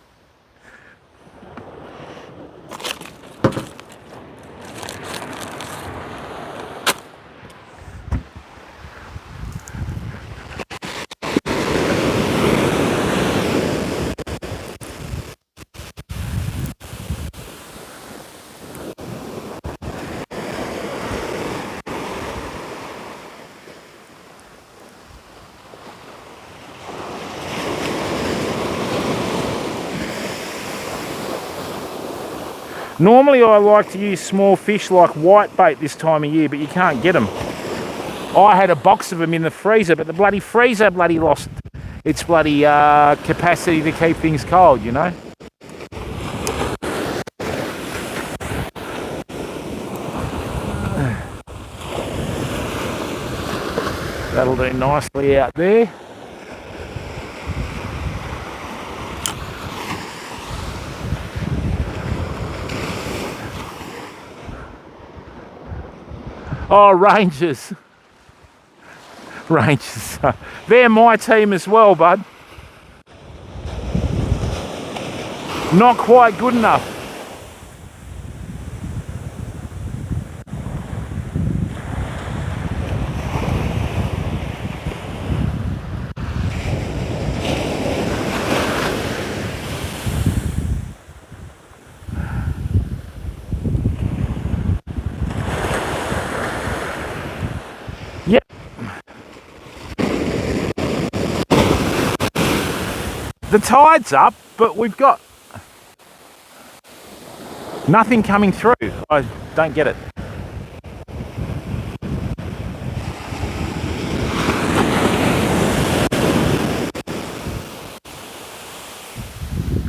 Normally I like to use small fish like whitebait this time of year, but you can't get them. I had a box of them in the freezer, but the bloody freezer bloody lost its bloody capacity to keep things cold, you know. That'll do nicely out there. Oh, Rangers. Rangers. They're my team as well, bud. Not quite good enough. Yep. The tide's up, but we've got nothing coming through. I don't get it.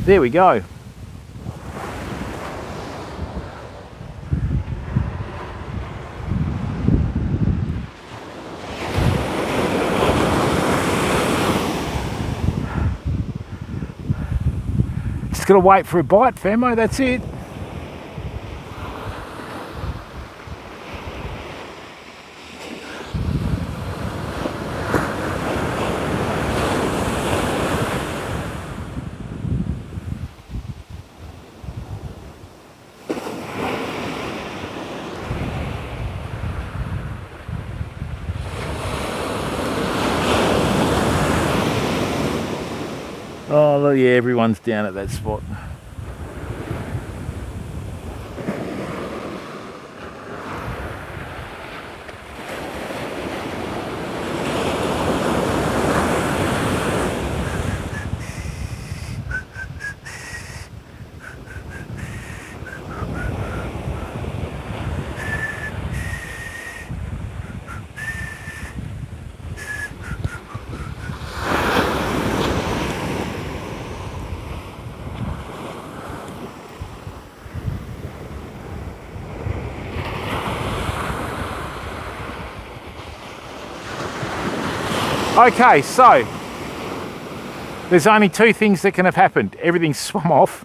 There we go. Just gotta wait for a bite, Famo, that's it. Oh, look, yeah, everyone's down at that spot. Okay, so there's only two things that can have happened. Everything's swum off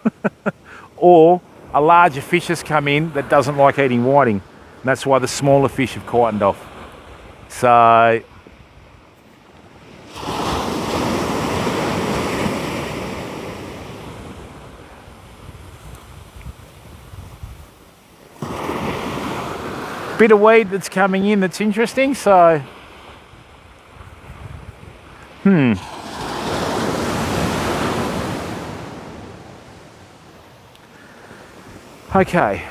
or a larger fish has come in that doesn't like eating whiting. And that's why the smaller fish have quietened off. So bit of weed that's coming in that's interesting, so okay.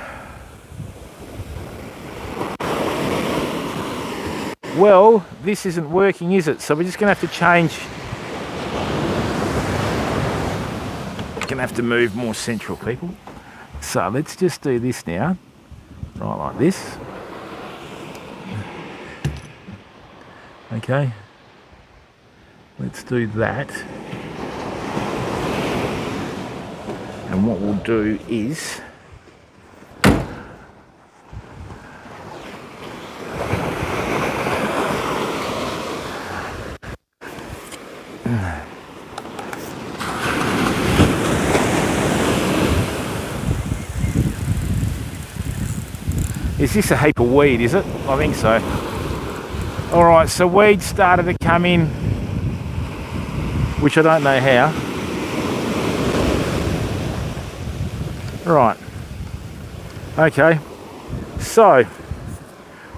Well, this isn't working, is it? So we're just going to have to change. We're going to have to move more central, people. So let's just do this now. Right, like this. Okay. Let's do that. And what we'll do is this a heap of weed, is it? I think so. Alright, so weed started to come in, which I don't know how. Right. Okay. So,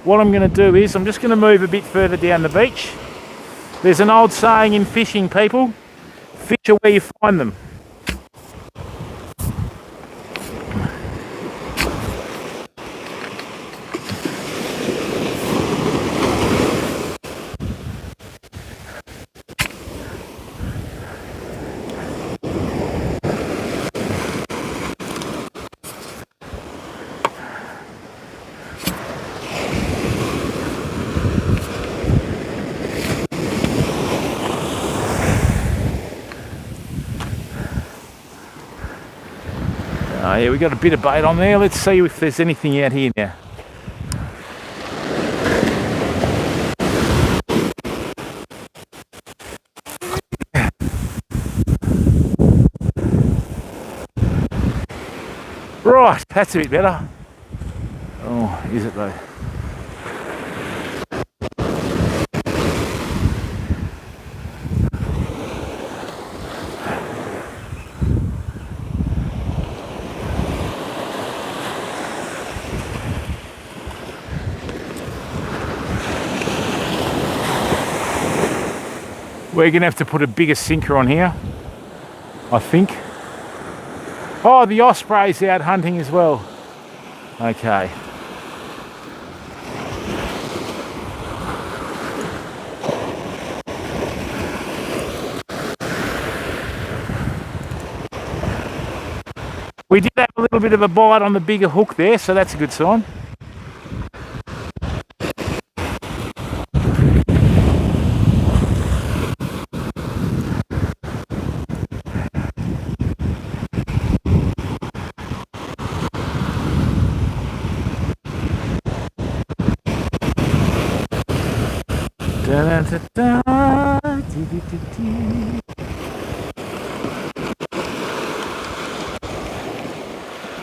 what I'm going to do is, I'm just going to move a bit further down the beach. There's an old saying in fishing, people. Fish are where you find them. Oh yeah, we got a bit of bait on there. Let's see if there's anything out here now. Right, that's a bit better. Oh, is it though? We're going to have to put a bigger sinker on here, I think. Oh, the osprey's out hunting as well. Okay. We did have a little bit of a bite on the bigger hook there, so that's a good sign.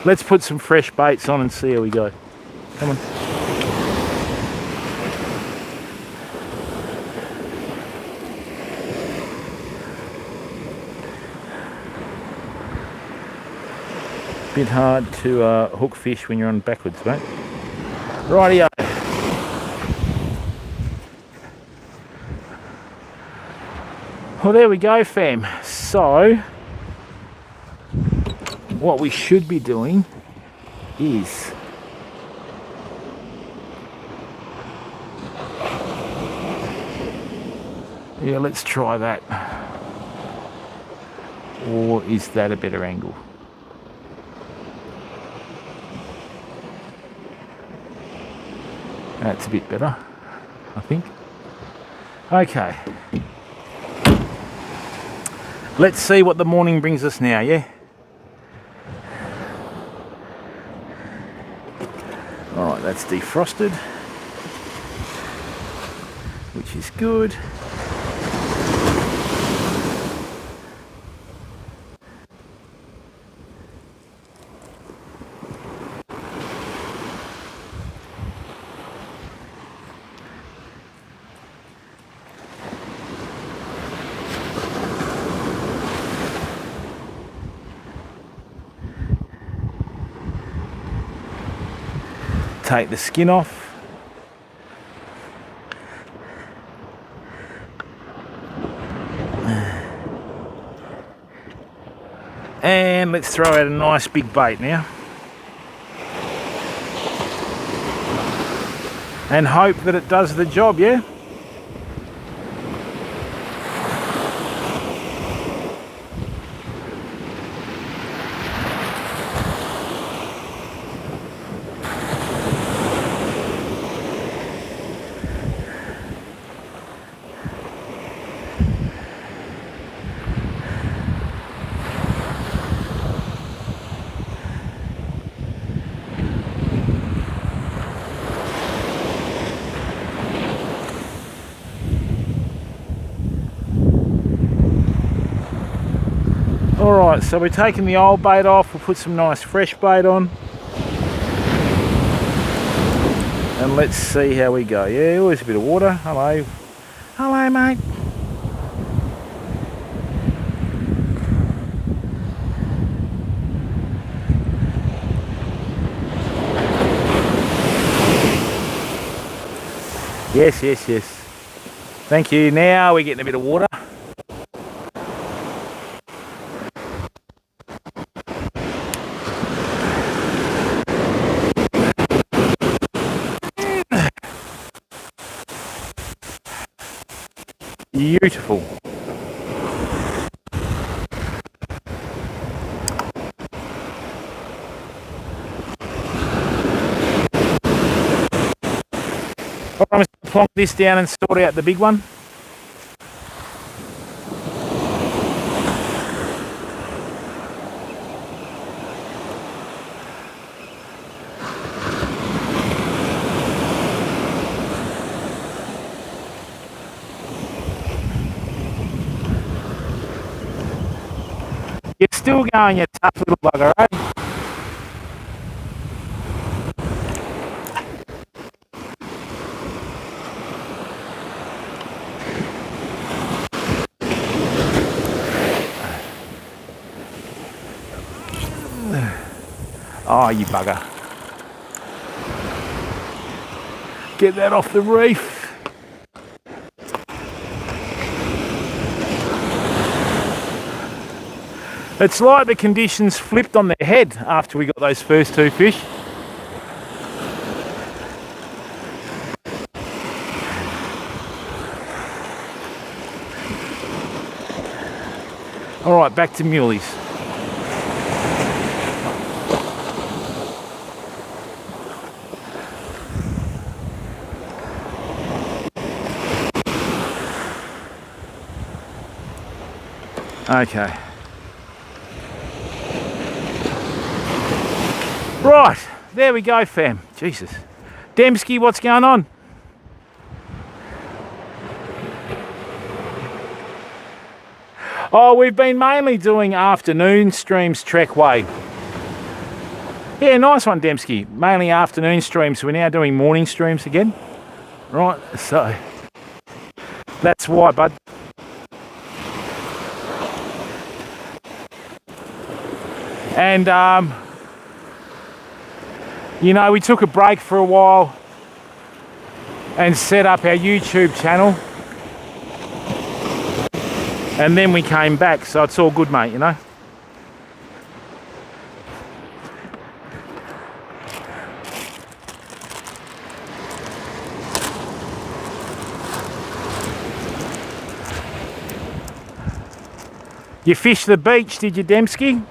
Let's put some fresh baits on and see how we go. Come on. Bit hard to hook fish when you're on backwards, mate. Rightio. Well, there we go, fam. So, what we should be doing is yeah, let's try that. Or is that a better angle? That's a bit better, I think. Okay. Let's see what the morning brings us now, yeah? Alright, that's defrosted, which is good. Take the skin off. And let's throw out a nice big bait now. And hope that it does the job, yeah? Alright, so we're taking the old bait off, we'll put some nice fresh bait on. And let's see how we go. Yeah, always a bit of water. Hello. Hello, mate. Yes, yes, yes. Thank you. Now we're getting a bit of water. Beautiful. I'm going to plonk this down and sort out the big one. You're still going, you tough little bugger, eh? Oh, you bugger. Get that off the reef. It's like the conditions flipped on their head after we got those first two fish. All right, back to muleys. Okay. Right, there we go, fam. Jesus. Dembski, what's going on? Oh, we've been mainly doing afternoon streams Trek Way. Yeah, nice one, Dembski. Mainly afternoon streams. We're now doing morning streams again. Right, so that's why, bud. And, you know, we took a break for a while and set up our YouTube channel. And then we came back, so it's all good, mate, you know. You fished the beach, did you, Dembski?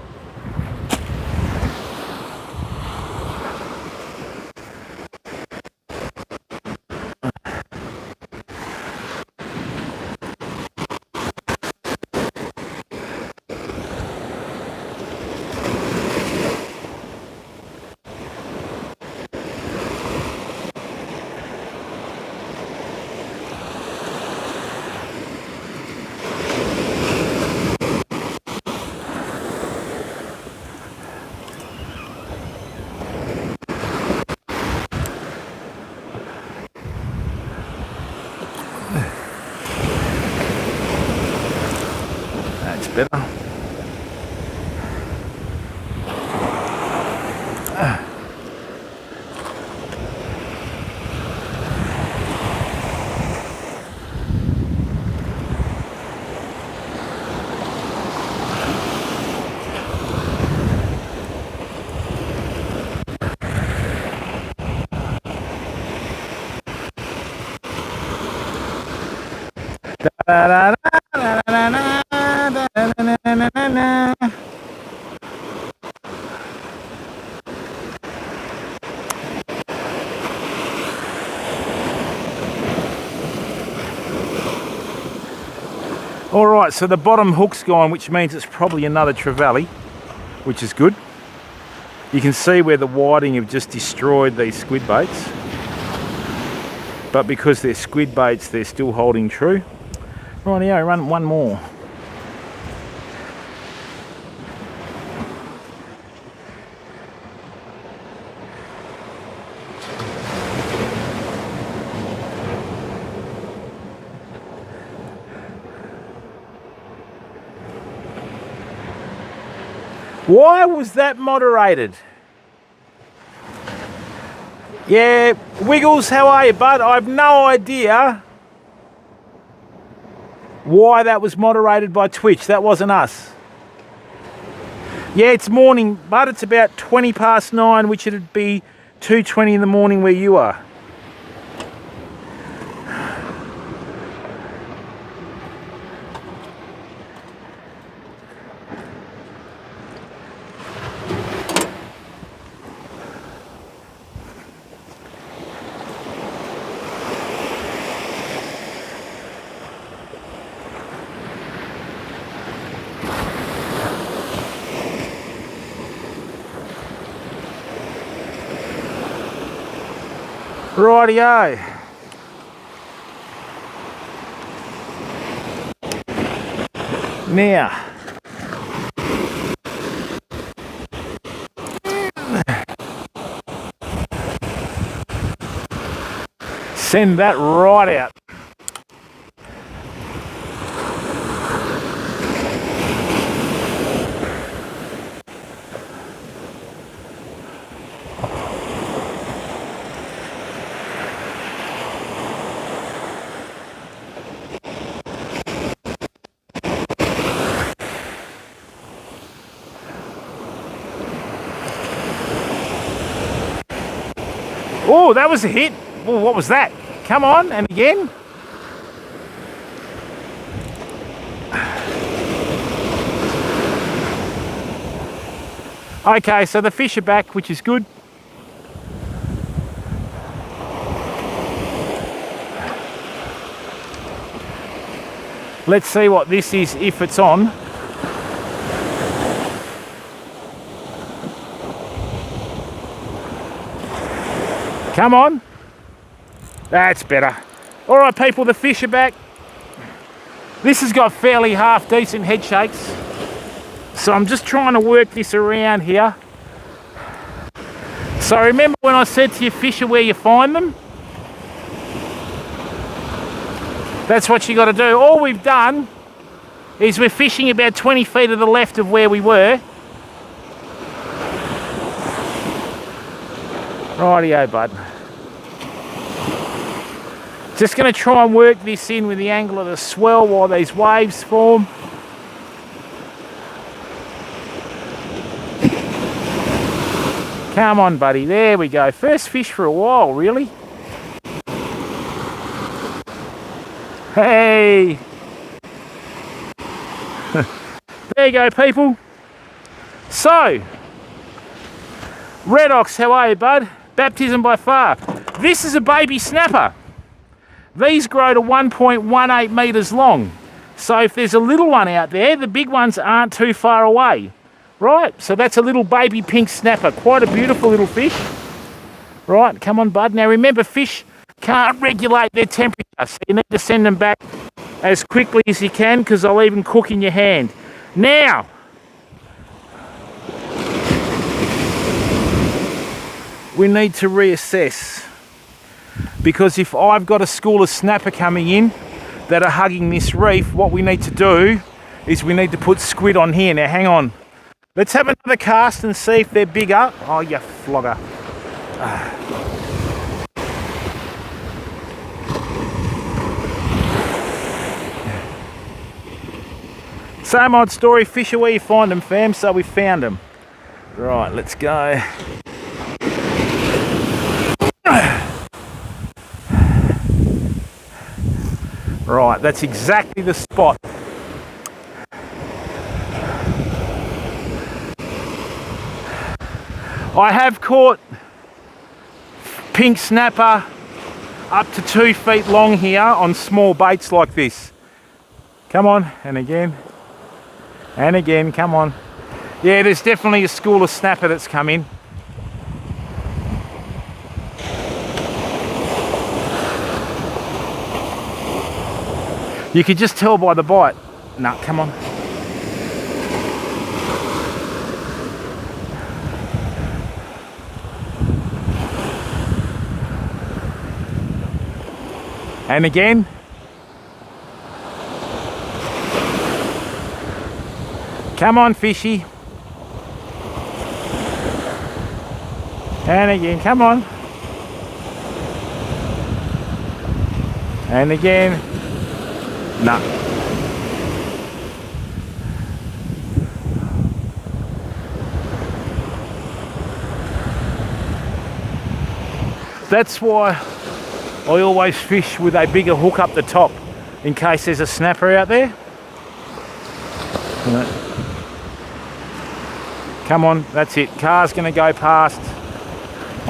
That's better. All right, so the bottom hook's gone, which means it's probably another trevally, which is good. You can see where the whiting have just destroyed these squid baits. But because they're squid baits, they're still holding true. Rightio, run one more. Why was that moderated? Yeah, Wiggles, how are you, bud? I have no idea why that was moderated by Twitch. That wasn't us. Yeah, it's morning, but it's about 20 past 9, which it'd be 2:20 in the morning where you are. Rightio. Now, send that right out. Oh, that was a hit. Oh, what was that? Come on, and again. Okay, so the fish are back, which is good. Let's see what this is, if it's on. Come on. That's better. All right, people, the fish are back. This has got fairly half decent head shakes. So I'm just trying to work this around here. So remember when I said to you, fish are where you find them? That's what you got to do. All we've done is we're fishing about 20 feet to the left of where we were. Rightio, bud. Just going to try and work this in with the angle of the swell while these waves form. Come on, buddy. There we go. First fish for a while, really. Hey. There you go, people. So, Redox, how are you, bud? Baptism by far. This is a baby snapper. These grow to 1.18 metres long. So if there's a little one out there, the big ones aren't too far away. Right, so that's a little baby pink snapper. Quite a beautiful little fish. Right, come on, bud. Now remember, fish can't regulate their temperature, so you need to send them back as quickly as you can, because they'll even cook in your hand. Now, we need to reassess, because if I've got a school of snapper coming in that are hugging this reef, what we need to do is we need to put squid on here. Now hang on, let's have another cast and see if they're bigger. Oh, you flogger. Same old story, fish are where you find them, fam, so we found them. Right, let's go. Right, that's exactly the spot. I have caught pink snapper up to 2 feet long here on small baits like this. Come on, and again, come on. Yeah, there's definitely a school of snapper that's come in. You could just tell by the bite. Nah, come on. And again. Come on, fishy. And again, come on. And again. Nah. That's why I always fish with a bigger hook up the top in case there's a snapper out there. Come on, that's it. Car's gonna go past.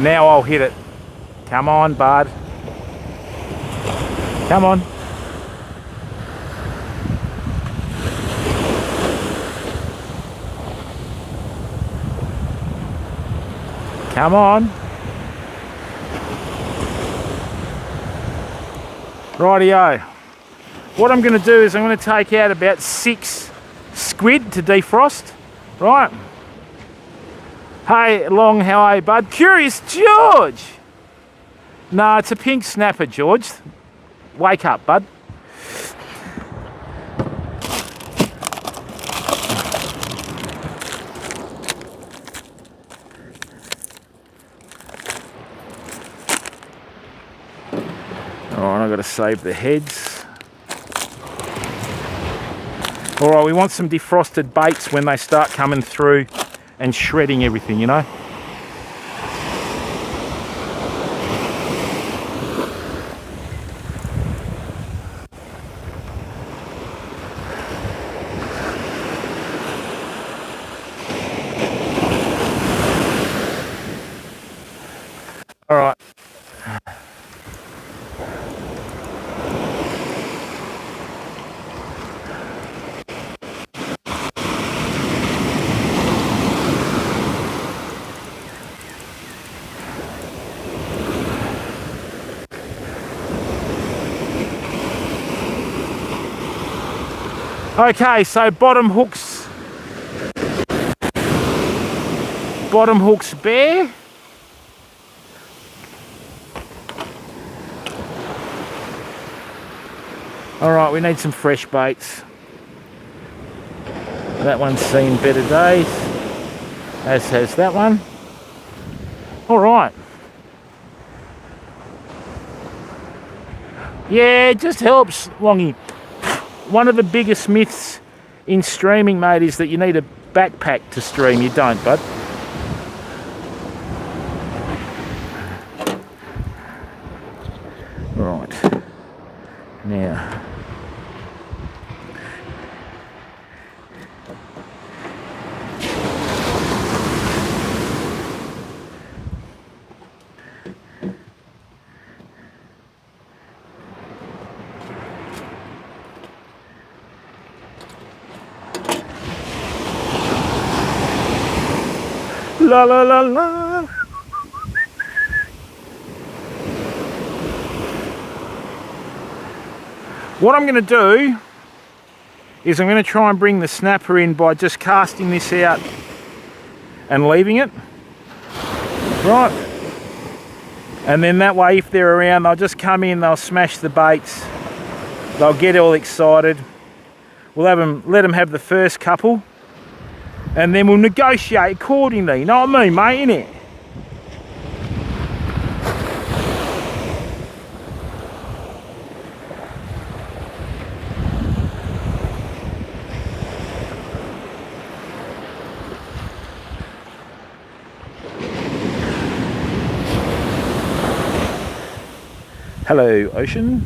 Now I'll hit it. Come on, bud. Come on. Come on. Rightio. What I'm going to do is I'm going to take out about 6 squid to defrost. Right. Hey, Long, how are you, bud? Curious George. No, it's a pink snapper, George. Wake up, bud. Alright, I've got to save the heads. Alright, we want some defrosted baits when they start coming through and shredding everything, you know. Alright. Okay, so bottom hook's bare. All right, we need some fresh baits. That one's seen better days, as has that one. All right. Yeah, it just helps, Longy. One of the biggest myths in streaming, mate, is that you need a backpack to stream. You don't, bud. Right. Now. La la la la. What I'm going to do is I'm going to try and bring the snapper in by just casting this out and leaving it. Right. And then that way, if they're around, they'll just come in, they'll smash the baits, they'll get all excited. We'll have them, let them have the first couple, and then we'll negotiate accordingly. You know what I mean, mate, innit? Hello, ocean.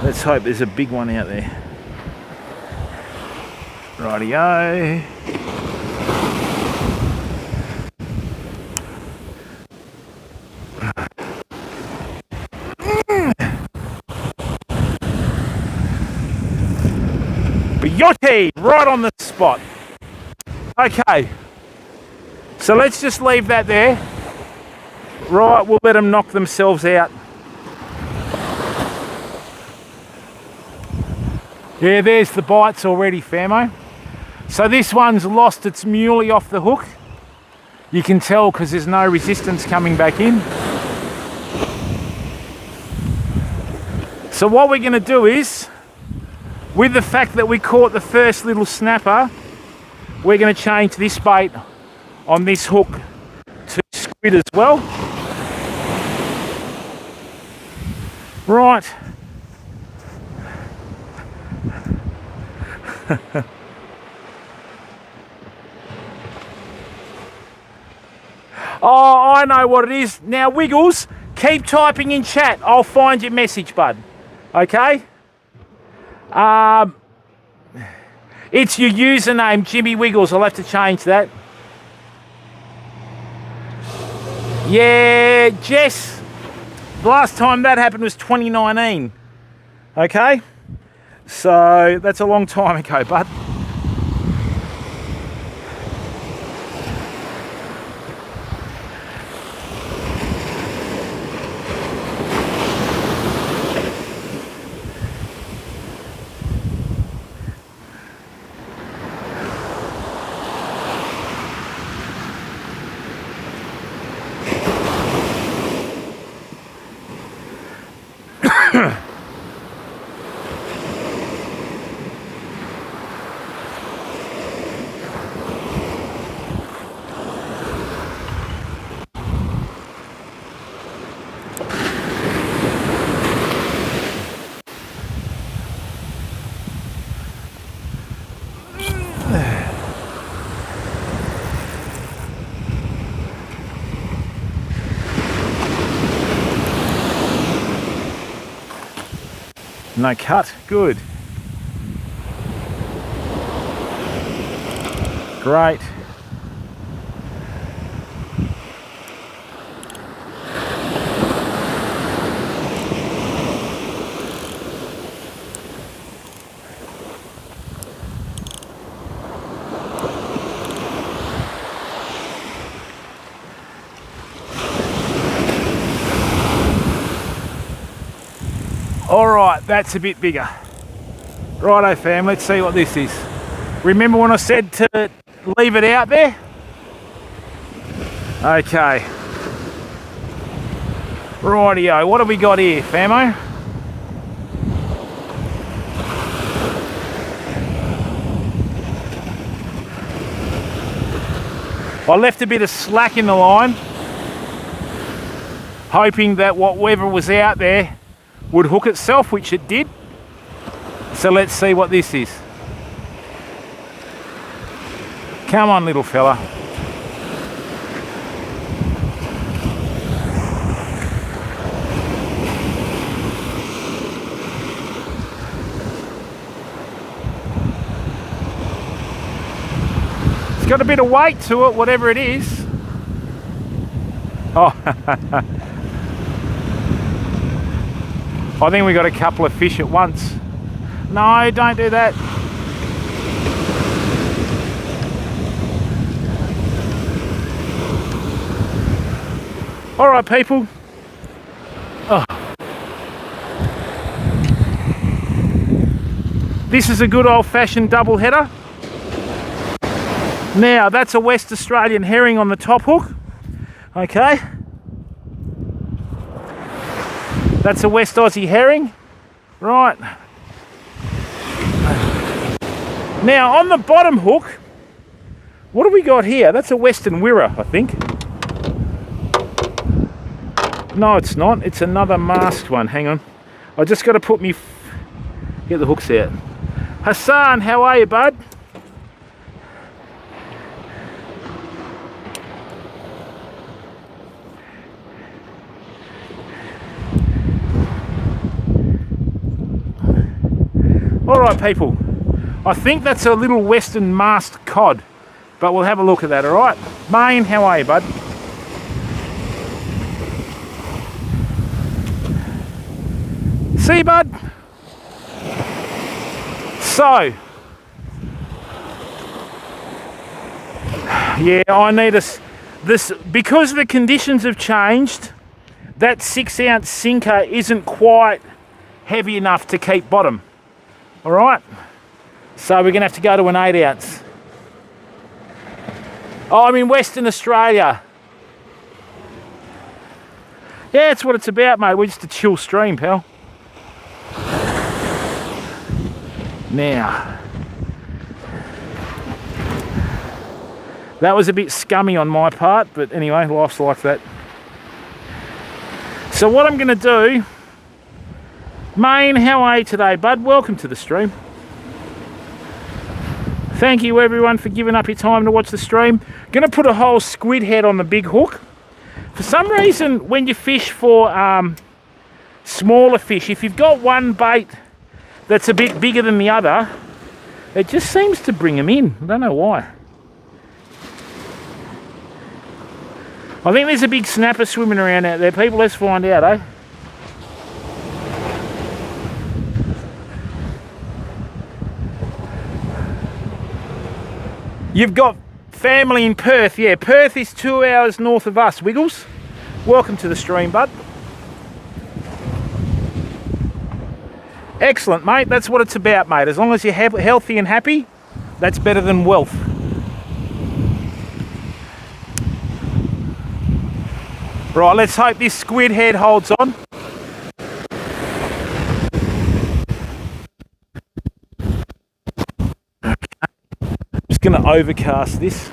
Let's hope there's a big one out there. Rightio. Beauty! Right on the spot. Okay. So let's just leave that there. Right, we'll let them knock themselves out. Yeah, there's the bites already, famo. So this one's lost its muley off the hook. You can tell because there's no resistance coming back in. So what we're going to do is, with the fact that we caught the first little snapper, we're going to change this bait on this hook to squid as well. Right. Oh, I know what it is. Now, Wiggles, keep typing in chat. I'll find your message, bud. Okay? It's your username, Jimmy Wiggles. I'll have to change that. Yeah, Jess. The last time that happened was 2019. Okay? So, that's a long time ago, bud. No cut, good. Great. All right, that's a bit bigger. Righto fam, let's see what this is. Remember when I said to leave it out there? Okay. Rightio, what have we got here, famo? I left a bit of slack in the line, hoping that whatever was out there would hook itself, which it did. So let's see what this is. Come on, little fella. It's got a bit of weight to it, whatever it is. Oh, I think we got a couple of fish at once. No, don't do that. All right, people. Oh. This is a good old-fashioned double header. Now, that's a West Australian herring on the top hook. Okay. That's a West Aussie herring. Right. Now, on the bottom hook, what have we got here? That's a Western Wirra, I think. No, it's not. It's another masked one. Hang on. I just got to put me... Get the hooks out. Hassan, how are you, bud? All right, people. I think that's a little Western masked cod, but we'll have a look at that, all right? Maine, how are you, bud? See, bud? So, yeah, I need this, because the conditions have changed, that 6-ounce sinker isn't quite heavy enough to keep bottom. All right, so we're gonna have to go to an 8-ounce. Oh, I'm in Western Australia. Yeah, that's what it's about, mate. We're just a chill stream, pal. Now, that was a bit scummy on my part, but anyway, life's like that. So what I'm gonna do, Maine, how are you today, bud? Welcome to the stream. Thank you everyone for giving up your time to watch the stream. Gonna put a whole squid head on the big hook. For some reason, when you fish for smaller fish, if you've got one bait that's a bit bigger than the other, it just seems to bring them in. I don't know why. I think there's a big snapper swimming around out there. People, let's find out, eh? You've got family in Perth. Yeah, Perth is 2 hours north of us, Wiggles. Welcome to the stream, bud. Excellent, mate. That's what it's about, mate. As long as you're healthy and happy, that's better than wealth. Right, let's hope this squid head holds on. Just going to overcast this.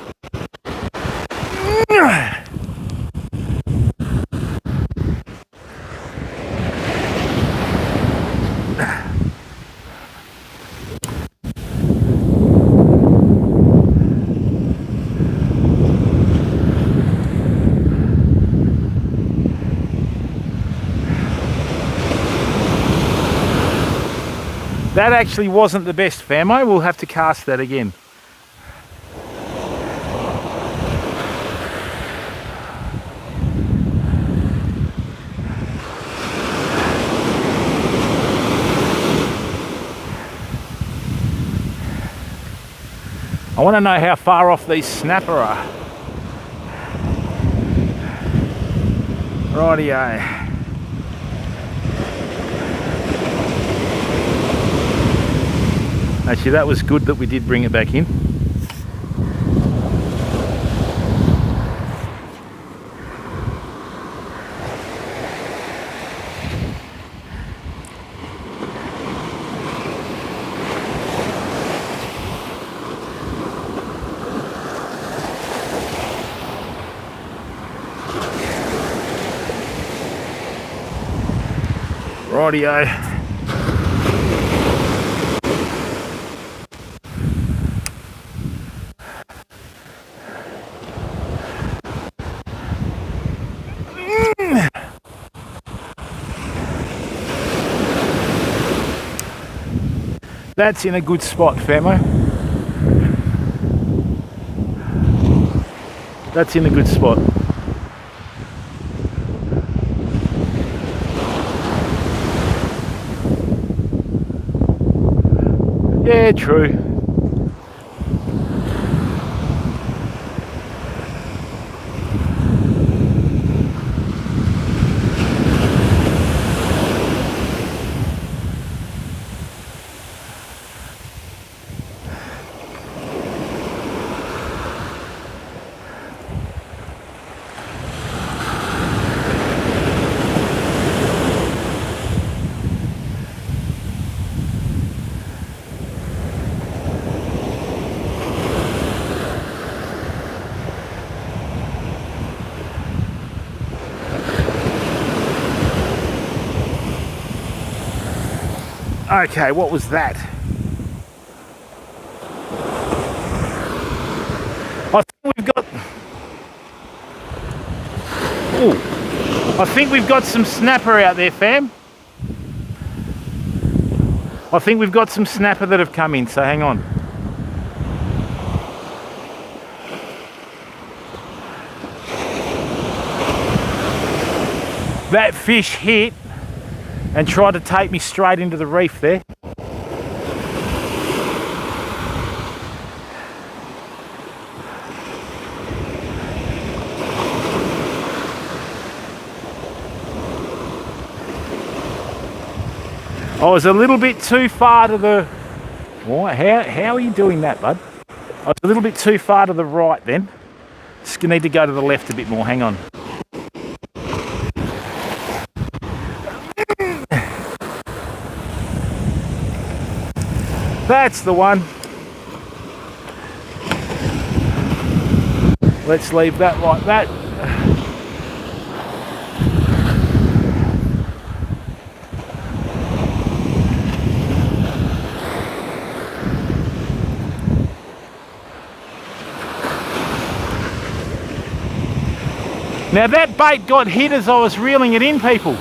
That actually wasn't the best, famo. We'll have to cast that again. I want to know how far off these snapper are. Rightio. Actually, that was good that we did bring it back in. Rightio. That's in a good spot, Famo. That's in a good spot. Yeah, true. Okay, what was that? I think we've got... Ooh. I think we've got some snapper out there, fam. I think we've got some snapper that have come in, so hang on. That fish hit and tried to take me straight into the reef there. I was a little bit too far to the... What? How are you doing that, bud? I was a little bit too far to the right then. Just need to go to the left a bit more, hang on. That's the one. Let's leave that like that. Now that bait got hit as I was reeling it in, people.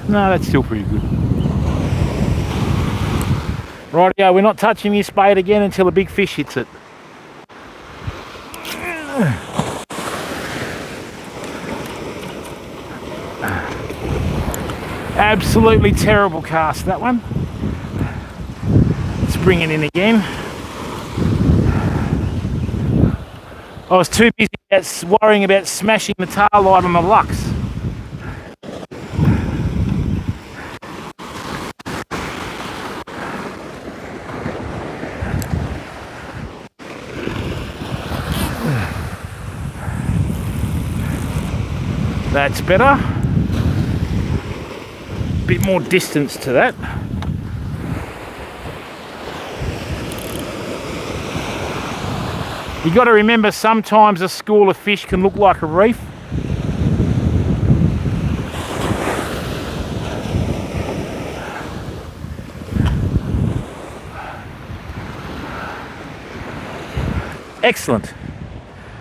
No, that's still pretty good. Rightio, we're not touching this bait again until a big fish hits it. Absolutely terrible cast, that one. Let's bring it in again. I was too busy worrying about smashing the tail light on the Lux. That's better. Bit more distance to that. You got to remember, sometimes a school of fish can look like a reef. Excellent.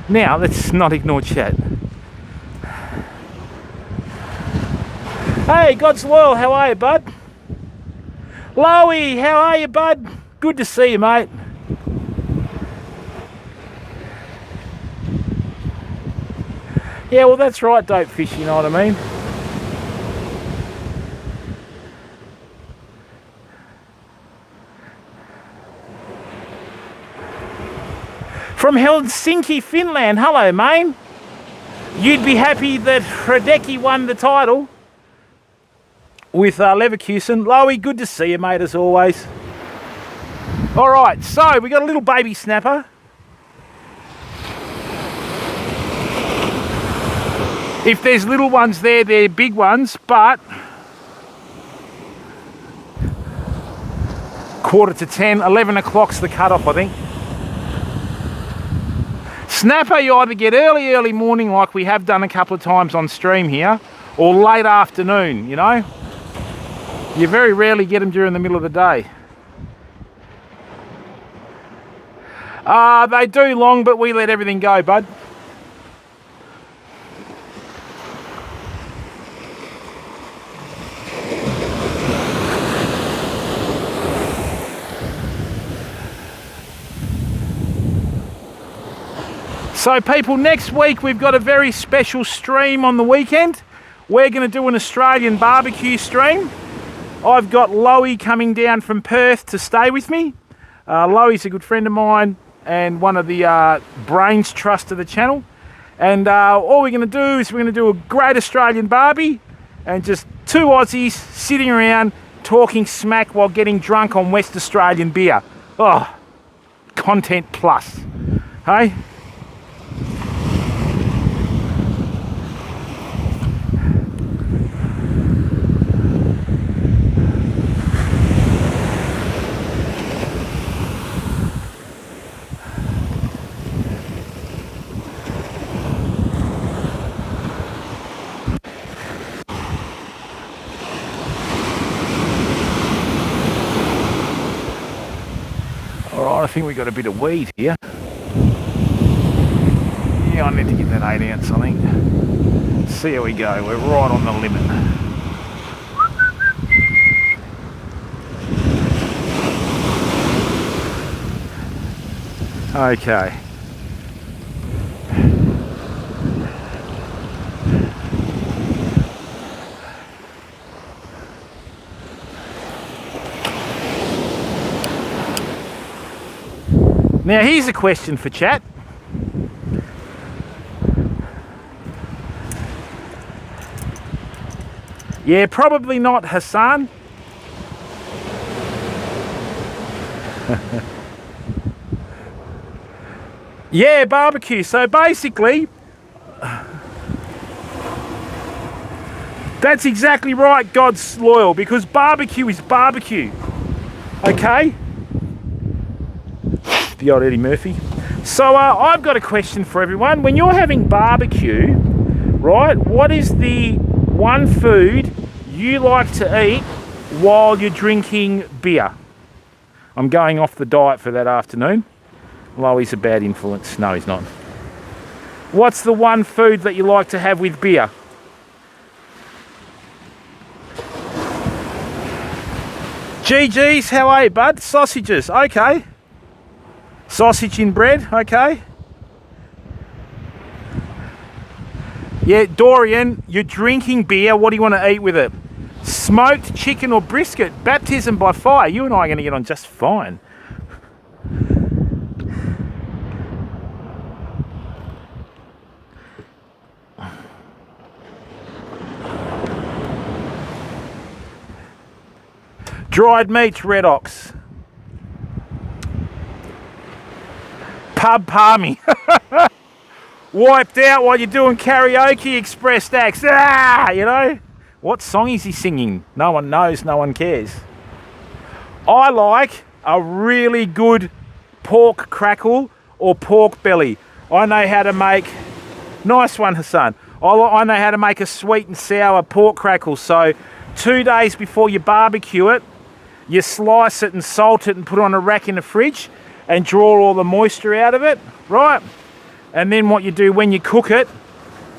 Now let's not ignore chat. Hey, God's Loyal, how are you, bud? Lowy, how are you, bud? Good to see you, mate. Yeah, well, that's right, dope fish, you know what I mean? from Helsinki, Finland. Hello, mate. You'd be happy that Hradecki won the title with Leverkusen. Lowy, good to see you, mate, as always. All right, so we got a little baby snapper. If there's little ones there, they're big ones, but 9:45, 11 o'clock's the cutoff, I think. Snapper, you either get early morning like we have done a couple of times on stream here, or late afternoon, you know. You very rarely get them during the middle of the day. They do long, but we let everything go, bud. So people, next week we've got a very special stream on the weekend. We're going to do an Australian barbecue stream. I've got Lowy coming down from Perth to stay with me. Lowy's a good friend of mine and one of the brains trust of the channel. And all we're going to do is we're going to do a great Australian barbie and just two Aussies sitting around talking smack while getting drunk on West Australian beer. Oh, content plus. Hey? I think we got a bit of weed here. Yeah, I need to get that 8 ounce, I think. See how we go. We're right on the limit. Okay. Now here's a question for chat. Yeah, probably not Hassan. Yeah, barbecue. So basically, that's exactly right, God's loyal, because barbecue is barbecue. Okay? The old Eddie Murphy. So I've got a question for everyone. When you're having barbecue, right, what is the one food you like to eat while you're drinking beer? I'm going off the diet for that afternoon. Lowy's a bad influence. No, he's not. What's the one food that you like to have with beer? GG's, how are you, bud? Sausages, okay. Sausage in bread, okay. Yeah, Dorian, you're drinking beer. What do you want to eat with it? Smoked chicken or brisket? Baptism by fire. You and I are going to get on just fine. Dried meats, Red Ox. Pub palmy. Wiped out while you're doing karaoke express acts. Ah, you know. What song is he singing? No one knows, no one cares. I like a really good pork crackle or pork belly. I know how to make, nice one Hassan. I know how to make a sweet and sour pork crackle. So 2 days before you barbecue it, you slice it and salt it and put it on a rack in the fridge and draw all the moisture out of it, right? And then what you do when you cook it,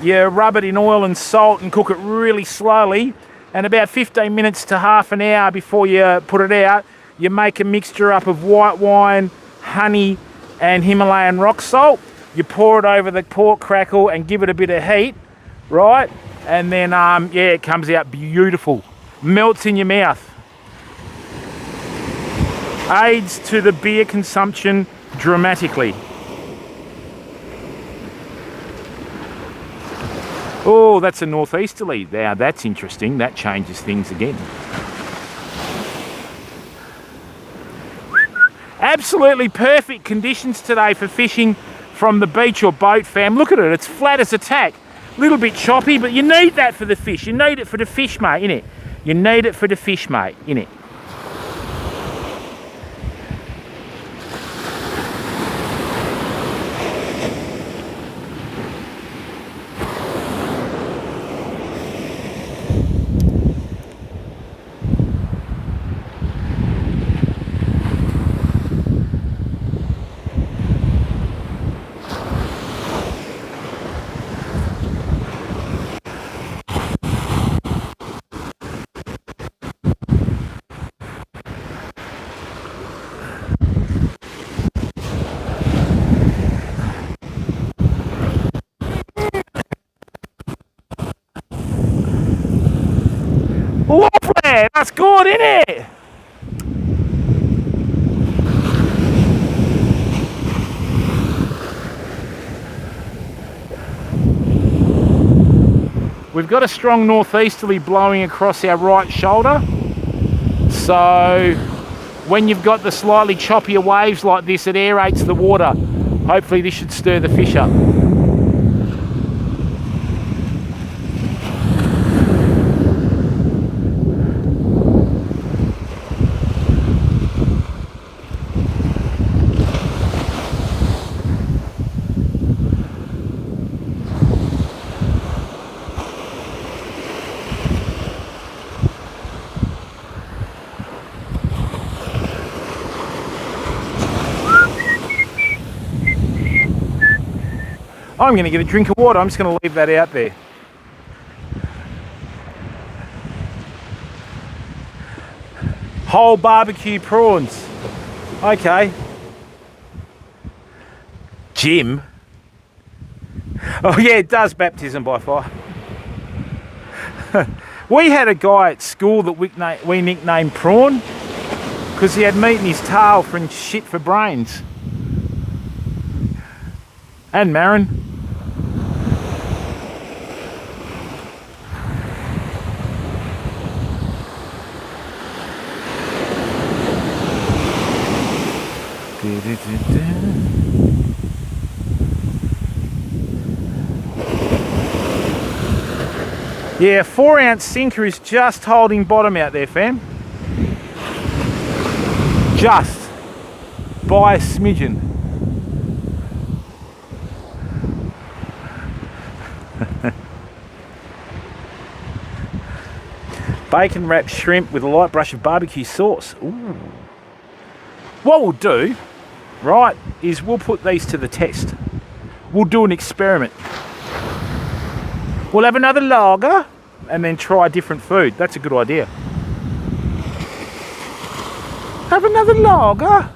you rub it in oil and salt and cook it really slowly. And about 15 minutes to half an hour before you put it out, you make a mixture up of white wine, honey, and Himalayan rock salt. You pour it over the pork crackle and give it a bit of heat, right? And then, yeah, it comes out beautiful. Melts in your mouth. Aids to the beer consumption dramatically. Oh, that's a northeasterly. Now that's interesting. That changes things again. Absolutely perfect conditions today for fishing from the beach or boat, fam. Look at it. It's flat as a tack. A little bit choppy, but you need that for the fish. You need it for the fish, mate, innit? You need it for the fish, mate, innit? Lovely, that's good, isn't it? We've got a strong northeasterly blowing across our right shoulder. So when you've got the slightly choppier waves like this, it aerates the water. Hopefully this should stir the fish up. I'm going to get a drink of water. I'm just going to leave that out there. Whole barbecue prawns. Okay. Jim. Oh yeah, it does, baptism by fire. We had a guy at school that we nicknamed Prawn because he had meat in his tail for shit for brains. And Marin. Yeah, 4-ounce sinker is just holding bottom out there, fam. Just by a smidgen. Bacon wrapped shrimp with a light brush of barbecue sauce. Ooh. What we'll do, right, is we'll put these to the test. We'll do an experiment. We'll have another lager and then try different food. That's a good idea. Have another lager.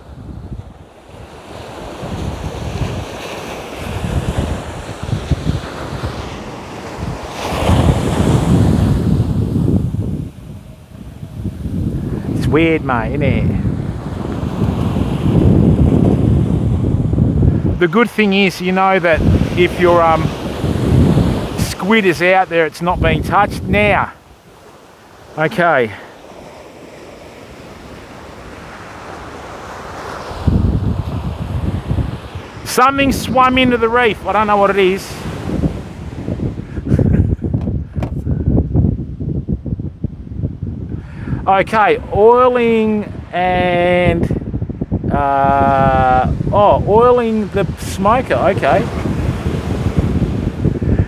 It's weird, mate, isn't it? The good thing is, you know that if your squid is out there, it's not being touched now. Okay. Something swum into the reef. I don't know what it is. Okay, oiling and oiling the smoker. Okay.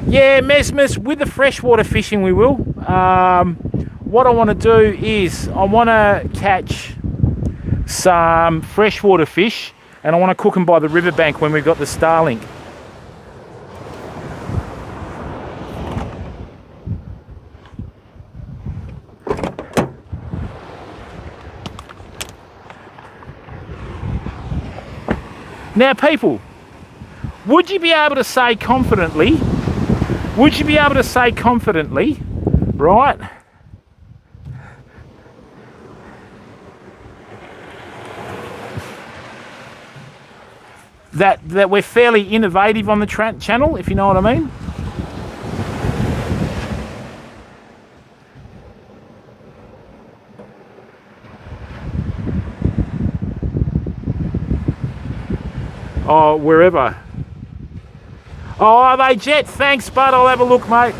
Yeah, Mesmus, with the freshwater fishing we will. What I want to do is I want to catch some freshwater fish and I want to cook them by the riverbank when we've got the Starlink. Now people, would you be able to say confidently, right, that we're fairly innovative on the channel, if you know what I mean? Oh, wherever. Oh, are they jet? Thanks, bud. I'll have a look, mate.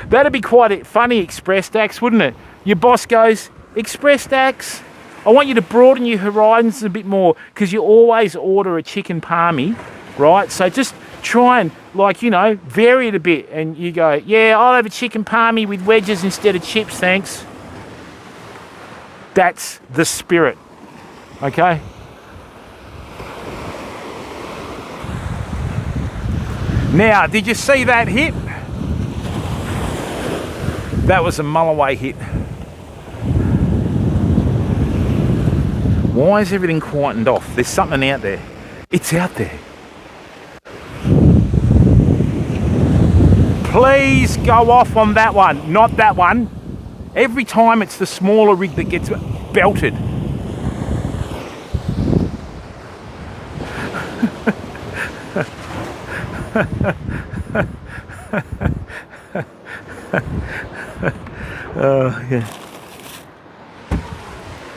That'd be quite a funny Express Dax, wouldn't it? Your boss goes, Express Dax, I want you to broaden your horizons a bit more, because you always order a chicken palmy, right? So just try and, like, you know, vary it a bit. And you go, yeah, I'll have a chicken palmy with wedges instead of chips, thanks. That's the spirit, okay? Now, did you see that hit? That was a Mulloway hit. Why is everything quietened off? There's something out there. It's out there. Please go off on that one, not that one. Every time it's the smaller rig that gets belted. Yeah.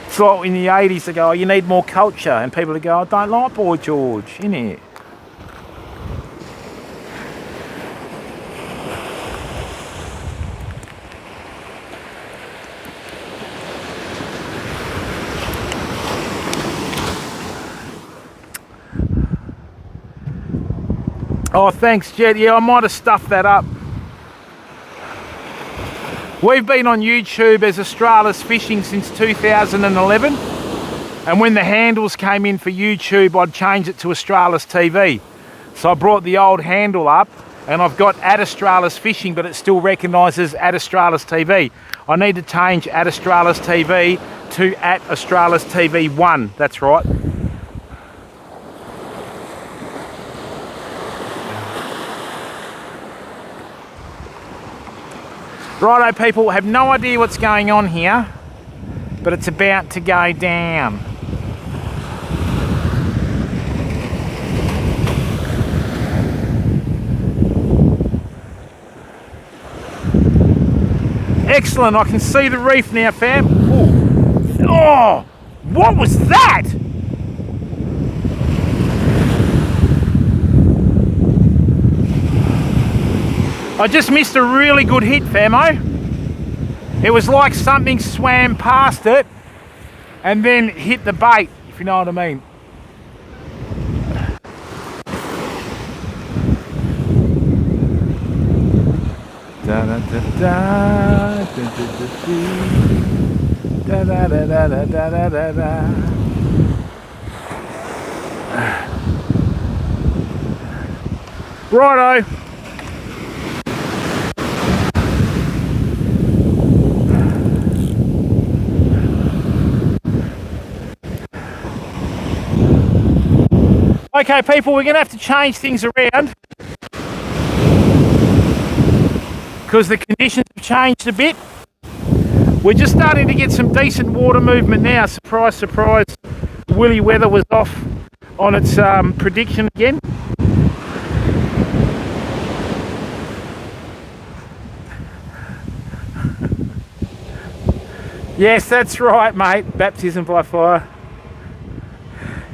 It's like in the 80s they go, oh, you need more culture, and people would go, I don't like Boy George, innit? Oh, thanks, Jet. Yeah, I might have stuffed that up. We've been on YouTube as Australis Fishing since 2011. And when the handles came in for YouTube, I'd change it to Australis TV. So I brought the old handle up, and I've got at Australis Fishing, but it still recognises at Australis TV. I need to change at Australis TV to at Australis TV 1. That's right. Righto, people, have no idea what's going on here, but it's about to go down. Excellent, I can see the reef now, fam. Ooh. Oh, what was that? I just missed a really good hit, famo. It was like something swam past it and then hit the bait, if you know what I mean. Da da da da da da da da da da da da. Righto. Okay, people, we're going to have to change things around because the conditions have changed a bit. We're just starting to get some decent water movement now. Surprise, surprise. Willy Weather was off on its prediction again. Yes, that's right, mate. Baptism by fire.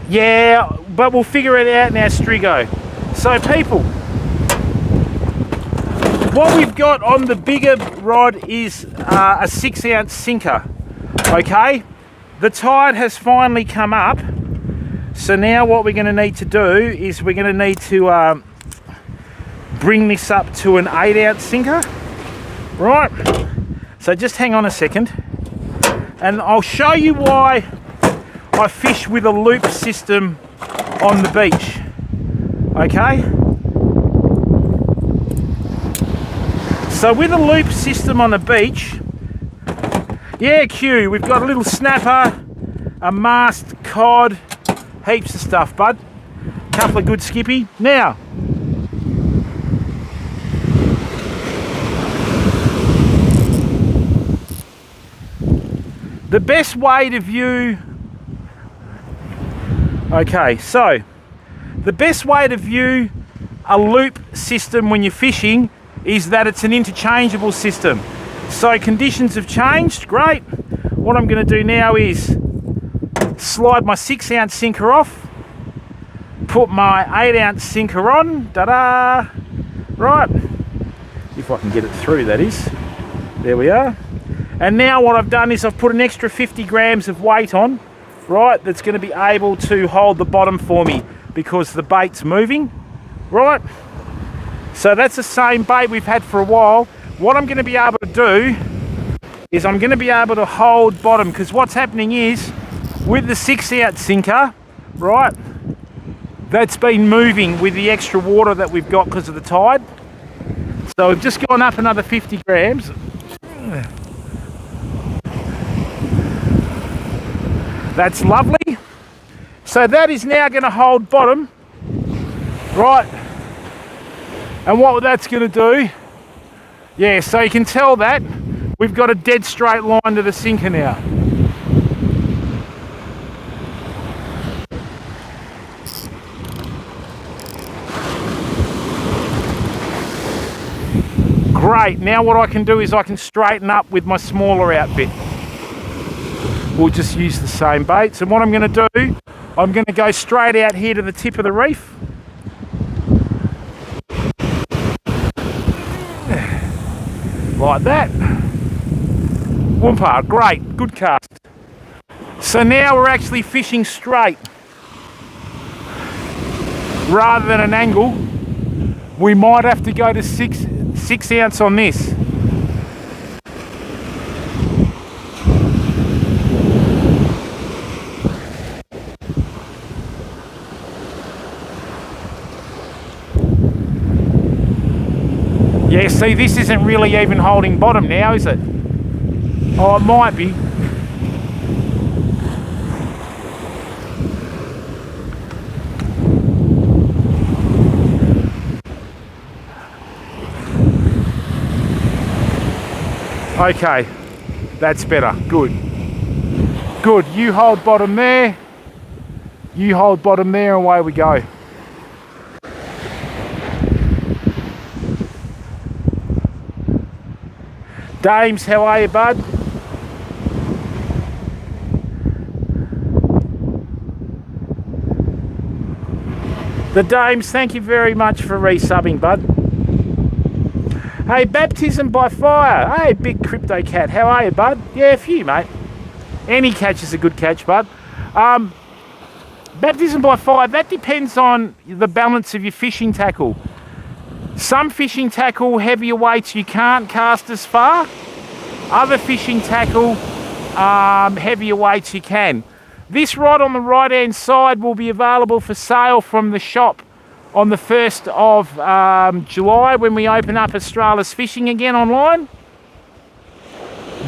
Yeah, but we'll figure it out now, Strigo. So, people, what we've got on the bigger rod is a 6-ounce sinker. Okay, the tide has finally come up. So now what we're going to need to do is we're going to need to bring this up to an 8-ounce sinker. Right, so just hang on a second and I'll show you why I fish with a loop system on the beach. Okay, so with a loop system on the beach, yeah, Q, we've got a little snapper, a mast, cod, heaps of stuff, bud. Couple of good skippy. Now, the best way to view, okay, so the best way to view a loop system when you're fishing is that it's an interchangeable system. So conditions have changed, great. What I'm going to do now is slide my 6-ounce sinker off, put my 8-ounce sinker on, ta-da, right, if I can get it through, that is. There we are. And now what I've done is I've put an extra 50 grams of weight on, right, that's going to be able to hold the bottom for me because the bait's moving, right? So that's the same bait we've had for a while. What I'm going to be able to do is I'm going to be able to hold bottom, because what's happening is with the 6-ounce sinker, right, that's been moving with the extra water that we've got because of the tide. So we've just gone up another 50 grams. That's lovely. So that is now going to hold bottom, right? And what that's going to do, yeah, so you can tell that we've got a dead straight line to the sinker now. Great, now what I can do is I can straighten up with my smaller outfit. We'll just use the same baits. And what I'm going to do, I'm going to go straight out here to the tip of the reef. Like that. Whoompa, great, good cast. So now we're actually fishing straight. Rather than an angle, we might have to go to 6 ounce on this. Yeah, see, this isn't really even holding bottom now, is it? Oh, it might be. Okay, that's better. Good. Good. You hold bottom there. You hold bottom there, and away we go. Dames, how are you, bud? The Dames, thank you very much for resubbing, bud. Hey, Baptism by Fire. Hey, Big Crypto Cat, how are you, bud? Yeah, a few, mate. Any catch is a good catch, bud. Baptism by Fire, that depends on the balance of your fishing tackle. Some fishing tackle, heavier weights, you can't cast as far. Other fishing tackle, heavier weights, you can. This rod on the right hand side will be available for sale from the shop on the 1st of July when we open up Australia's Fishing again online.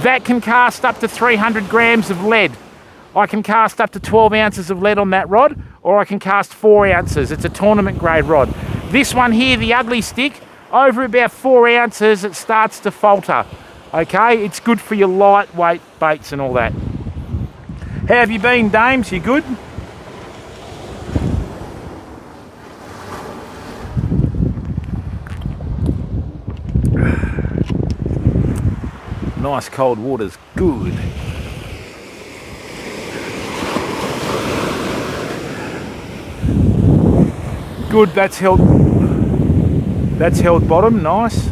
That can cast up to 300 grams of lead. I can cast up to 12 ounces of lead on that rod, or I can cast 4 ounces. It's a tournament grade rod. This one here, the ugly stick, over about 4 ounces, it starts to falter. Okay, it's good for your lightweight baits and all that. How have you been, Dames? You good? Nice cold water's good. Good, that's held bottom, nice.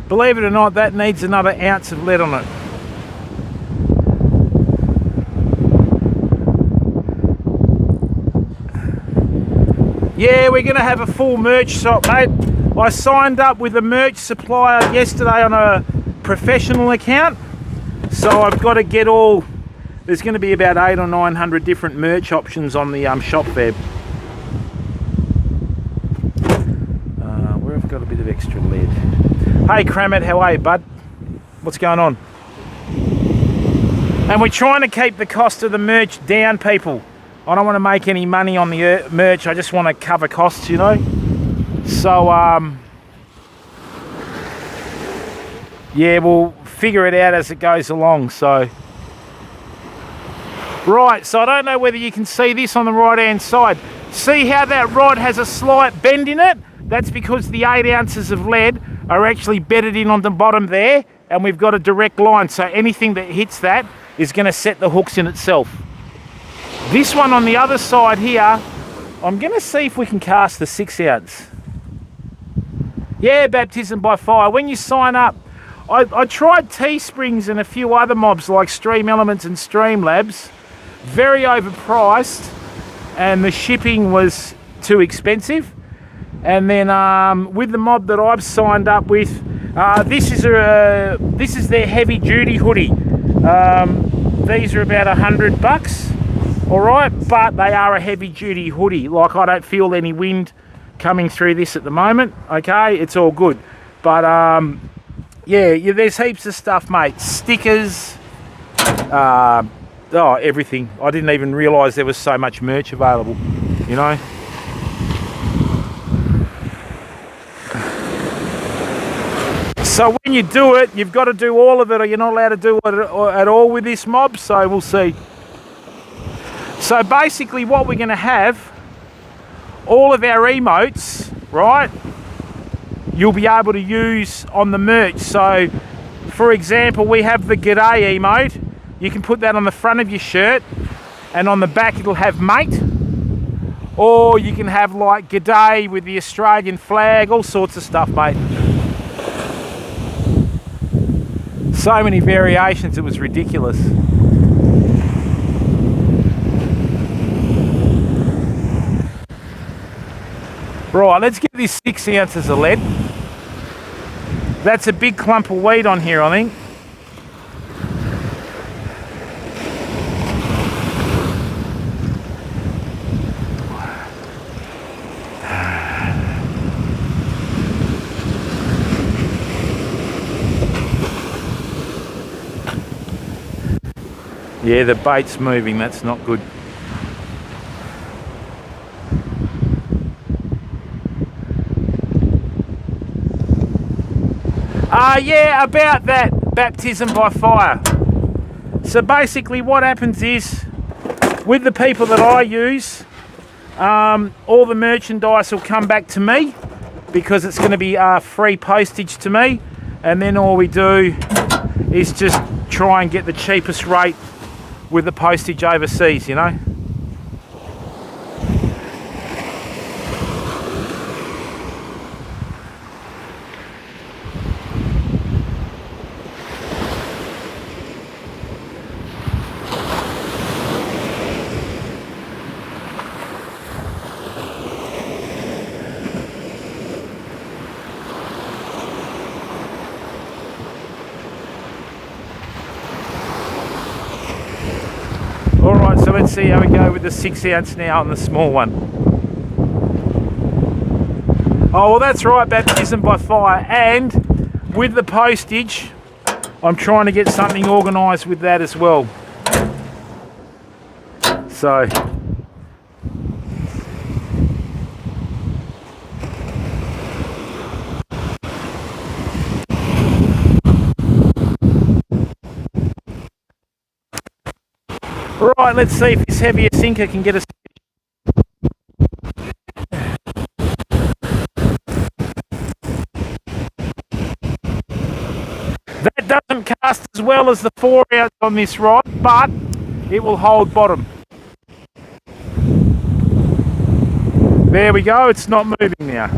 Believe it or not, that needs another ounce of lead on it. Yeah, we're going to have a full merch shop, mate. I signed up with a merch supplier yesterday on a professional account, so I've got to get all. There's going to be about 800 or 900 different merch options on the shop there. Where I've got a bit of extra lead. Hey Kramit, how are you, bud? What's going on? And we're trying to keep the cost of the merch down, people. I don't want to make any money on the merch. I just want to cover costs, you know. So, yeah, we'll figure it out as it goes along. So, right. So I don't know whether you can see this on the right-hand side. See how that rod has a slight bend in it? That's because the 8 ounces of lead are actually bedded in on the bottom there, and we've got a direct line. So anything that hits that is going to set the hooks in itself. This one on the other side here, I'm going to see if we can cast the 6 ounce. Yeah, Baptism by Fire. When you sign up, I tried Teesprings and a few other mobs like Stream Elements and Streamlabs. Very overpriced, and the shipping was too expensive. And then with the mob that I've signed up with, this is their heavy duty hoodie. These are about $100, all right, but they are a heavy duty hoodie. Like, I don't feel any wind coming through this at the moment. Okay, it's all good. But yeah, there's heaps of stuff, mate. Stickers, everything. I didn't even realise there was so much merch available, you know. So when you do it, you've got to do all of it, or you're not allowed to do it at all with this mob. So we'll see. So basically what we're going to have, all of our emotes, right, you'll be able to use on the merch. So for example, we have the G'day emote. You can put that on the front of your shirt, and on the back it'll have mate. Or you can have like G'day with the Australian flag, all sorts of stuff, mate. So many variations, it was ridiculous. Right, let's get this 6 ounces of lead. That's a big clump of weed on here, I think. Yeah, the bait's moving, that's not good. Yeah, about that, Baptism by Fire. So basically what happens is, with the people that I use, all the merchandise will come back to me, because it's going to be free postage to me, and then all we do is just try and get the cheapest rate with the postage overseas, you know. Alright, so let's see how we go with the 6 ounce now on the small one. Oh, well, that's right, Baptism by Fire. And with the postage, I'm trying to get something organised with that as well. So, right, let's see if this heavier sinker can get us. That doesn't cast as well as the 4 ounce on this rod, but it will hold bottom. There we go, it's not moving now.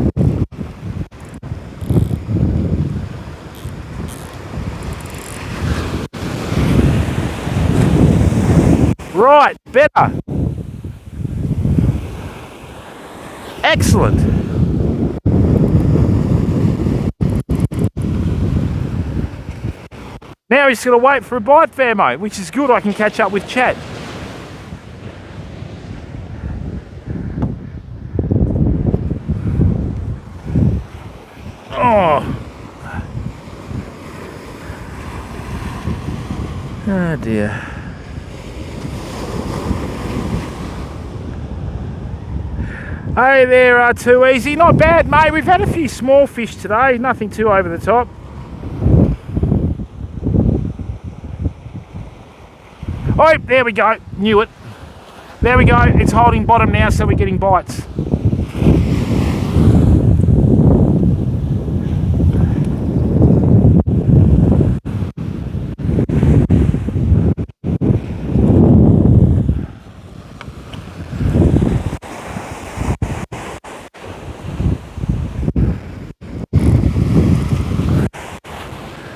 Right, better. Excellent. Now he's going to wait for a bite, Famo, which is good. I can catch up with chat. Oh, dear. Hey there, Too Easy. Not bad, mate. We've had a few small fish today. Nothing too over the top. Oh, there we go. Knew it. There we go. It's holding bottom now, so we're getting bites.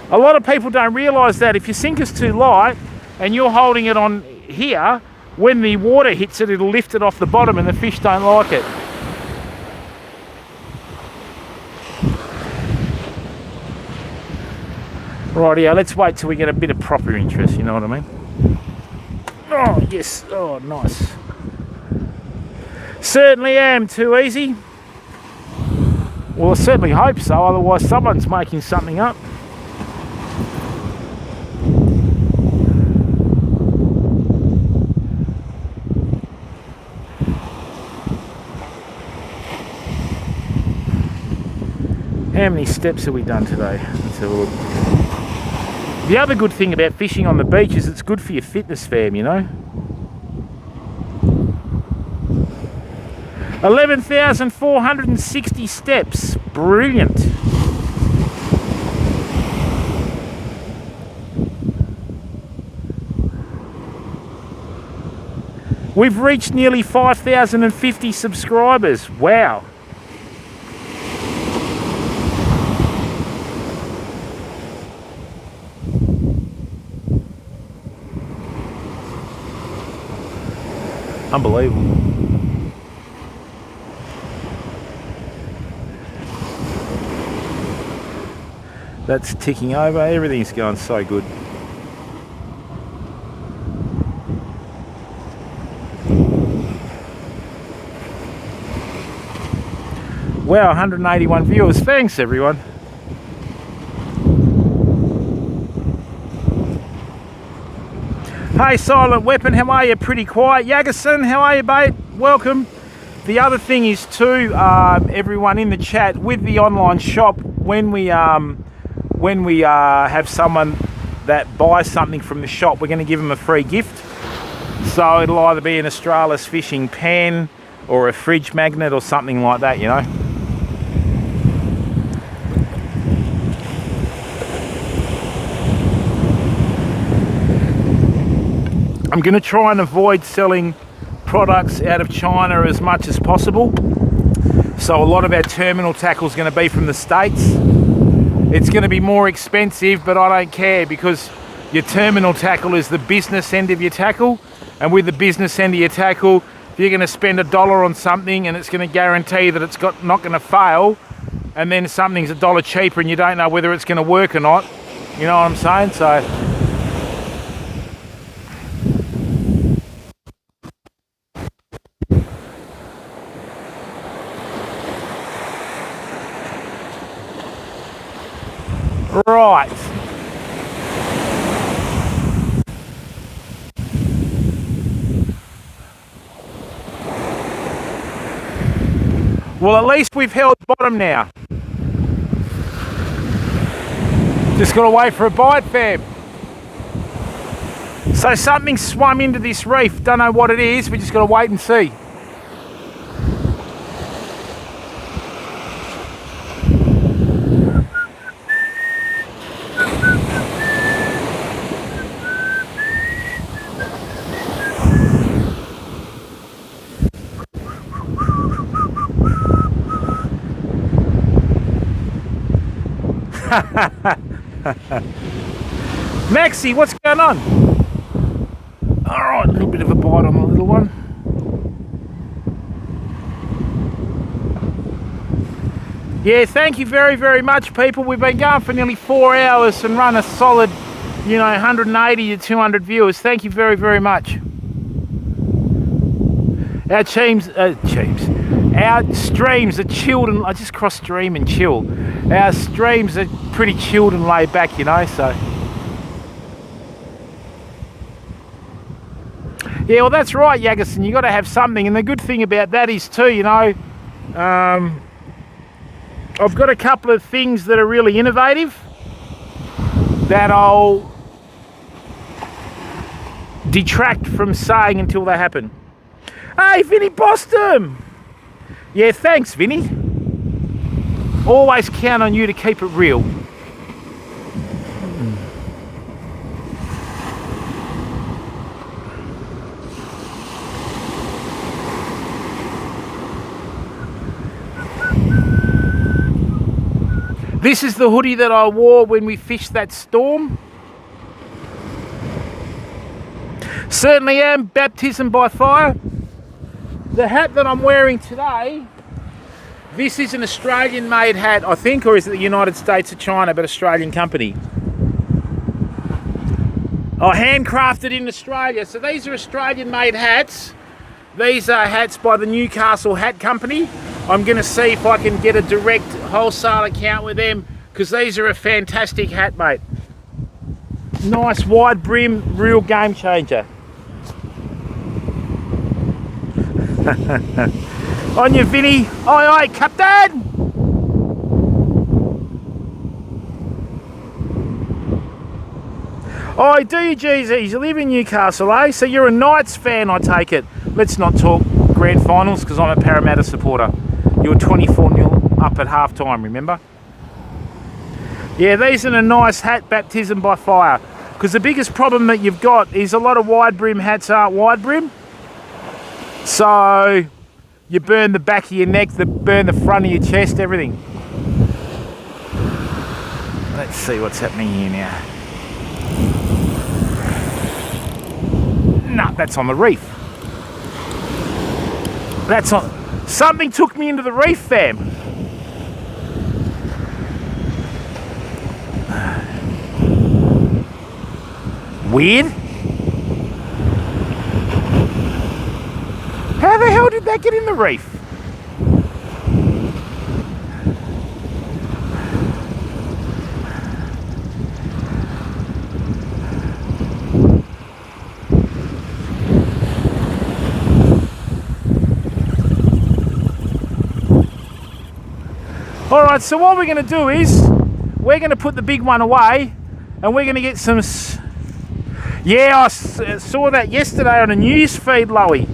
A lot of people don't realise that if your sinker's too light and you're holding it on here, when the water hits it, it'll lift it off the bottom and the fish don't like it. Rightio, let's wait till we get a bit of proper interest, you know what I mean? Oh, yes. Oh, nice. Certainly am, Too Easy. Well, I certainly hope so, otherwise someone's making something up. How many steps have we done today? Let's have a look. The other good thing about fishing on the beach is it's good for your fitness, fam, you know? 11,460 steps. Brilliant. We've reached nearly 5,050 subscribers. Wow. Unbelievable. That's ticking over. Everything's going so good. Wow, 181 viewers. Thanks, everyone. Hey, Silent Weapon, how are you? Pretty quiet. Yagerson, how are you, mate? Welcome. The other thing is too, everyone in the chat, with the online shop, when we have someone that buys something from the shop, we're going to give them a free gift. So it'll either be an Australis fishing pen or a fridge magnet or something like that, you know. I'm going to try and avoid selling products out of China as much as possible. So a lot of our terminal tackle is going to be from the States. It's going to be more expensive, but I don't care, because your terminal tackle is the business end of your tackle. And with the business end of your tackle, if you're going to spend $1 on something and it's going to guarantee that it's not going to fail, and then something's $1 cheaper and you don't know whether it's going to work or not, you know what I'm saying? So right. Well, at least we've held bottom now. Just got to wait for a bite, fam. So something swum into this reef. Don't know what it is. We just got to wait and see. Maxie, what's going on? Alright, a little bit of a bite on the little one. Yeah, thank you very, very much, people. We've been going for nearly 4 hours and run a solid, 180 to 200 viewers. Thank you very, very much. Our streams are chilled, and I just crossed stream and chill. Our streams are pretty chilled and laid back, so. Yeah, well, that's right, Yagerson. You got to have something, and the good thing about that is too, you know, I've got a couple of things that are really innovative that I'll detract from saying until they happen. Hey, Vinny Boston! Yeah, thanks, Vinny. Always count on you to keep it real. This is the hoodie that I wore when we fished that storm. Certainly am baptism by fire. The hat that I'm wearing today, this is an Australian made hat, I think, or is it the United States or China, but Australian company. Oh, handcrafted in Australia. So these are Australian made hats. These are hats by the Newcastle Hat Company. I'm going to see if I can get a direct wholesale account with them, because these are a fantastic hat, mate. Nice wide brim, real game changer. On you, Vinny. Oi, oi, Captain! Oi, do you GZs? You live in Newcastle, eh? So you're a Knights fan, I take it. Let's not talk grand finals, because I'm a Parramatta supporter. You were 24-0 up at half-time, remember? Yeah, these are a nice hat, baptism by fire. Because the biggest problem that you've got is a lot of wide brim hats aren't wide brim. So you burn the back of your neck, burn the front of your chest, everything. Let's see what's happening here now. No, that's on the reef. That's on... Something took me into the reef, fam. Weird. How the hell did that get in the reef? Alright, so what we're going to do is we're going to put the big one away and we're going to get some... Yeah, I saw that yesterday on a news feed, Loey.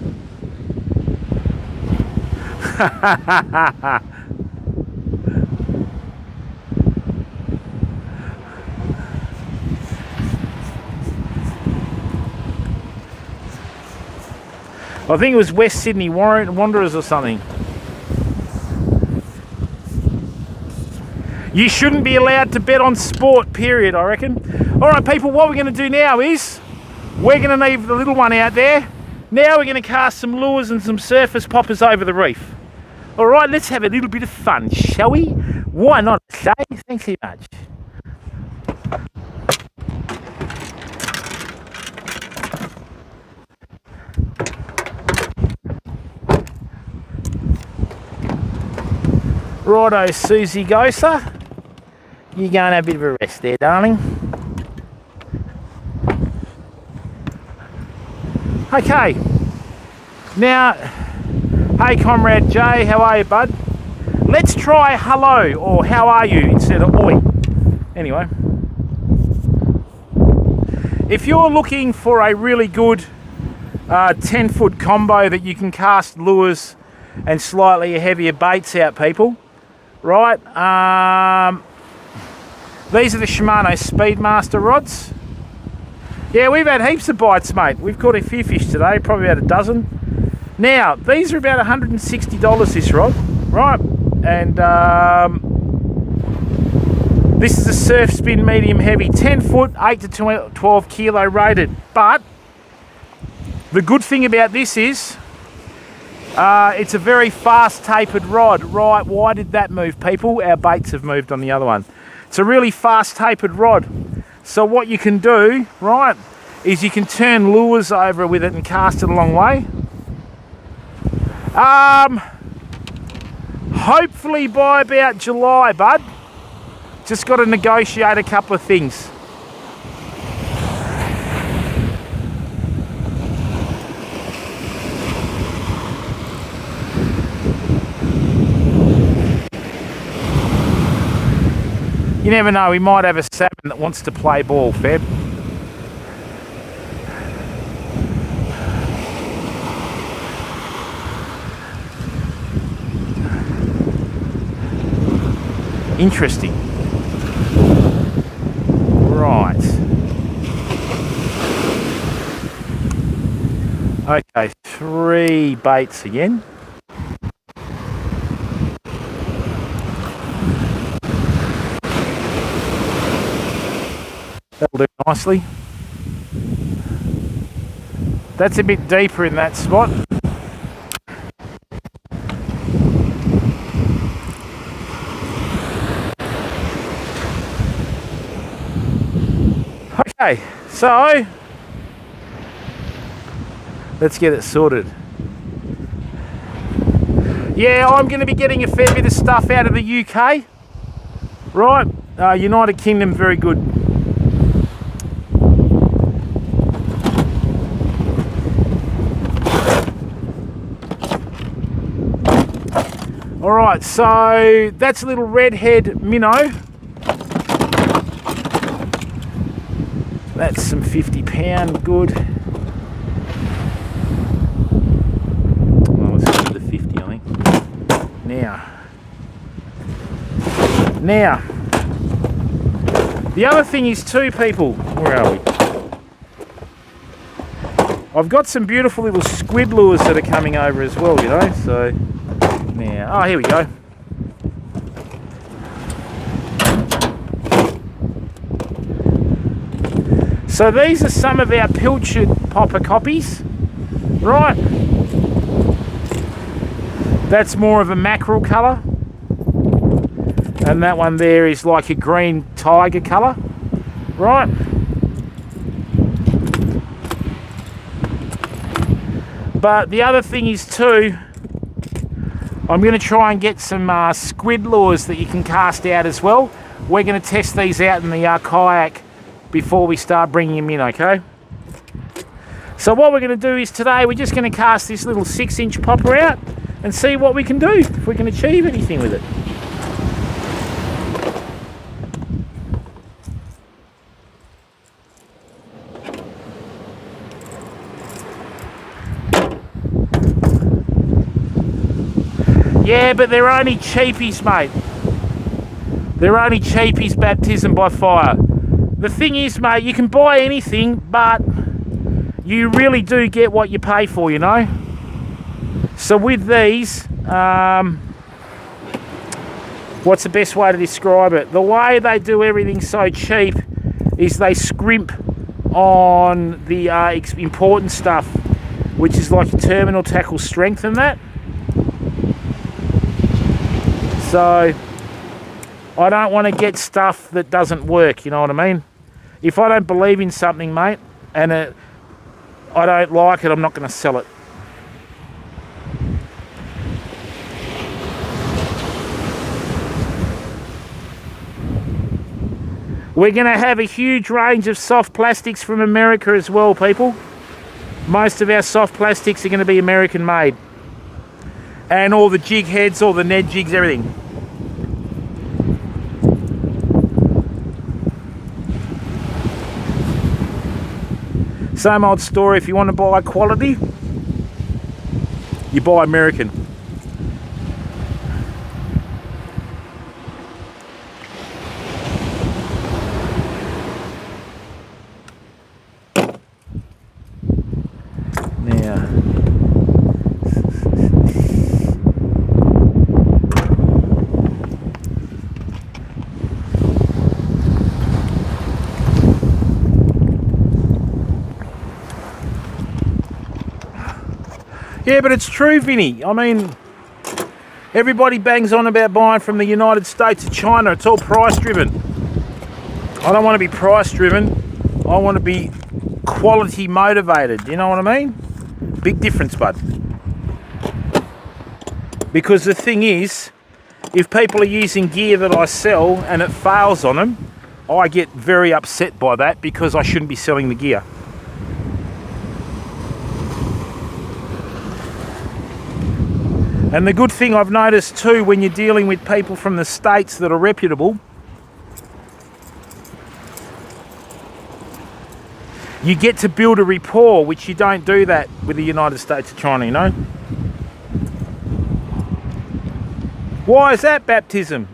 I think it was West Sydney Wanderers or something. You shouldn't be allowed to bet on sport, period, I reckon. Alright people, what we're going to do now is we're going to leave the little one out there. Now we're going to cast some lures and some surface poppers over the reef. Alright, let's have a little bit of fun, shall we? Why not, say? Thanks very much. Righto, Susie Gosa. You go and have a bit of a rest there, darling. Okay. Now, hey Comrade Jay, how are you, bud? Let's try hello or how are you instead of oi. Anyway. If you're looking for a really good 10-foot combo that you can cast lures and slightly heavier baits out, people, right? These are the Shimano Speedmaster rods. Yeah, we've had heaps of bites, mate. We've caught a few fish today, probably about a dozen. Now, these are about $160 this rod, right? And this is a Surf Spin medium heavy, 10 foot, 8 to 12 kilo rated. But the good thing about this is it's a very fast tapered rod. Right, why did that move, people? Our baits have moved on the other one. It's a really fast tapered rod. So what you can do, right, is you can turn lures over with it and cast it a long way. Hopefully by about July, bud. Just got to negotiate a couple of things. You never know, we might have a salmon that wants to play ball, Feb. Interesting. Right. Okay, 3 baits again. That'll do nicely. That's a bit deeper in that spot. Okay, so let's get it sorted. Yeah, I'm going to be getting a fair bit of stuff out of the UK. Right, United Kingdom, very good. Alright, so that's a little redhead minnow. That's some 50-pound good. Well, let's go to the 50, I think. Now, the other thing is too, people, where are we? I've got some beautiful little squid lures that are coming over as well, you know, so now, oh, here we go. So these are some of our pilchard popper copies, right? That's more of a mackerel colour. And that one there is like a green tiger colour, right? But the other thing is too, I'm going to try and get some squid lures that you can cast out as well. We're going to test these out in the kayak before we start bringing them in, okay? So what we're going to do is today we're just going to cast this little 6-inch popper out and see what we can do, if we can achieve anything with it. Yeah, but they're only cheapies, mate. They're only cheapies, baptism by fire. The thing is, mate, you can buy anything, but you really do get what you pay for, you know? So with these, what's the best way to describe it? The way they do everything so cheap is they scrimp on the important stuff, which is like your terminal tackle strength and that. So I don't want to get stuff that doesn't work, you know what I mean? If I don't believe in something, mate, and I don't like it, I'm not going to sell it. We're going to have a huge range of soft plastics from America as well, people. Most of our soft plastics are going to be American made. And all the jig heads, all the Ned jigs, everything. Same old story, if you want to buy quality, you buy American. Now, yeah, but it's true, Vinny. I mean, everybody bangs on about buying from the United States to China. It's all price driven. I don't want to be price driven. I want to be quality motivated. You know what I mean? Big difference, bud. Because the thing is, if people are using gear that I sell and it fails on them, I get very upset by that because I shouldn't be selling the gear. And the good thing I've noticed too, when you're dealing with people from the States that are reputable, You get to build a rapport, which you don't do that with the United States of China, you know? Why is that, baptism?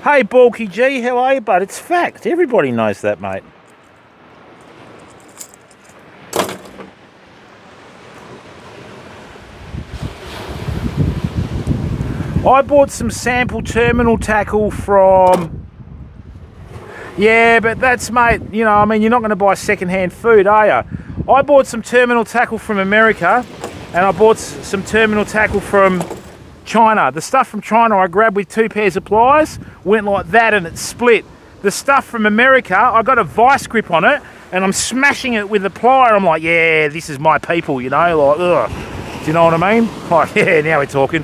Hey, Bulky G, how are you, bud? It's fact. Everybody knows that, mate. I bought some sample terminal tackle from... Yeah, but that's, mate, you know, I mean, you're not going to buy second-hand food, are you? I bought some terminal tackle from America, and I bought some terminal tackle from China. The stuff from China I grabbed with 2 pairs of pliers, went like that and it split. The stuff from America, I got a vice grip on it, and I'm smashing it with a plier. I'm like, yeah, this is my people, you know, like, ugh. Do you know what I mean? Like, yeah, now we're talking.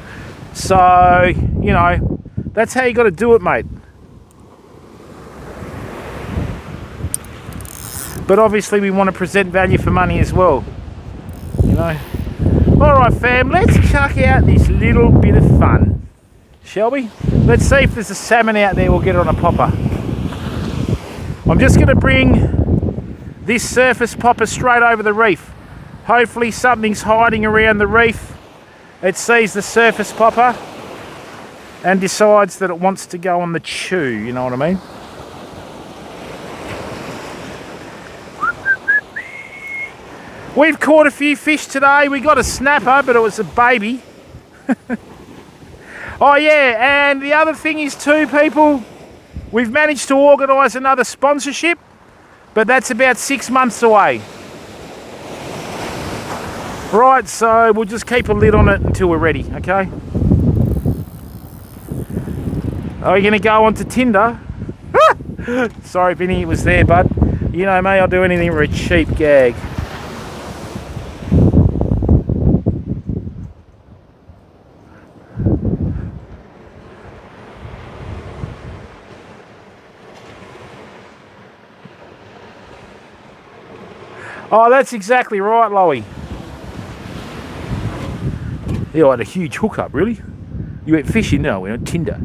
So, you know, that's how you got to do it, mate. But obviously we want to present value for money as well, you know. All right, fam, let's chuck out this little bit of fun, shall we? Let's see if there's a salmon out there. We'll get it on a popper. I'm just going to bring this surface popper straight over the reef. Hopefully something's hiding around the reef. It sees the surface popper and decides that it wants to go on the chew, you know what I mean? We've caught a few fish today. We got a snapper, but it was a baby. Oh yeah, and the other thing is too, people, we've managed to organise another sponsorship, but that's about 6 months away. Right, so we'll just keep a lid on it until we're ready, okay? Are you going to go onto Tinder? Sorry, Vinny, it was there, bud. You know me, I'll do anything for a cheap gag. Oh, that's exactly right, Loey. Yeah, I had a huge hookup, really. You went fishing? No, we went Tinder.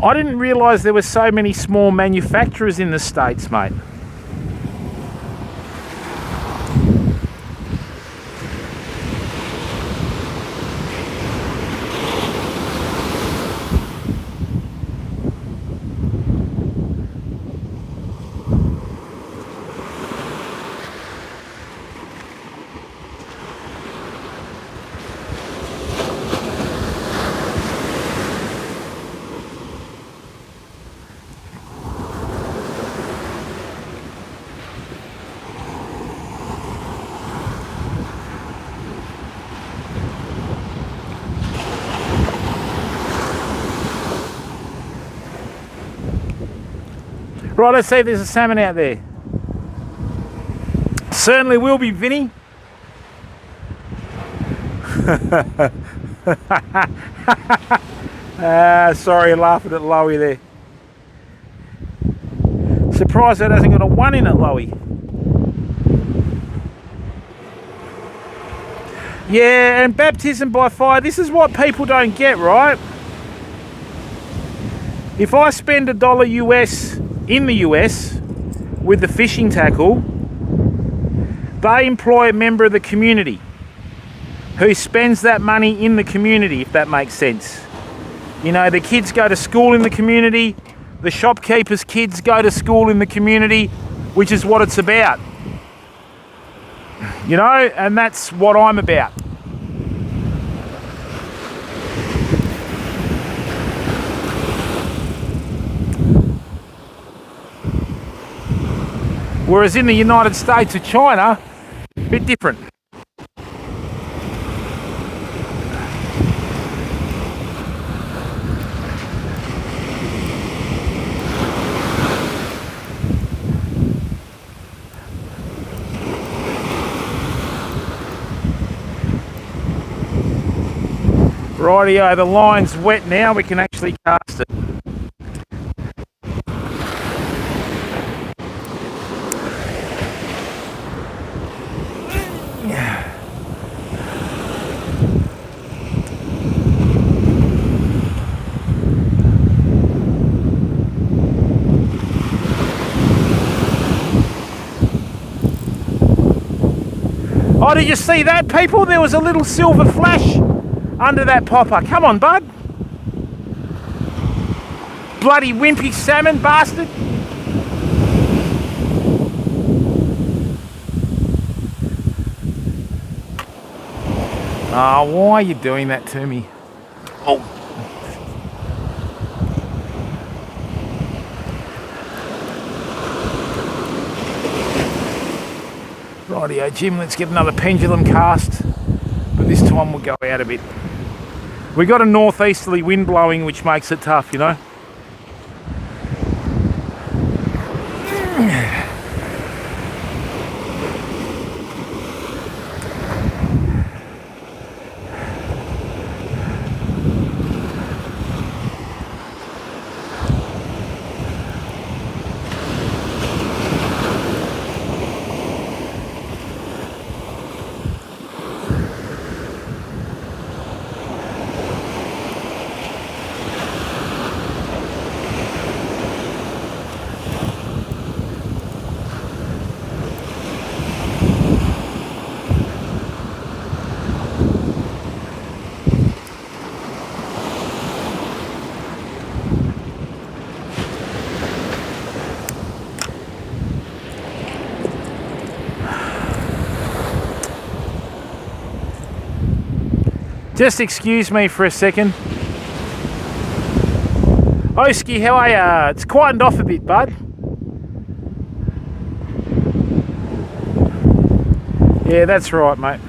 I didn't realise there were so many small manufacturers in the States, mate. Right, let's see if there's a salmon out there. Certainly will be, Vinny. Sorry, laughing at Loey there. Surprised that hasn't got a 1 in it, Loey. Yeah, and baptism by fire, this is what people don't get, right? If I spend $1 US in the US with the fishing tackle, they employ a member of the community who spends that money in the community, if that makes sense. You know, the kids go to school in the community, the shopkeepers' kids go to school in the community, which is what it's about. You know, and that's what I'm about. Whereas in the United States or China, a bit different. Rightio, the line's wet now, we can actually cast it. did you see that, people? There was a little silver flash under that popper. Come on, bud. Bloody wimpy salmon bastard. Oh, why are you doing that to me? Oh. Rightio, Jim, let's get another pendulum cast, but this time we'll go out a bit. We got a northeasterly wind blowing, which makes it tough, you know. Just excuse me for a second. Oski, how are ya? It's quietened off a bit, bud. Yeah, that's right, mate.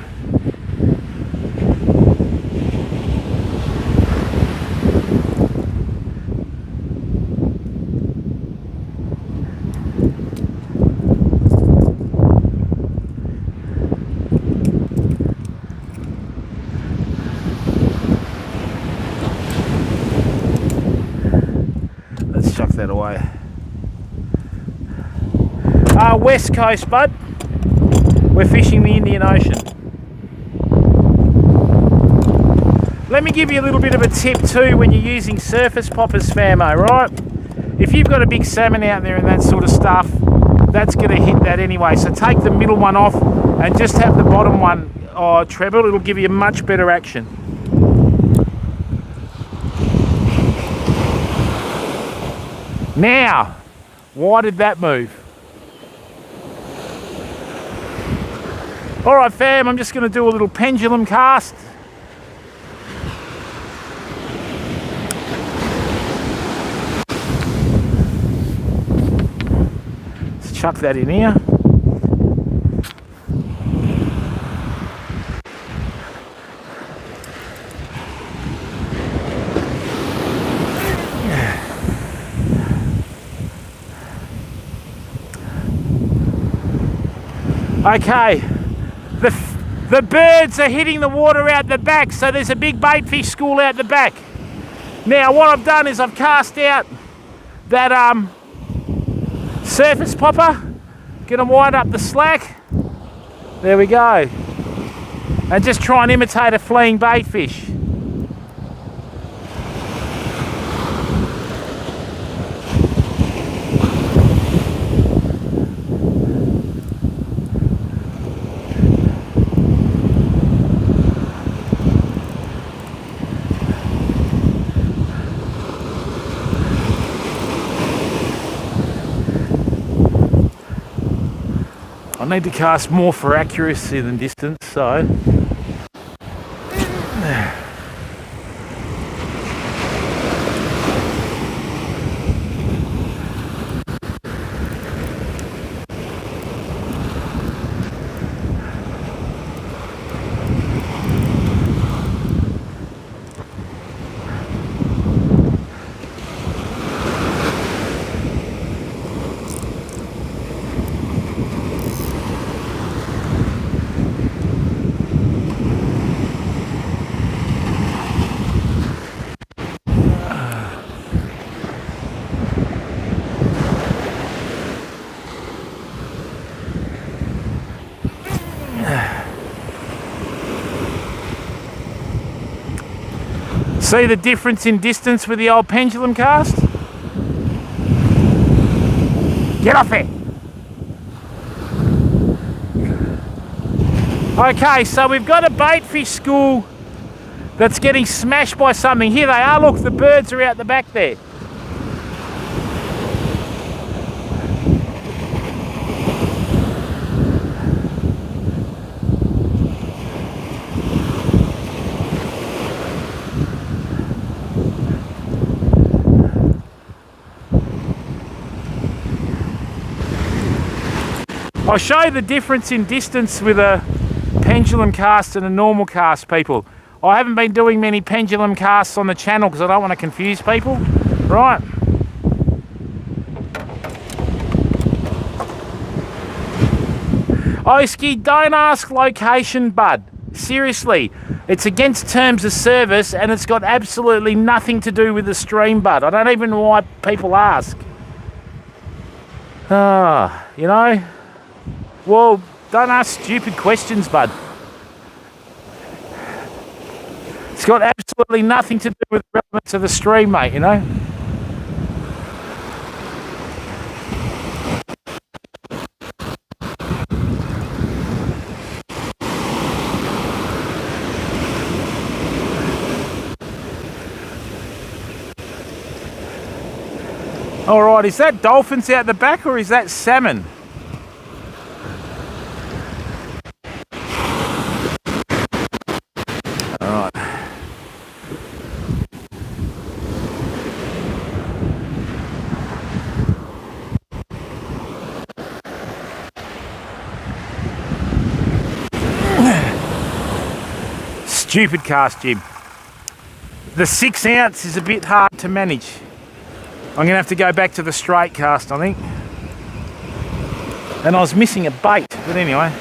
Chuck that away. West Coast, bud. We're fishing the Indian Ocean. Let me give you a little bit of a tip too when you're using surface poppers, famo, right? If you've got a big salmon out there and that sort of stuff, that's going to hit that anyway. So take the middle one off and just have the bottom one treble. It'll give you much better action. Now, why did that move? All right, fam, I'm just going to do a little pendulum cast. Let's chuck that in here. Okay, the birds are hitting the water out the back, so there's a big bait fish school out the back. Now what I've done is I've cast out that surface popper, gonna wind up the slack, there we go, and just try and imitate a fleeing bait fish. I need to cast more for accuracy than distance, so see the difference in distance with the old pendulum cast? Get off it! Okay, so we've got a bait fish school that's getting smashed by something. Here they are, look, the birds are out the back there. I'll show you the difference in distance with a pendulum cast and a normal cast, people. I haven't been doing many pendulum casts on the channel because I don't want to confuse people. Right. Oski, don't ask location, bud. Seriously, it's against terms of service and it's got absolutely nothing to do with the stream, bud. I don't even know why people ask. You know? Well, don't ask stupid questions, bud. It's got absolutely nothing to do with the relevance of the stream, mate, you know? All right, is that dolphins out the back or is that salmon? All right. Stupid cast jib. The 6 ounce is a bit hard to manage. I'm going to have to go back to the straight cast, I think. And I was missing a bait, but anyway.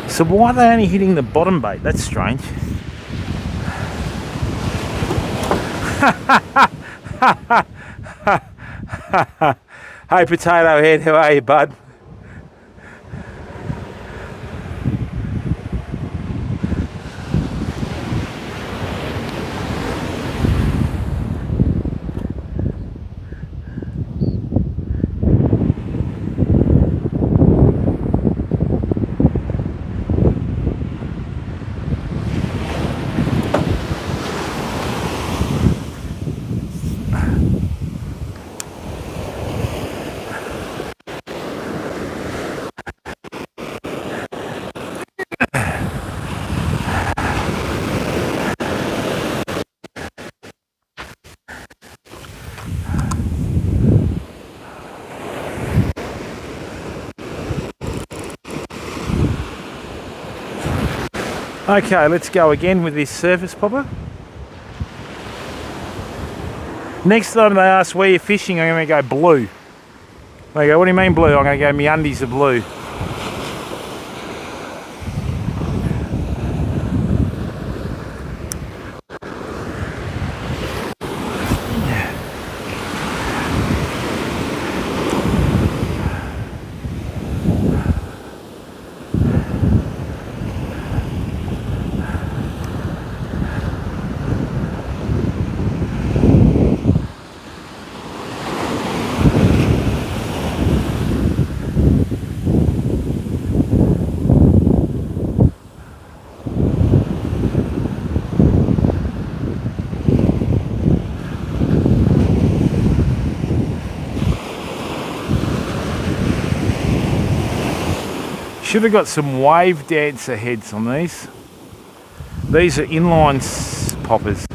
So why are they only hitting the bottom bait? That's strange. Hey Potato Head, how are you, bud? Okay, let's go again with this surface popper. Next time they ask where you're fishing, I'm going to go blue. They go, what do you mean blue? I'm going to go, my undies are blue. Should have got some wave dancer heads on these. These are inline poppers.